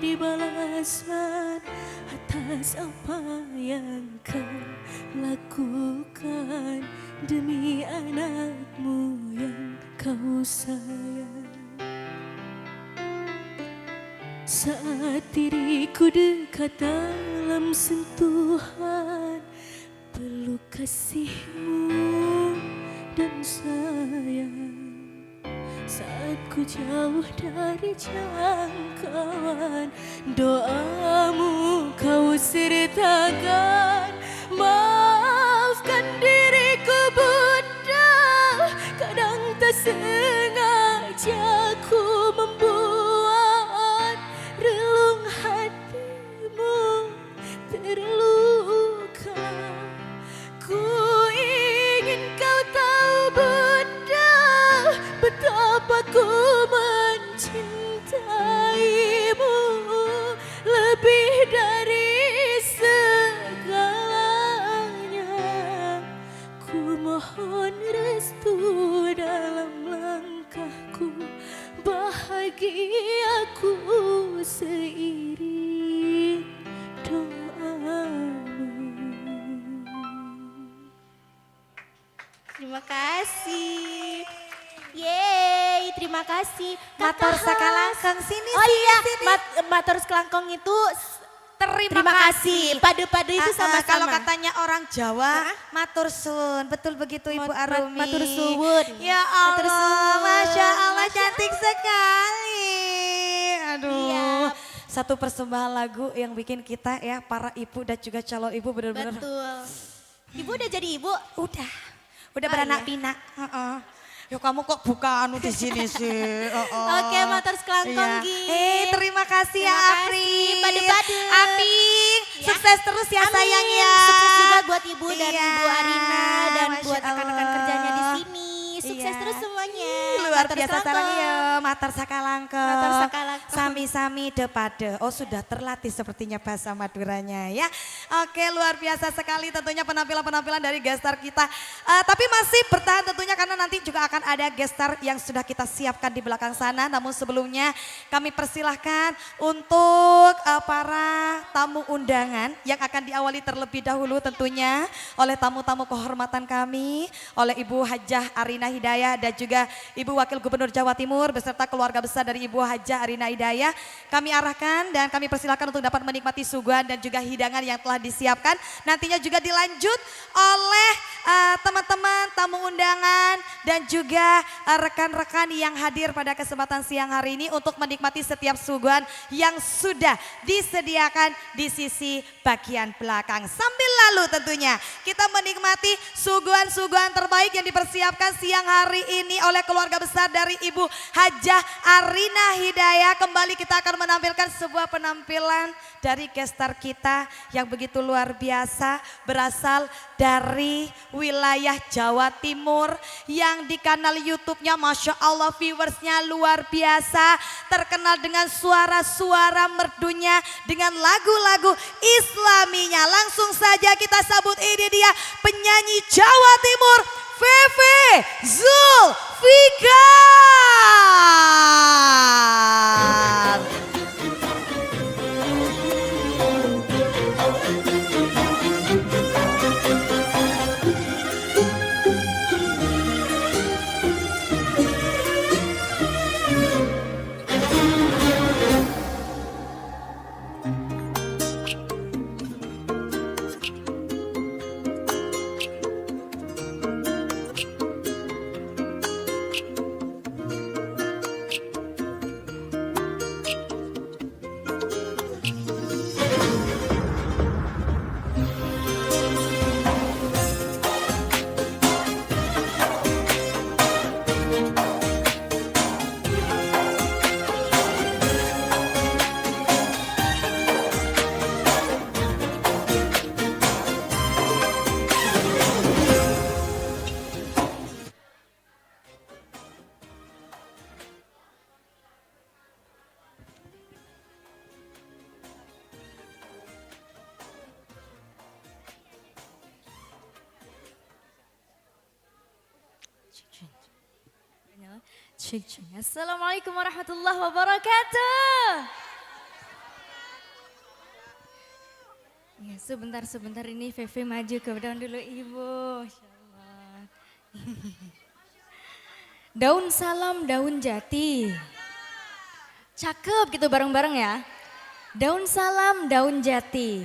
menjadi balasan atas apa yang kau lakukan demi anakmu yang kau sayang. Saat diriku dekat dalam sentuhan peluk kasihmu dan sayang. Saat ku jauh dari jangkauan doamu kau sertakan. Maafkan diriku Bunda, kadang tak sengaja ku membuat relung hatimu terluka. Ku ingin kau tahu Bunda, betapa ku mencintaimu lebih dari segalanya. Ku mohon restu dalam langkahku, bahagiaku seiring doamu. Terima kasih. Yeay, terima kasih. Matur sakalangkeng sini. Oh iya, matur sekelangkong itu terima kasih. Padu-padu itu sama-sama. Kalau katanya orang Jawa, matur suwun. Betul begitu Ibu Arumi. Matur suwun. Ya Matur Allah, suwun. Masya Allah cantik sekali. Aduh. Iya. Satu persembahan lagu yang bikin kita ya para ibu dan juga calon ibu benar-benar. Betul. Ibu udah jadi ibu? Udah beranak pinak. Ya kamu kok buka anu di sini sih. Oke, matur sekelangkong Gi. Terima kasih ya Terima Apri. kasih, padu-padu. Aping, sukses terus ya Amin. sayang ya. Sukses juga buat Ibu dan Iya, Ibu Arina dan Masya buat rekan-rekan Allah. kerjanya di sini. Sukses Iya. terus semuanya. Luar Matur biasa sekelangkong. sarang ya, matar sakalangkeng. Matur sakalangkeng. Sami-sami depade. Oh sudah terlatih sepertinya bahasa Maduranya ya. Oke luar biasa sekali tentunya penampilan-penampilan dari gestar kita. Tapi masih bertahan tentunya karena nanti juga akan ada gestar yang sudah kita siapkan di belakang sana. Namun sebelumnya kami persilahkan untuk para tamu undangan yang akan diawali terlebih dahulu tentunya oleh tamu-tamu kehormatan kami. Oleh Ibu Hajah Arina Hidayah dan juga Ibu Wakil Gubernur Jawa Timur beserta keluarga besar dari Ibu Hajah Arina Hidayah. Kami arahkan dan kami persilakan untuk dapat menikmati suguhan dan juga hidangan yang telah disiapkan. Nantinya juga dilanjut oleh teman-teman tamu undangan dan juga rekan-rekan yang hadir pada kesempatan siang hari ini untuk menikmati setiap suguhan yang sudah disediakan di sisi bagian belakang. Sambil lalu tentunya kita menikmati suguhan-suguhan terbaik yang dipersiapkan siang hari ini oleh keluarga besar dari Ibu Hajah Arina Hidayah. Kembali kita akan menampilkan sebuah penampilan dari gestar kita yang begitu luar biasa, berasal dari wilayah Jawa Timur yang di kanal YouTube-nya Masya Allah viewersnya luar biasa, terkenal dengan suara-suara merdunya, dengan lagu-lagu Islaminya. Langsung saja kita sambut, ini dia penyanyi Jawa Timur Feve Zulfikar. Assalamualaikum warahmatullahi wabarakatuh. Ya, sebentar ini Feve maju ke depan dulu Ibu. Masya Allah. Daun salam, daun jati. Cakep gitu bareng-bareng ya. Daun salam, daun jati.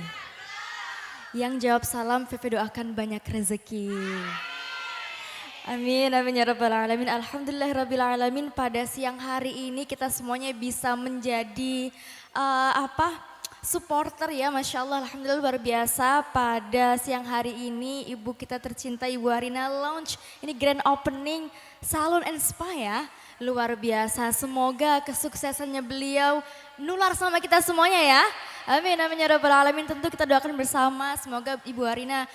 Yang jawab salam Feve doakan banyak rezeki. Amin, amin ya rabbal alamin. Alhamdulillah rabbil alamin, pada siang hari ini kita semuanya bisa menjadi supporter ya, Masya Allah, Alhamdulillah luar biasa. Pada siang hari ini ibu kita tercinta Ibu Arina launch, ini grand opening Salon and Spa ya. Luar biasa, semoga kesuksesannya beliau nular sama kita semuanya ya. Amin, amin ya rabbal alamin. Tentu kita doakan bersama, semoga Ibu Arina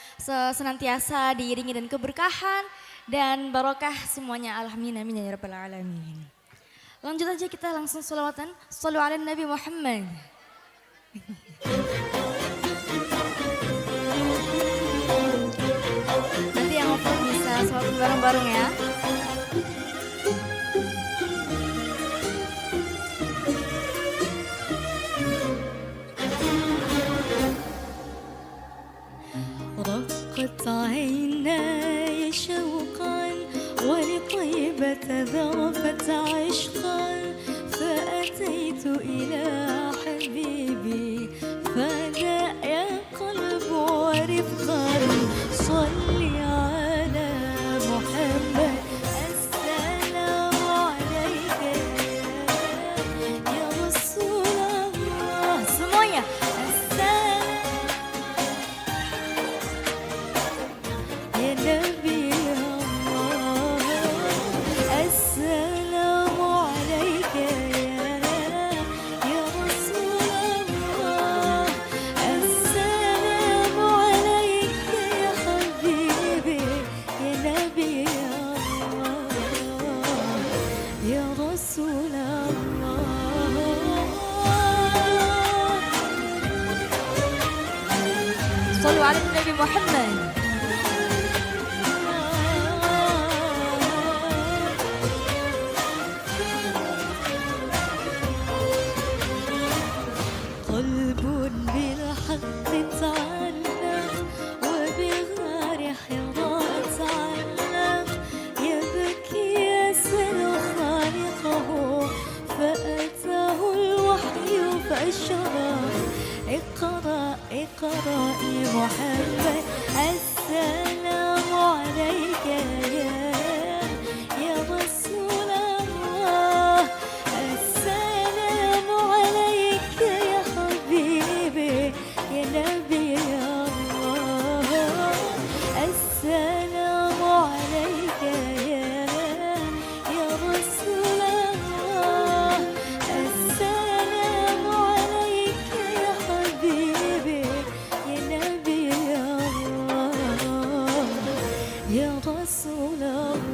senantiasa diiringi dan keberkahan dan barokah semuanya. Alhamdulillah, amin ya rabbal alamin. Lanjut aja kita langsung sholawatan. Shallu ala Nabi Muhammad. Nanti yang open bisa sholawat bareng-bareng ya. رقت عيناي شوقا ولطيبة ذرفت عشقا فأتيت إلى حبيبي فدا يا قلب ورفقا صل على محمد السلام عليك يا رسول الله. Semuanya يا نبي الله السلام عليك يا رسول الله السلام عليك يا حبيبي يا نبي الله يا رسول الله. صلوا على النبي محمد. قلب بالحق تعلق وبغار حراء تعلق يبكي يسأل خالقه فأتاه الوحي فأشرق اقرأ اقرأ يا محمد السلام عليك يا رسول الله السلام عليك يا حبيبي يا نبي الله السلام عليك يا رسول الله السلام عليك يا حبيبي يا نبي الله يا رسول الله.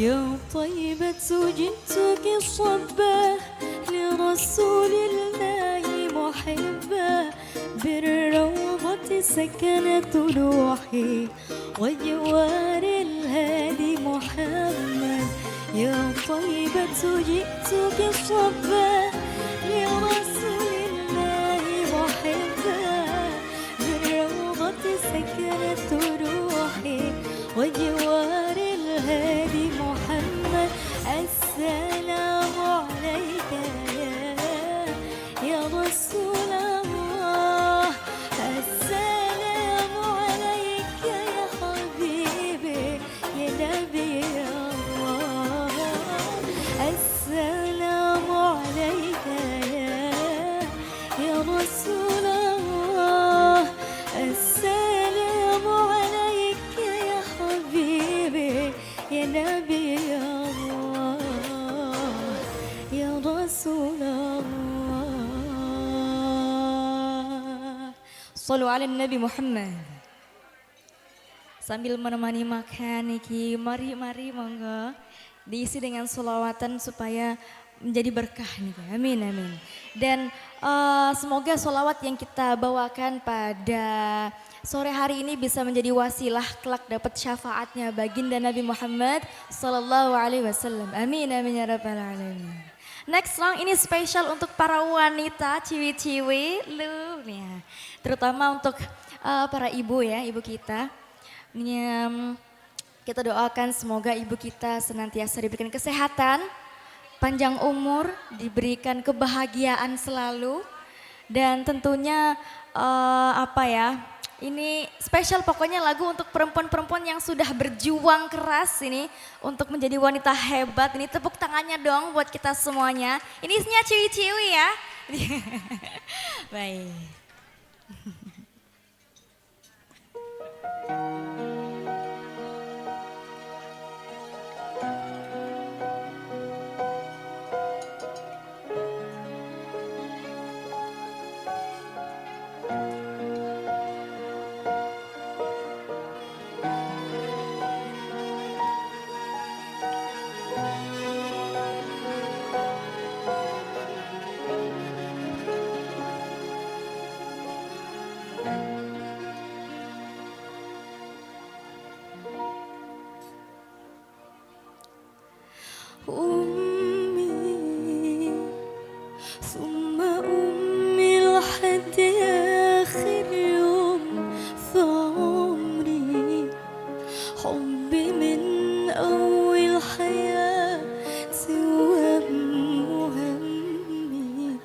يا طيبة جئتك صبا لرسول الله محبا بالروضة سكنت روحي وجوار الهادي محمد. يا طيبة جئتك صبا لرسول الله محبا بالروضة سكنت روحي وجوار الهادي محمد. السلام عليك يا رسول الله السلام عليك يا حبيبي يا نبي الله السلام عليك Sallu ala Nabi Muhammad. Sambil menemani makan Niki, mari monggo diisi dengan sholawatan supaya menjadi berkah nih. Amin amin. Dan semoga sholawat yang kita bawakan pada sore hari ini bisa menjadi wasilah kelak dapat syafaatnya baginda Nabi Muhammad sallallahu alaihi wasallam. Amin amin ya rabbal alamin. Next song ini spesial untuk para wanita ciwi-ciwi lu nih. Terutama untuk para ibu ya, ibu kita. Kita doakan semoga ibu kita senantiasa diberikan kesehatan, panjang umur, diberikan kebahagiaan selalu. Dan tentunya ini spesial pokoknya lagu untuk perempuan-perempuan yang sudah berjuang keras ini untuk menjadi wanita hebat. Ini tepuk tangannya dong buat kita semuanya. Ini isinya ciwi-ciwi ya. Baik. أمي ثم أمي لحد آخر يوم في عمري حبي من أول حياتي وهمي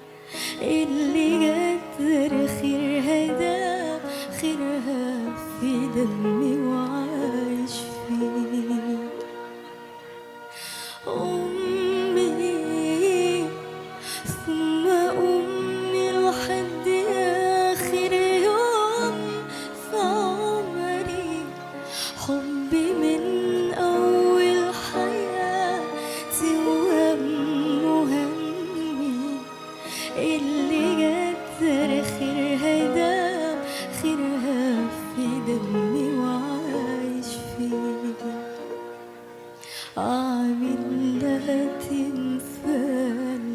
اللي قدر خيرها دام خيرها في دمي وعايش فيه أمي ثم أمي لحد آخر يوم في عمري حبي من أول حياتي وهمي اللي قدر خيرها دام خيرها في دمي وعايش فيه عامل لها تمثال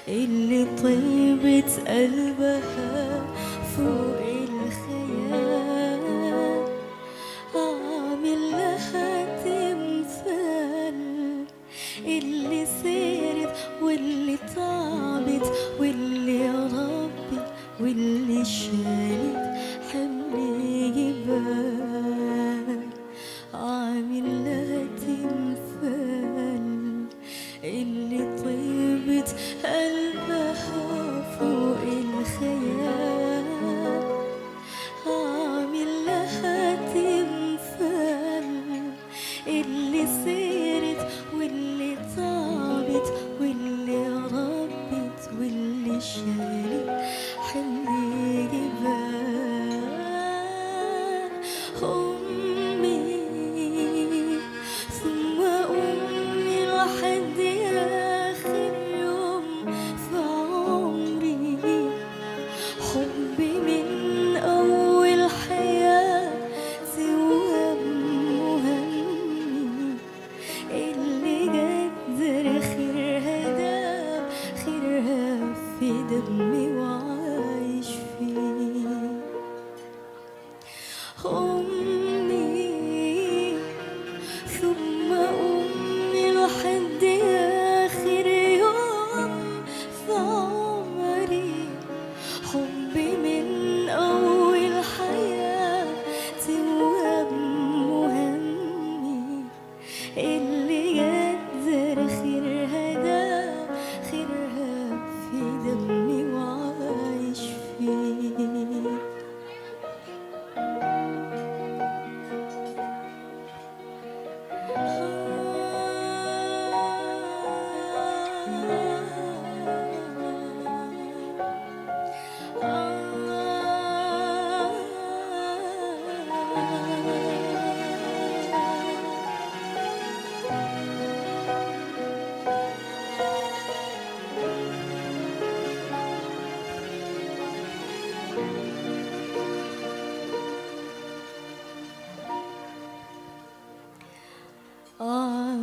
اللي طيبة قلبها فوق الخيال عامل لها تمثال اللي سيرت واللي تعبت واللي ربت واللي شالت حمل جبال عامل لها تمثال اللي طيبت قلبها فوق الخيال عامل لها تمثال اللي سيرت واللي تعبت واللي ربت واللي شالت حمل جبال أمي ثم أمي لحد آخر يوم في عمري حبي من أول حياتي وهمي اللي قدر خيرها دام خيرها في دمي وعايش فيه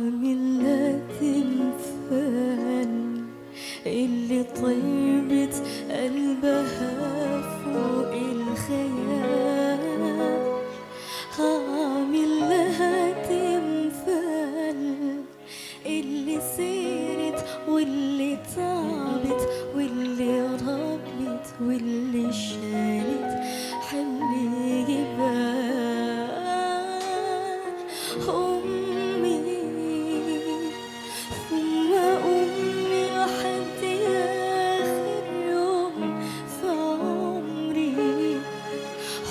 حاملة تمثال اللي طيبت قلبها فوق الخيال هعمل لها تمثال اللي سيرت واللي تعبت واللي ربت واللي شالت حمل جبال أمي ثم أمي لحد آخر يوم في عمري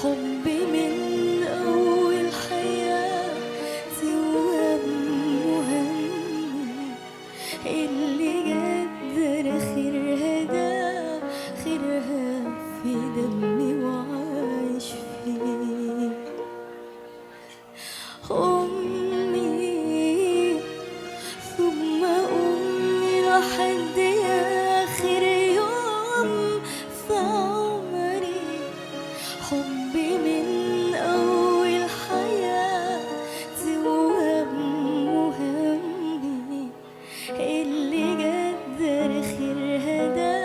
حبي من أول حياتي وهمي اللي قدر خيرها ده خيرها في دمي وعايش فيه أمي ثم أمي لحد آخر يوم في عمري حبي من أول حياتي وهمي اللي قدر خيرها ده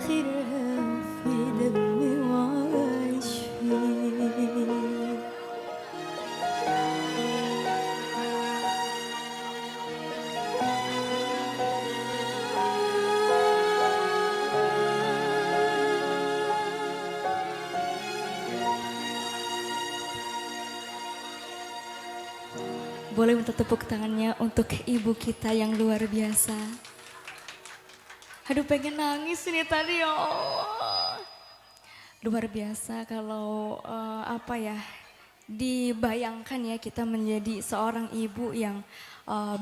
خيرها في دمي وعايش فيه Boleh minta tepuk tangannya untuk ibu kita yang luar biasa. Aduh pengen nangis ini tadi ya Allah. Luar biasa kalau dibayangkan ya kita menjadi seorang ibu yang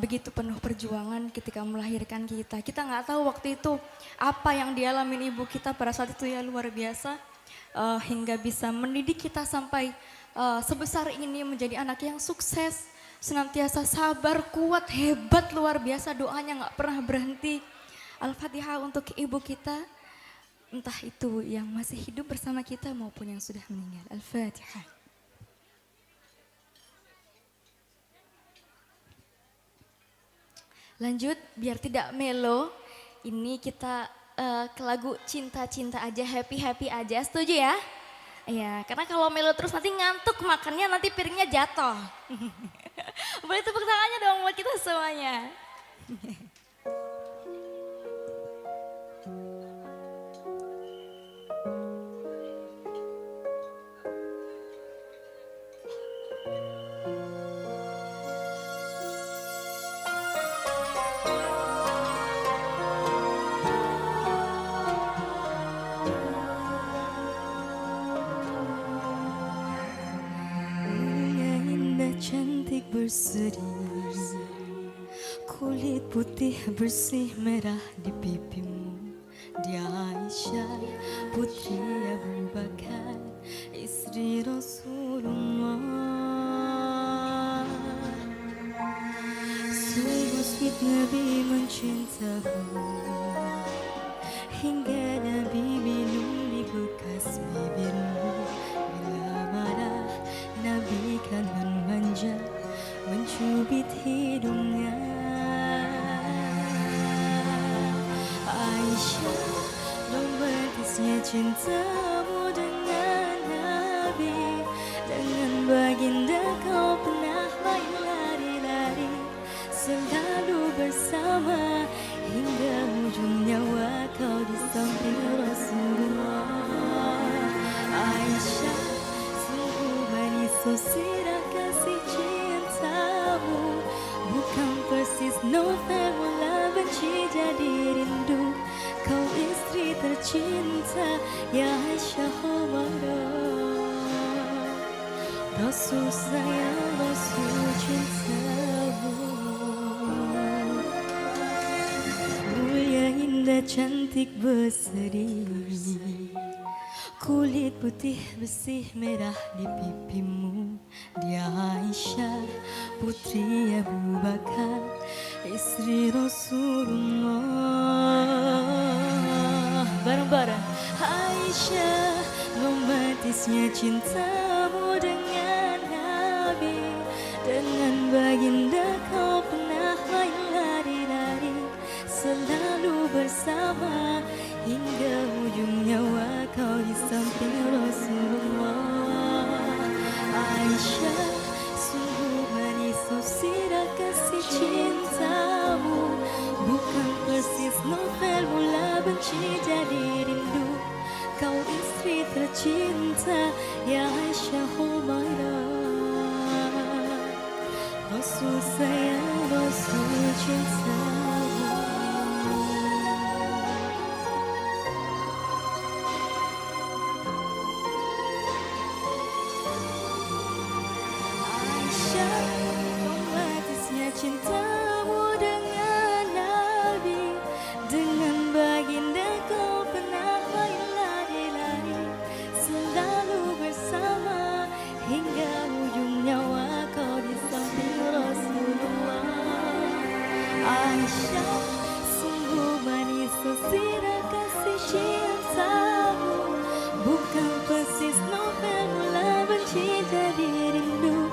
begitu penuh perjuangan ketika melahirkan kita. Kita nggak tahu waktu itu apa yang dialami ibu kita pada saat itu ya luar biasa. Hingga bisa mendidik kita sampai sebesar ini menjadi anak yang sukses. Senantiasa sabar, kuat, hebat, luar biasa, doanya nggak pernah berhenti. Al-Fatihah untuk ibu kita, entah itu yang masih hidup bersama kita maupun yang sudah meninggal. Al-Fatihah. Lanjut, biar tidak melo, ini kita ke lagu cinta-cinta aja, happy-happy aja, setuju ya? Iya, karena kalau melo terus nanti ngantuk makannya nanti piringnya jatuh. Boleh tepuk tangannya dong buat kita semuanya. Cantik berseri, kulit putih bersih merah di pipimu. Dia Aisyah, putri Abu Bakar, istri Rasulullah. Sungguh sweet Nabi mencintamu, hingga Nabi minum di bekas bibirmu. Bila marah, Nabi kan memanja, mencubit hidungnya. Aisyah, romantisnya cintamu dengan Nabi. Dengan baginda kau pernah main lari-lari, selalu bersama hingga ujung nyawa kau di samping Rasulullah. Aisyah, sirah kasih cintamu, bukan persis novel mula benci jadi rindu. Kau istri tercinta ya Aisyah Umarah, Rasul sayang, Rasul cintamu. Mulia indah cantik berseri, kulit putih bersih merah di pipimu. Dia Aisyah, putri Abu Bakar, istri Rasulullah. Bareng-bareng. Aisyah, romantisnya cintamu dengan Nabi. Dengan baginda kau pernah Rasul sayang, Rasul cintamu. Aisyah, romantisnya cintamu dengan Nabi, dengan baginda kau pernah lari-lari, selalu bersama hingga ujung nyawa kau di samping Rasulullah. Aisyah, sungguh manis sesirah kasih cintamu, bukan persis novel mula benci jadi rindu.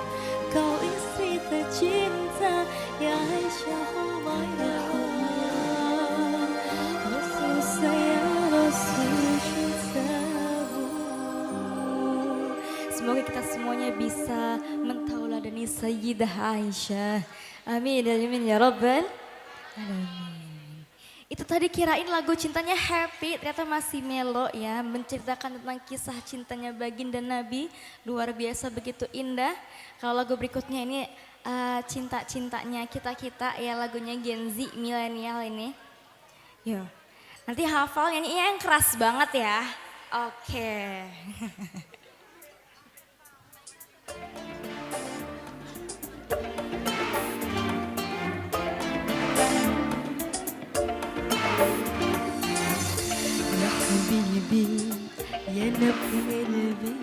Kau istri tercinta, ya Aisyah Humairah. Rasul sayang, Rasul cintamu. Semoga kita semuanya bisa mentauladani Sayyidah Aisyah. Amin, amin ya Rabbal alamin. Itu tadi kirain lagu cintanya happy, ternyata masih melo ya, menceritakan tentang kisah cintanya baginda Nabi, luar biasa begitu indah. Kalau lagu berikutnya ini cinta-cintanya kita-kita ya, lagunya Gen Z milenial ini. Yo, nanti hafal nyanyinya yang keras banget ya. Oke. حبيبي يا نبض قلبي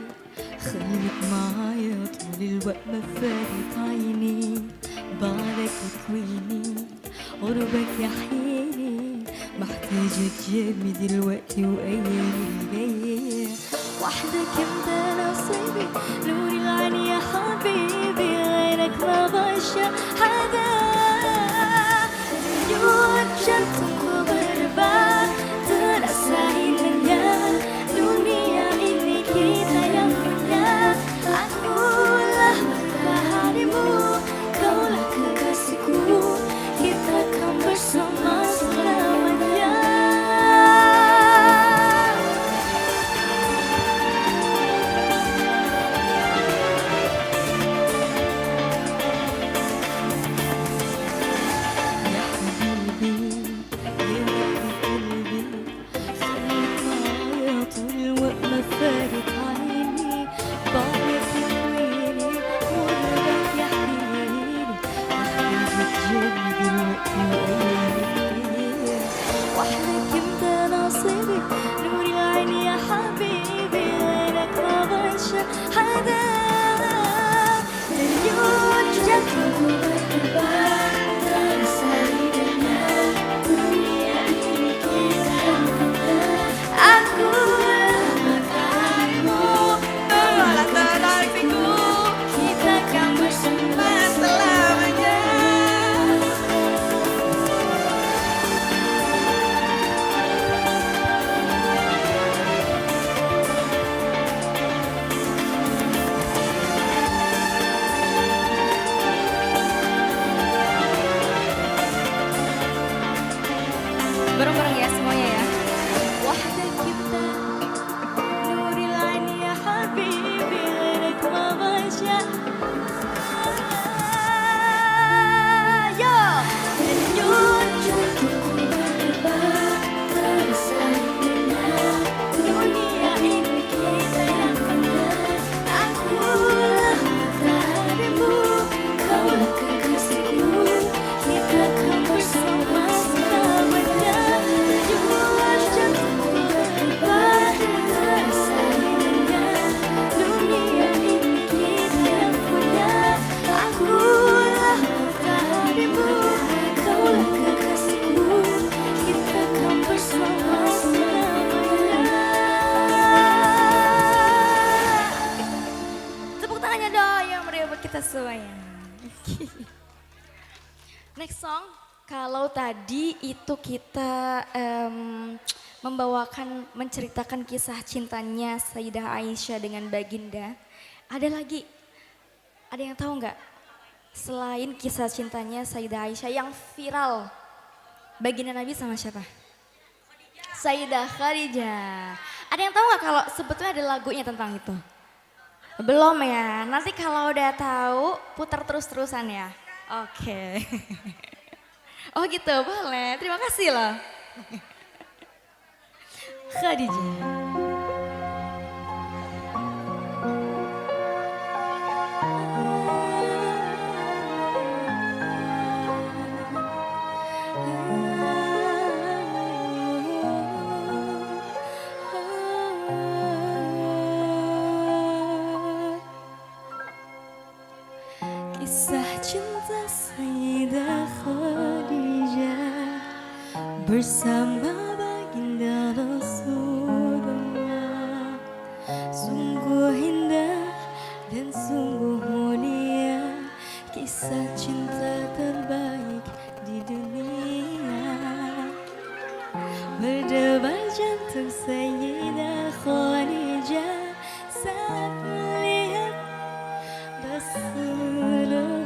خليك معايا طول الوقت ما فارق عيني، بعدك تكويني قربك يحييني، محتاجك جنبي دلوقتي وايامي الجايه، وحدك انت نصيبي نور العين يا حبيبي، غيرك ما بعشق حدا. Denyut jantungku berdebar, terasa indahnya dunia ini kita yang punya. Akulah mataharimu, kaulah kekasihku, kita kan bersama selamanya. Ya Habibi, ya Rabbi qalbi, خليك معايا طول الوقت ما فارق عيني، بعدك تكويني قربك يحييني، محتاجك جنبي دلوقتي وايامي الجايه، وحدك انت نصيبي نور العين يا حبيبي، غيرك ما بعشق حدا. Denyut jantungku berdebar, terasa indahnya dunia ini kita yang punya. Akulah mataharimu, kaulah kekasihku, kita kan bersama selamanya. Bareng-bareng ya semuanya ya. Wahdak kita nuril aini ya habibi, ghairek ma basya. Yo, denyut jantungku berdebar, terasa indahnya dunia ini kita yang punya. Akulah mataharimu, kaulah kekasihku, kita kan bersama selamanya. Denyut jantungku berdebar, terasa indahnya dunia ini kita yang punya. Akulah mataharimu, kaulah kekasihku, kita kan bersama selamanya. Tepuk tangannya dong yang meriah buat kita semuanya. Next song, kalau tadi itu kita membawakan, menceritakan kisah cintanya Sayyidah Aisyah dengan baginda. Ada lagi, ada yang tahu nggak? Selain kisah cintanya Sayyidah Aisyah yang viral, baginda Nabi sama siapa? Sayyidah Khadijah. Ada yang tahu nggak kalau sebetulnya ada lagunya tentang itu? Belum ya, nanti kalau udah tahu putar terus-terusan ya. Oke. Oh gitu, boleh. Terima kasih loh. Khadijah. Kisah cinta Sayyidah Khadijah bersama baginda Rasulullah, sungguh indah dan sungguh mulia, kisah cinta terbaik di dunia. Berdebar jantung Sayyidah Khadijah saat melihat Rasulullah.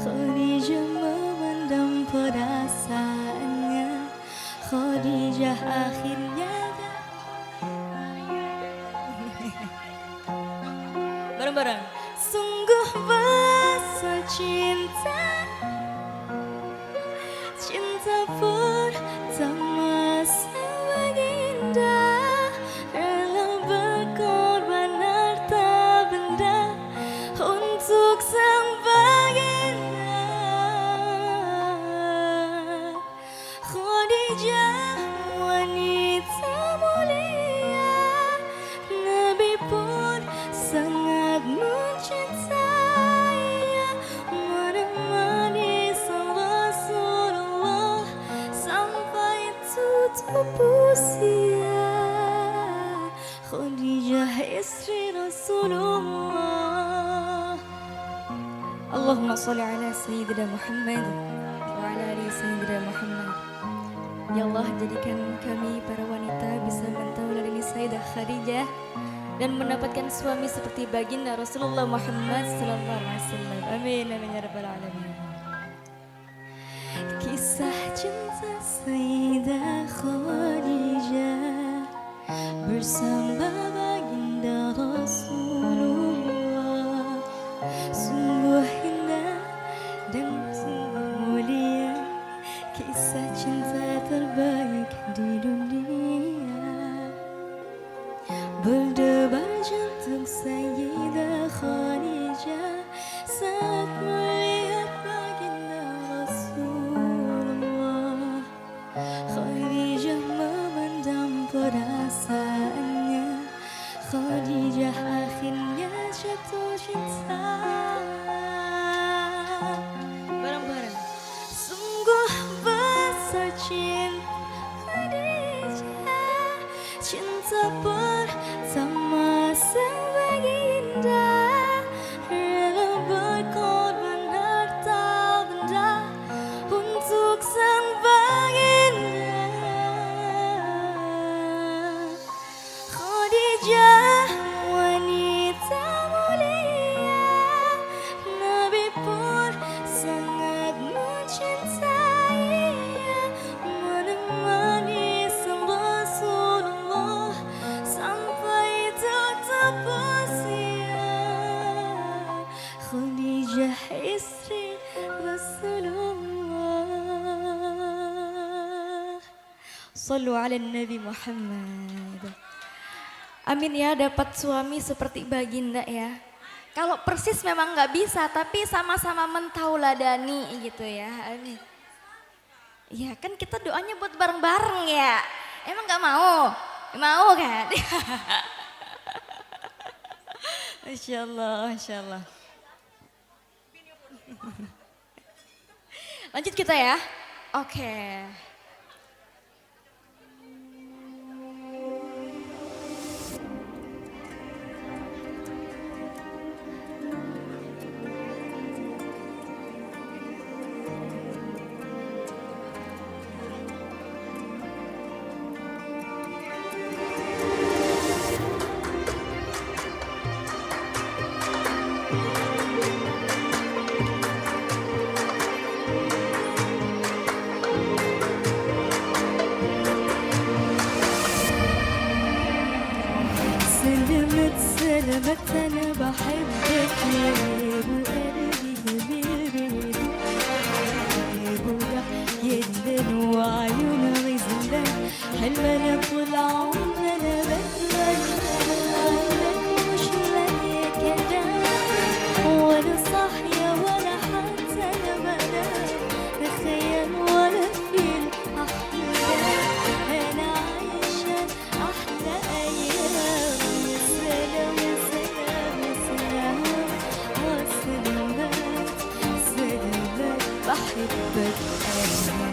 Khadijah memendam perasaannya, Khadijah akhirnya bareng-bareng. Sungguh besar cinta, cinta pertama baginda, rela berkorban harta benda untuk sang baginda. Khadijah wanita mulia, Nabi pun sangat mencintainya, menemani sang Rasulullah sampai tutup usia. Khadijah istri Rasulullah. Allahumma salli ala Sayyidina Muhammad wa ala ali Sayyidina Muhammad. Ya Allah, jadikan kami para wanita bisa mentauladani Sayyidah Khadijah dan mendapatkan suami seperti baginda Rasulullah Muhammad sallallahu alaihi wasallam. Amin amin ya rabbal alamin. Kisah cinta Sayyidah Khadijah bersama baginda Rasulullah, sungguh indah dan sungguh mulia, kisah cinta terbaik di dunia. Berdebar jantung Sayyidah Khadijah saat melihat baginda Rasulullah. Khadijah memendam perasaannya, Khadijah akhirnya jatuh cinta. Bareng-bareng. Sungguh besar cinta Khadijah, cinta pertama sang baginda, rela berkorban harta benda untuk sang baginda. Khadijah wanita mulia, Nabi pun sangat mencintainya, menemani sang Rasulullah sampai tutup usia. Khadijah istri Rasulullah. Sallu ala Nabi Muhammad. Amin ya, dapat suami seperti baginda ya. Kalau persis memang nggak bisa, tapi sama-sama mentauladani gitu ya. Amin. Ya kan kita doanya buat bareng-bareng ya. Emang nggak mau? Mau kan? Masya Allah, Masya Allah. Lanjut kita ya. Oke. سلمت أنا بحبك يا أبو قلبي أجمل طول عمرنا بتمنى عنك مش لاقية كلام ولا صاحية ولا حتى أنا بنام بخيال ولا في الأحلام أنا عايشة أحلى أيام يا سلام يا سلام يا سلام سلامات سلامات بحبك أنا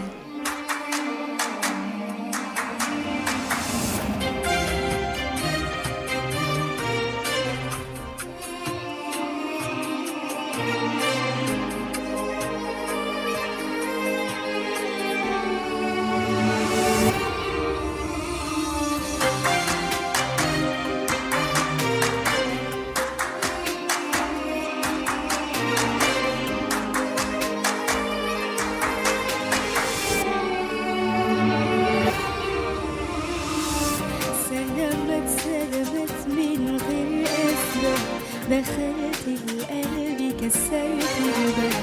سلامت سلامت من غير أسباب دخلت القلب كسرت الباب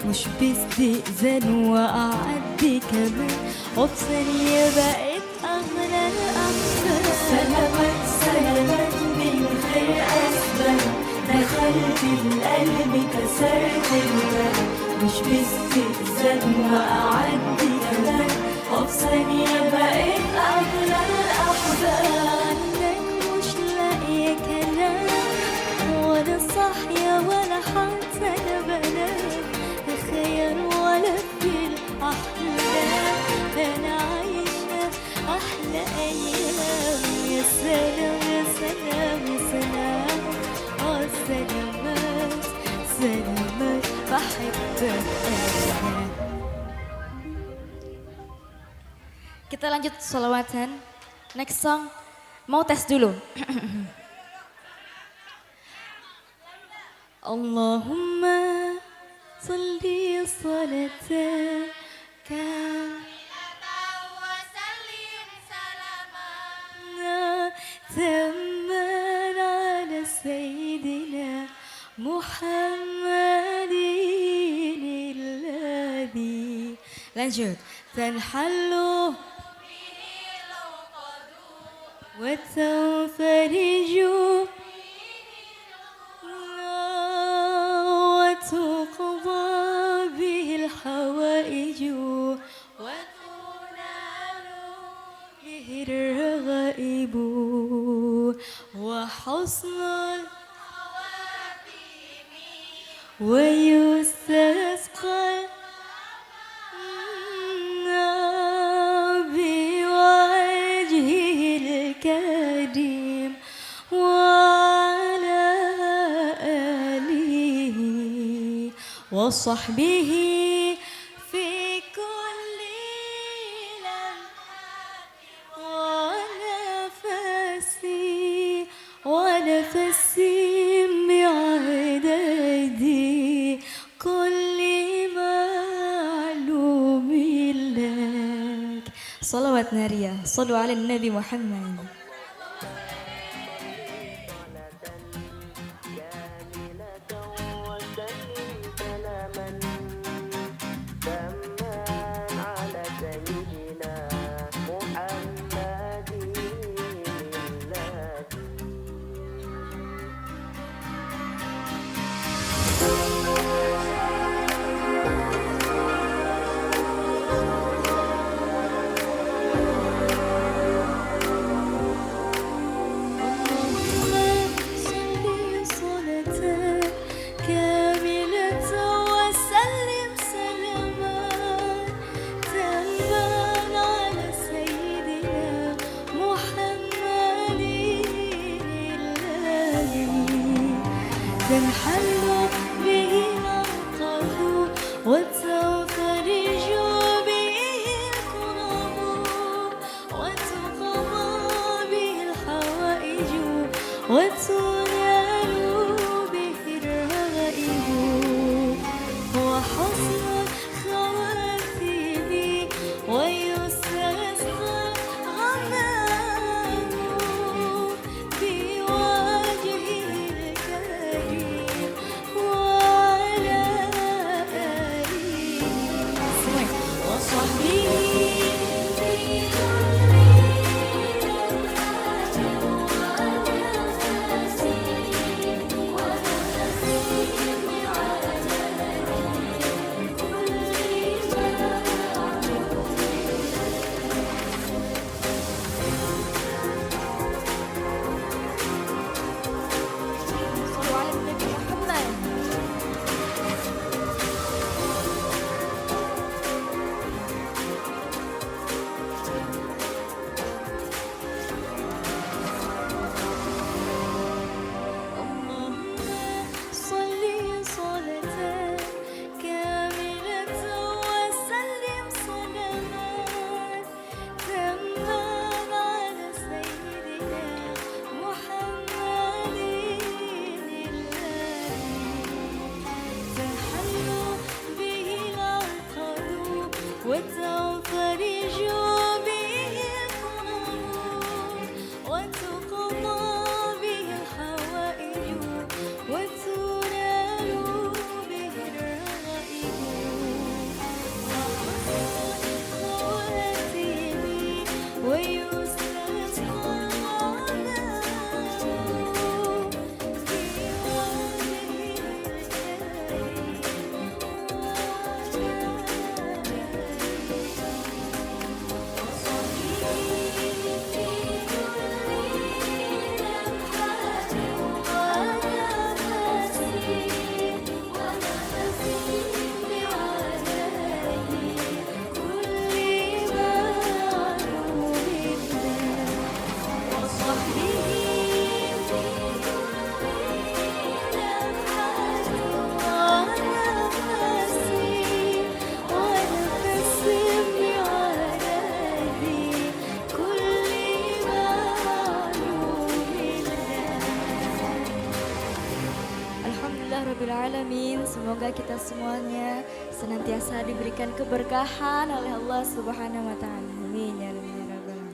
مش باستئذان وأعدي كمان وبثانية بقيت أغلى الأحباب سلامت سلامت من غير أسباب دخلت القلب كسرت الباب مش باستئذان وأعدي كمان وبثانية بقيت أغلى الأحباب عنك مش لاقية كلام ولا صاحية ولا حتى أنا بنام بخيال ولا في الأحلام أنا عايشة أحلى أيام يا سلام يا سلام يا سلام سلامات سلامات بحبك أنا. Kita lanjut sholawatan. Next song, mau tes dulu. Allahumma salli salatan tamman ala sayyidina Muhammadin alladhi. Lanjut. Tanhallu وتنفرج وتقضى به الحوائج وتنال به الرغائب وحسن الخواتيم ويستسقى بوجهه الكريم وعلى آله وصحبه في كل لمحة ونفسي بعدد كل معلوم لك. صلوات نارية صلوا على النبي محمد. وتنفرج به الكرب وتقضى به الحوائج وتنال به الرغائب وحسن الخواتم ويستسقى الغمام في وجه Alhamdulillahirrabbilalamin. Semoga kita semuanya senantiasa diberikan keberkahan oleh Allah Subhanahu wa Ta'ala. Amin ya rabbal alamin.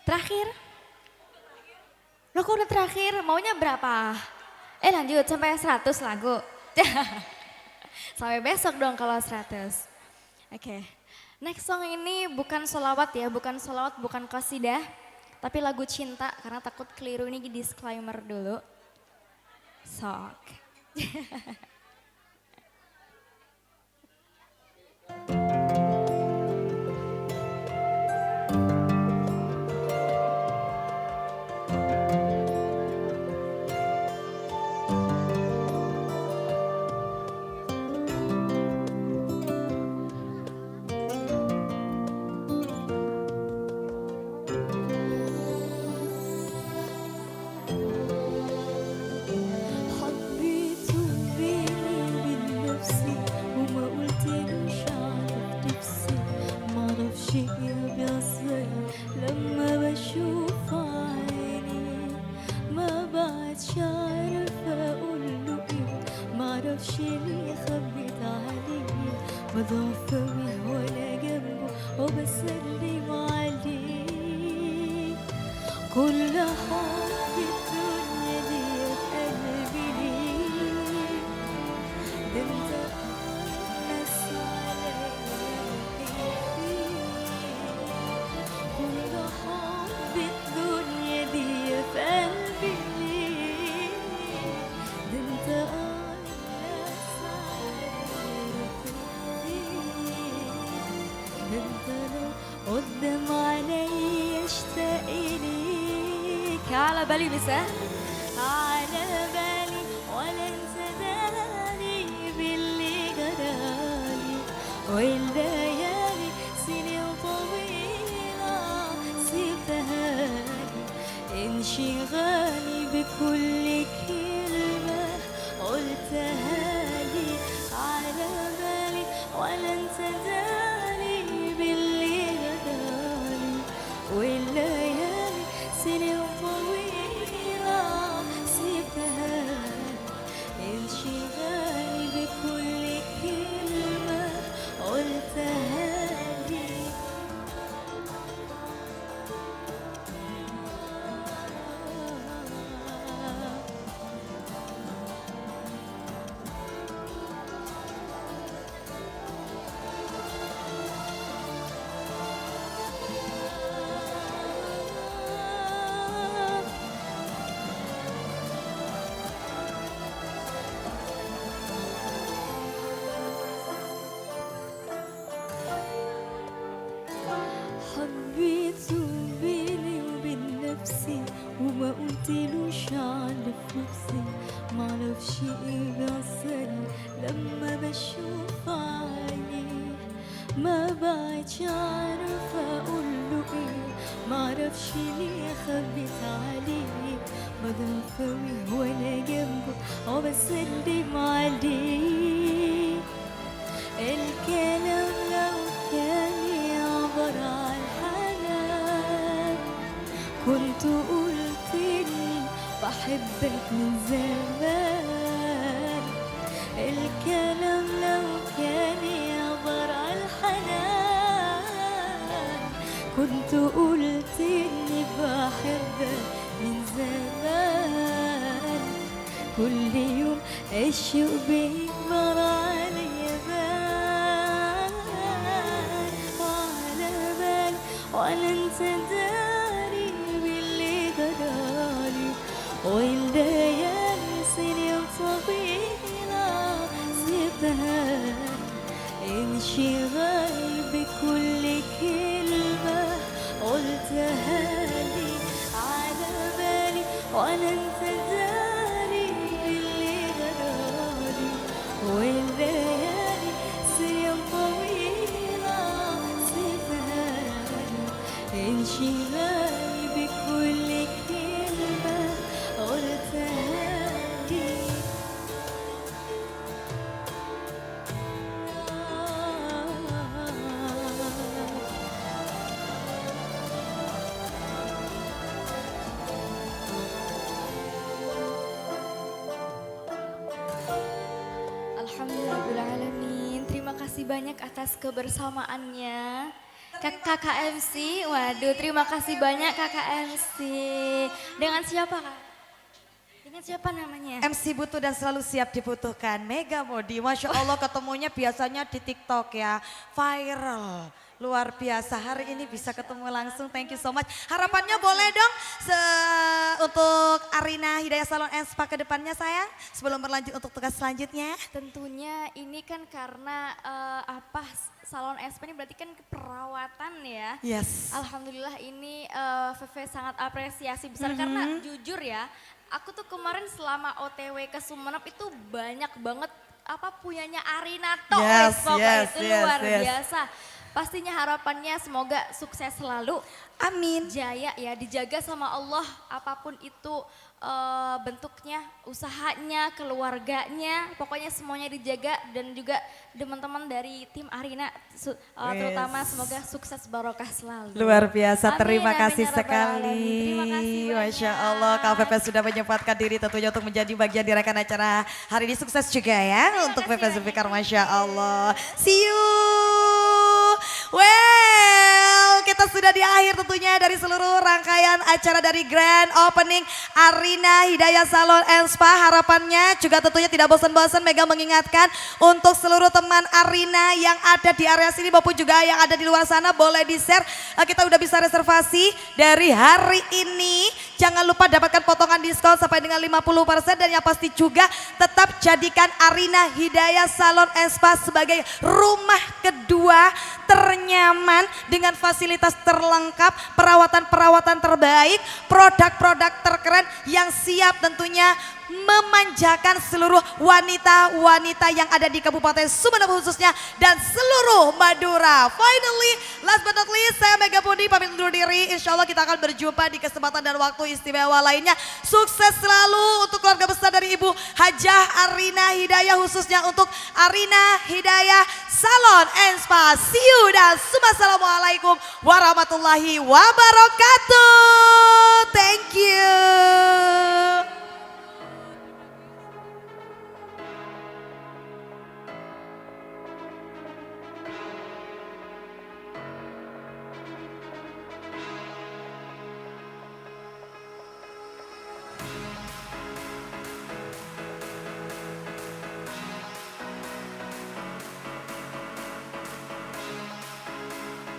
Terakhir? Lo kok udah terakhir? Maunya berapa? Lanjut sampai 100 lagu. Sampai besok dong kalau 100. Oke. Next song ini bukan solawat ya, bukan solawat, bukan qasidah. Tapi lagu cinta karena takut keliru, ini disclaimer dulu. Sok. لما بشوف عيني ما بعدش عارفة أقول له إيه، معرفش ليه خبيت عليه، بضعف أوي وأنا جنبه وبسلم عليه. كل حب الدنيا دي في قلبي ليه، ده أنت ناس عليا كل حب الدنيا دي في قلبي ليه، ده انت ناس عليا ده انت لو قدام عينيا اشتاق ليك. على بالي bisa على بالي ولا انسى داني باللي جرالي والليالي سنين طويلة سبتها لي، انشغالي بكل كلمة قلتها لي. على بالي ولا انسى داني باللي جرالي والليالي سنين طويلة سبتها لي، انشغالي بكل كلمة قلتها لي. حبيته بيني وبين نفسي وما قلتلوش على نفسي، معرفش ايه بيحصل لما بشوف عينيه، ما بقتش عارفة اقوله ايه، معرفش ليه خبيت عليه، بضعف اوي وانا جنبه وبسلم عليه. الكلام لو كان يعبر عن حنان كنت قلتلي بحبك من زمان. الكلام لو كان يعبر عن الحنان كنت قلت إني بحبك من زمان كل يوم الشوق بيكبر عليا بال وعلى بال ولا انت داري باللي جرالي والليالي سنين طويلة سبتها انشغال بكل كلمة قلتها لي على بالي ولا انت داري باللي جرالي والليالي سنين طويلة سبتها انشغالي بكل كلمة قلتها لي Alhamdulillahirrahmanirrahim. Terima kasih banyak atas kebersamaannya. Kakak MC, waduh terima kasih banyak kakak MC. Dengan siapa kak? Dengan siapa namanya? MC butuh dan selalu siap dibutuhkan. Mega Modi, Masya Allah ketemunya biasanya di TikTok ya. Viral, luar biasa. Hari ini bisa ketemu langsung, thank you so much. Harapannya boleh dong untuk Arina Hidayah Salon and Spa ke depannya sayang. Sebelum berlanjut untuk tugas selanjutnya. Tentunya ini kan karena salon spa ini berarti kan perawatan ya. Yes. Alhamdulillah ini Veve sangat apresiasi besar karena jujur ya, aku tuh kemarin selama OTW ke Sumenep itu banyak banget punyanya Arina Tok itu luar biasa. Pastinya harapannya semoga sukses selalu. Amin. Jaya ya, dijaga sama Allah apapun itu bentuknya, usahanya, keluarganya, pokoknya semuanya dijaga dan juga teman-teman dari tim Arina terutama semoga sukses barokah selalu. Luar biasa, Amin, terima amin, kasih ya Rabbal sekali. Alamin. Terima kasih banyak. Masya Allah, Kak Pepe sudah menyempatkan diri tentunya untuk menjadi bagian di rekan acara hari ini. Sukses juga ya untuk Pepe Zulfikar, Masya Allah. See you. Well, kita sudah di akhir tentunya dari seluruh rangkaian acara dari Grand Opening Arina Hidayah Salon and Spa. Harapannya juga tentunya tidak bosan-bosan Mega mengingatkan untuk seluruh teman Arina yang ada di area sini maupun juga yang ada di luar sana boleh di-share. Kita udah bisa reservasi dari hari ini. Jangan lupa dapatkan potongan diskon sampai dengan 50% dan yang pasti juga tetap jadikan Arina Hidayah Salon and Spa sebagai rumah kedua ternyaman dengan fasilitas terlengkap, perawatan-perawatan terbaik, produk-produk terkeren yang siap tentunya memanjakan seluruh wanita-wanita yang ada di Kabupaten Sumeneb khususnya dan seluruh Madura. Finally, last but not least, saya Mega Pundi pamit undur diri. Insya Allah kita akan berjumpa di kesempatan dan waktu istimewa lainnya. Sukses selalu untuk keluarga besar dari Ibu Hajah Arina Hidayah, khususnya untuk Arina Hidayah Salon and Spa. See you dan assalamualaikum warahmatullahi wabarakatuh. Thank you.